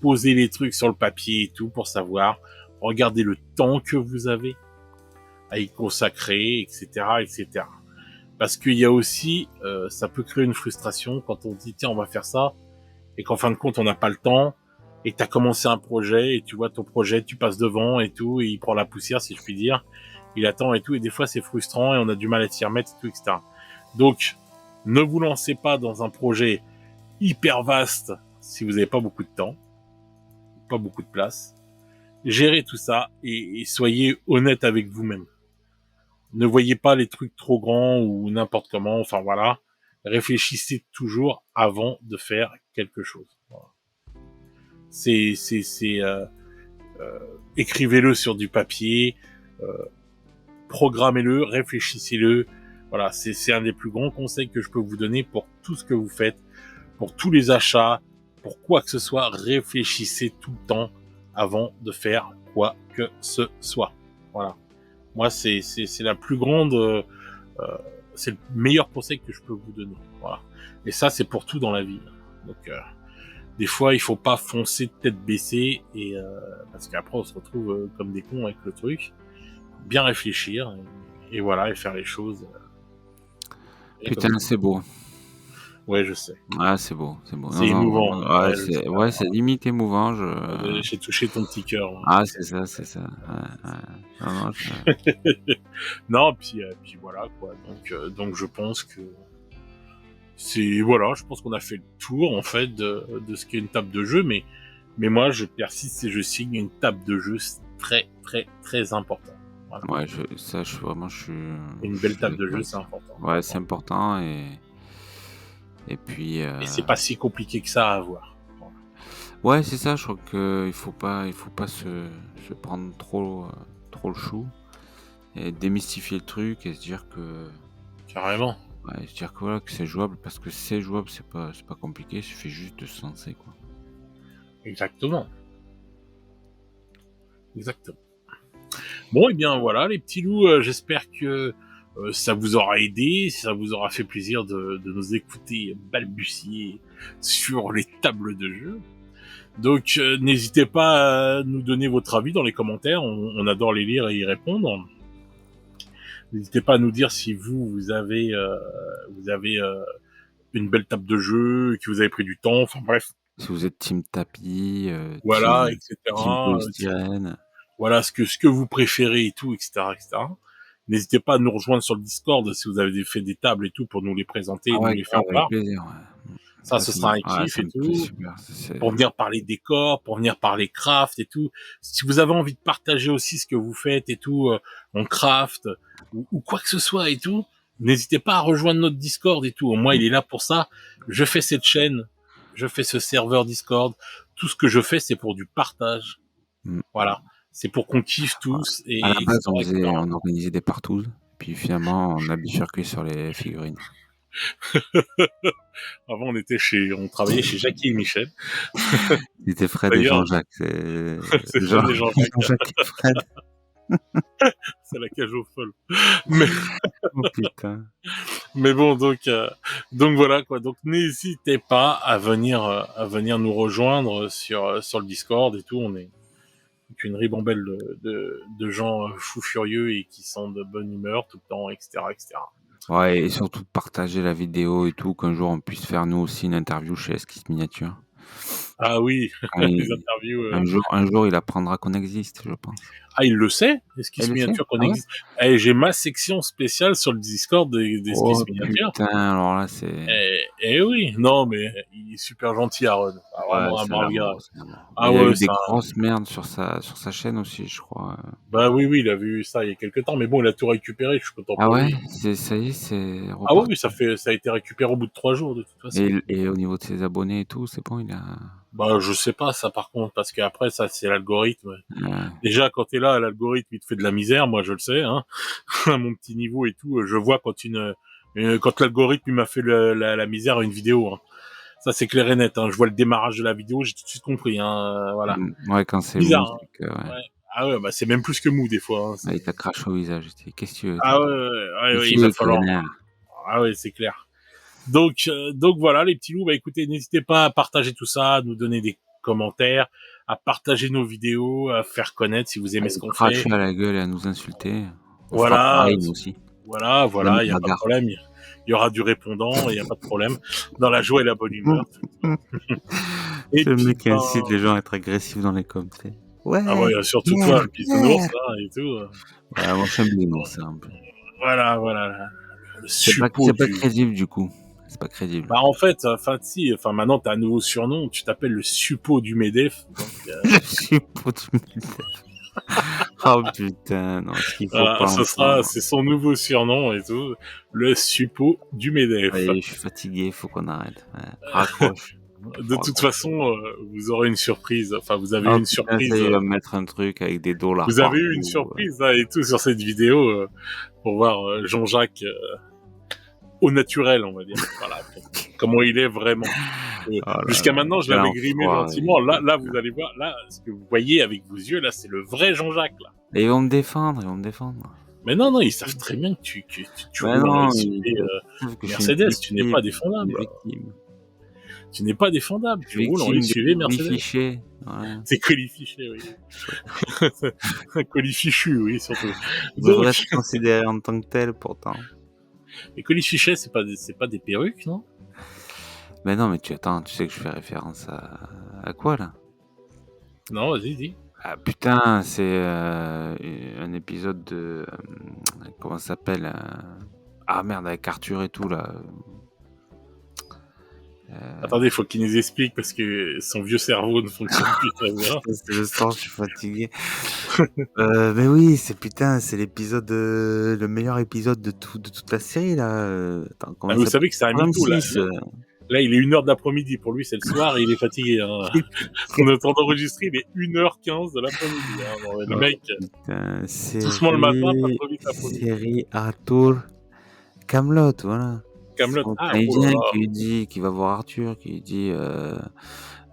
A: posez les trucs sur le papier et tout pour savoir, regardez le temps que vous avez à y consacrer, etc., etc. Parce qu'il y a aussi, ça peut créer une frustration quand on dit tiens on va faire ça, et qu'en fin de compte on n'a pas le temps, et que t'as commencé un projet, et tu vois ton projet, tu passes devant et tout, et il prend la poussière si je puis dire, il attend et tout, et des fois c'est frustrant, et on a du mal à s'y remettre et tout, etc. Donc, ne vous lancez pas dans un projet hyper vaste si vous n'avez pas beaucoup de temps, pas beaucoup de place. Gérez tout ça, et soyez honnête avec vous-même. Ne voyez pas les trucs trop grands ou n'importe comment, enfin voilà. Réfléchissez toujours avant de faire quelque chose. Voilà. Écrivez-le sur du papier, programmez-le, réfléchissez-le. Voilà, c'est un des plus grands conseils que je peux vous donner pour tout ce que vous faites, pour tous les achats, pour quoi que ce soit. Réfléchissez tout le temps avant de faire quoi que ce soit. Voilà. Moi, c'est la plus grande, c'est le meilleur conseil que je peux vous donner. Voilà. Et ça, c'est pour tout dans la vie. Donc, des fois, il faut pas foncer de tête baissée, et parce qu'après, on se retrouve comme des cons avec le truc. Bien réfléchir, et voilà, et faire les choses.
B: Putain, c'est beau.
A: Ouais, je sais.
B: Ah, c'est beau, c'est beau.
A: C'est émouvant.
B: Ouais, c'est limite émouvant.
A: J'ai touché ton petit cœur.
B: Ah, c'est ça.
A: Non, puis voilà, quoi. Donc je pense que je pense qu'on a fait le tour, en fait, de ce qu'est une table de jeu, mais moi, je persiste et je signe une table de jeu, c'est très, très, très important. Voilà.
B: Ouais,
A: une belle table de jeu, c'est important.
B: Ouais, c'est important, et puis...
A: Et c'est pas si compliqué que ça à avoir.
B: Ouais, c'est ça, je crois qu'il faut pas se prendre trop le chou et démystifier le truc et se dire que
A: Carrément.
B: ouais, se dire que voilà, que c'est jouable parce que c'est jouable, c'est pas compliqué, il suffit juste de se lancer, quoi.
A: Exactement. Exactement. Bon, et bien voilà, les petits loups, j'espère que ça vous aura aidé, ça vous aura fait plaisir de nous écouter balbutier sur les tables de jeu. Donc, n'hésitez pas à nous donner votre avis dans les commentaires, on adore les lire et y répondre. N'hésitez pas à nous dire si vous avez une belle table de jeu, que vous avez pris du temps, enfin bref.
B: Si vous êtes team tapis,
A: Voilà,
B: team
A: etc.
B: polystyrène.
A: Voilà, ce que vous préférez et tout, etc., etc. N'hésitez pas à nous rejoindre sur le Discord si vous avez fait des tables et tout pour nous les présenter
B: Ah
A: et nous
B: ouais,
A: les faire
B: grave, avec
A: voir.
B: plaisir, ouais.
A: Ça, ce sera un kiff
B: Ça
A: et
B: me plaît
A: tout.
B: super.
A: Pour venir parler décor, pour venir parler craft et tout. Si vous avez envie de partager aussi ce que vous faites et tout, en craft, ou quoi que ce soit et tout, n'hésitez pas à rejoindre notre Discord et tout. Au moins, il est là pour ça. Je fais cette chaîne, je fais ce serveur Discord. Tout ce que je fais, c'est pour du partage.
B: Mm.
A: Voilà. C'est pour qu'on kiffe tous
B: À la
A: et
B: base,
A: etc.
B: on organisait des partous, puis finalement, on a bifurqué sur les figurines.
A: Avant, on travaillait chez Jackie et Michel.
B: C'était Fred et
A: D'ailleurs,
B: Jean-Jacques.
A: c'est Fred et Jean-Jacques.
B: Jean-Jacques et Fred.
A: C'est la cage aux folles. Mais,
B: Oh putain.
A: mais bon, donc voilà quoi. Donc n'hésitez pas à venir nous rejoindre sur le Discord et tout. On est une ribambelle de gens fous furieux et qui sont de bonne humeur tout le temps, etc., etc.
B: Ouais, et surtout partager la vidéo et tout, qu'un jour on puisse faire nous aussi une interview chez Esquisse Miniature.
A: Ah oui,
B: Quand
A: les
B: il-
A: interviews.
B: un jour, il apprendra qu'on existe, je pense.
A: Ah, il le sait,
B: Elle
A: Esquisse
B: le sait?
A: Miniature, qu'on
B: Ah ouais?
A: existe. Eh, j'ai ma section spéciale sur le Discord d'Esquisse
B: Oh
A: Miniature.
B: putain, alors là, c'est...
A: Eh oui, non, mais il est super gentil, Aaron. Ah,
B: Ouais,
A: vraiment un
B: c'est
A: brave gars.
B: l'amour, c'est l'amour.
A: Ah
B: Il y a
A: ouais,
B: eu des
A: ça.
B: grosses merdes sur sa chaîne aussi, je crois.
A: Bah oui, il a vu ça il y a quelques temps, mais bon, il a tout récupéré, je suis content
B: Ah
A: pour
B: ouais?
A: lui.
B: Ça y est, c'est
A: Ah oui,
B: reparti.
A: ça a été récupéré au bout de 3 jours, de toute façon.
B: Et au niveau de ses abonnés et tout, c'est bon, il a...
A: Bah, je sais pas, ça, par contre, parce qu'après, ça, c'est l'algorithme.
B: Ouais.
A: Déjà, quand t'es là, l'algorithme, il te fait de la misère, moi, je le sais, hein. À mon petit niveau et tout, je vois quand l'algorithme, il m'a fait la misère à une vidéo, hein. Ça, c'est clair et net, hein. Je vois le démarrage de la vidéo, j'ai tout de suite compris, hein. Voilà.
B: Ouais, quand c'est mou,
A: Bizarre,
B: c'est que, ouais.
A: hein. Ouais. Ah ouais, bah, c'est même plus que mou, des fois, hein.
B: Ouais, il t'a craché au visage. Qu'est-ce que tu veux?
A: Ah ouais, il va
B: Ici,
A: falloir.
B: connard.
A: Ah ouais, c'est clair. Donc voilà, les petits loups, bah écoutez, n'hésitez pas à partager tout ça, à nous donner des commentaires, à partager nos vidéos, à faire connaître si vous
B: À
A: aimez ce
B: nous
A: qu'on fait.
B: cracher à la gueule et à nous insulter. On fera
A: Voilà,
B: pareil, nous aussi.
A: voilà,
B: La même
A: il y a pas de
B: bagarre.
A: problème. Il y aura du répondant, il y a pas de problème. Dans la joie et la bonne humeur. Et
B: C'est le
A: puis,
B: mec qui incite les gens à être agressifs dans les coms, tu sais. Ouais,
A: ah ouais, surtout toi,
B: merde,
A: le bisounours, là, et tout.
B: ouais, moi, je suis un bisounours, ça, un peu.
A: Voilà, le
B: C'est pas
A: suppôt
B: crédible, du coup. C'est pas crédible.
A: Bah, en fait, maintenant, t'as un nouveau surnom, tu t'appelles le suppôt du MEDEF, donc,
B: Je suis pas du Oh putain, non, ce qu'il faut pas entendre.
A: c'est son nouveau surnom et tout, le suppôt du MEDEF.
B: Allez, je suis fatigué, faut qu'on arrête. Ouais, raccroche.
A: De toute façon, vous aurez une surprise, enfin, vous avez
B: Oh
A: une
B: putain,
A: surprise,
B: ça y est, il va me mettre un truc avec des dollars
A: vous avez
B: partout.
A: eu une surprise, là, et tout, sur cette vidéo, pour voir Jean-Jacques, au naturel, on va dire. Voilà, comment il est vraiment.
B: Oh là
A: Jusqu'à
B: là,
A: maintenant, je
B: quel
A: l'avais grimé
B: enfoiré.
A: gentiment. Là, vous allez voir, là, ce que vous voyez avec vos yeux, là, c'est le vrai Jean-Jacques, là.
B: Et ils vont me défendre, ils vont me défendre.
A: Mais non, ils savent très bien que tu
B: Mais
A: roules en
B: non,
A: SUV
B: ils trouvent que je suis une
A: Mercedes, tu n'es pas
B: victime,
A: défendable.
B: une victime.
A: Tu n'es pas défendable, tu roules en
B: Victime
A: SUV
B: des
A: Mercedes.
B: fichiers. Ouais.
A: C'est colifiché, oui. Un colifichu, oui, surtout.
B: Il devrait
A: Donc,
B: être considéré en tant que tel, pourtant.
A: les colifichets, c'est pas des perruques, non?
B: Mais non, mais tu sais que je fais référence à quoi, là?
A: Non, vas-y, dis.
B: Ah putain, c'est un épisode de... comment ça s'appelle Ah merde, avec Arthur et tout, là.
A: Attendez, faut qu'il nous explique parce que son vieux cerveau ne fonctionne plus très bien.
B: C'est le sens, je suis fatigué. Mais oui, c'est l'épisode, le meilleur épisode de toute la série, là. Attends, comment
A: Ah,
B: il
A: vous
B: s'appelle?
A: savez que c'est un mytho, là.
B: 26,
A: Là, il est 1h de l'après-midi. Pour lui, c'est le soir et il est fatigué. Hein. On est en train d'enregistrer, il est 1h15 de l'après-midi. Hein. Bon, le mec, doucement le matin, pas trop vite l'après-midi.
B: Série Arthur Camelot, voilà.
A: Camelot.
B: Quand il vient, qui lui dit, qui va voir Arthur, qui lui dit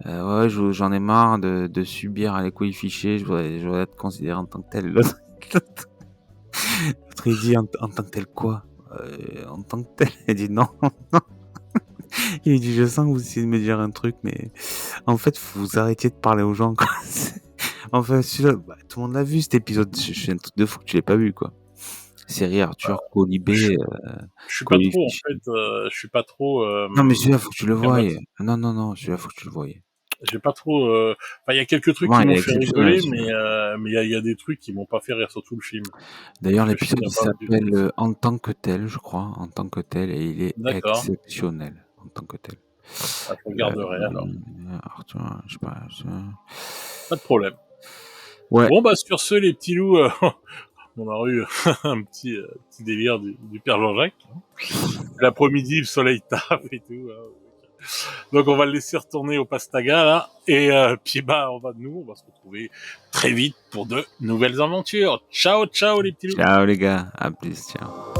B: ouais, j'en ai marre de subir les couilles fichées, je voudrais être considéré en tant que tel. L'autre il dit en tant que tel quoi en tant que tel. Il dit non, non. Il dit je sens que vous essayez de me dire un truc, mais en fait, vous arrêtiez de parler aux gens, quoi. Enfin, celui-là, tout le monde l'a vu cet épisode. Je suis un truc de fou que tu l'aies pas vu, quoi. Série Arthur, Colibé.
A: Je suis pas trop, en fait. Je suis pas trop.
B: Non, mais celui-là, faut que tu le voies. Non, celui-là, faut que tu le voies.
A: J'ai pas trop. Enfin, il y a quelques trucs qui m'ont fait rigoler, mais il y a des trucs qui m'ont pas fait rire sur tout le film.
B: D'ailleurs, l'épisode il s'appelle En tant que tel, je crois, en tant que tel, et il est exceptionnel en tant que tel.
A: Ah, je regarderai alors.
B: Arthur, je sais pas.
A: Pas de problème.
B: Ouais.
A: Bon, bah sur ce, les petits loups, on a eu un petit délire du père Jean-Jacques. L'après-midi, le soleil tape et tout. Donc on va le laisser retourner au Pastaga là, et puis on va se retrouver très vite pour de nouvelles aventures. Ciao les petits loups.
B: Ciao les gars, à plus, ciao.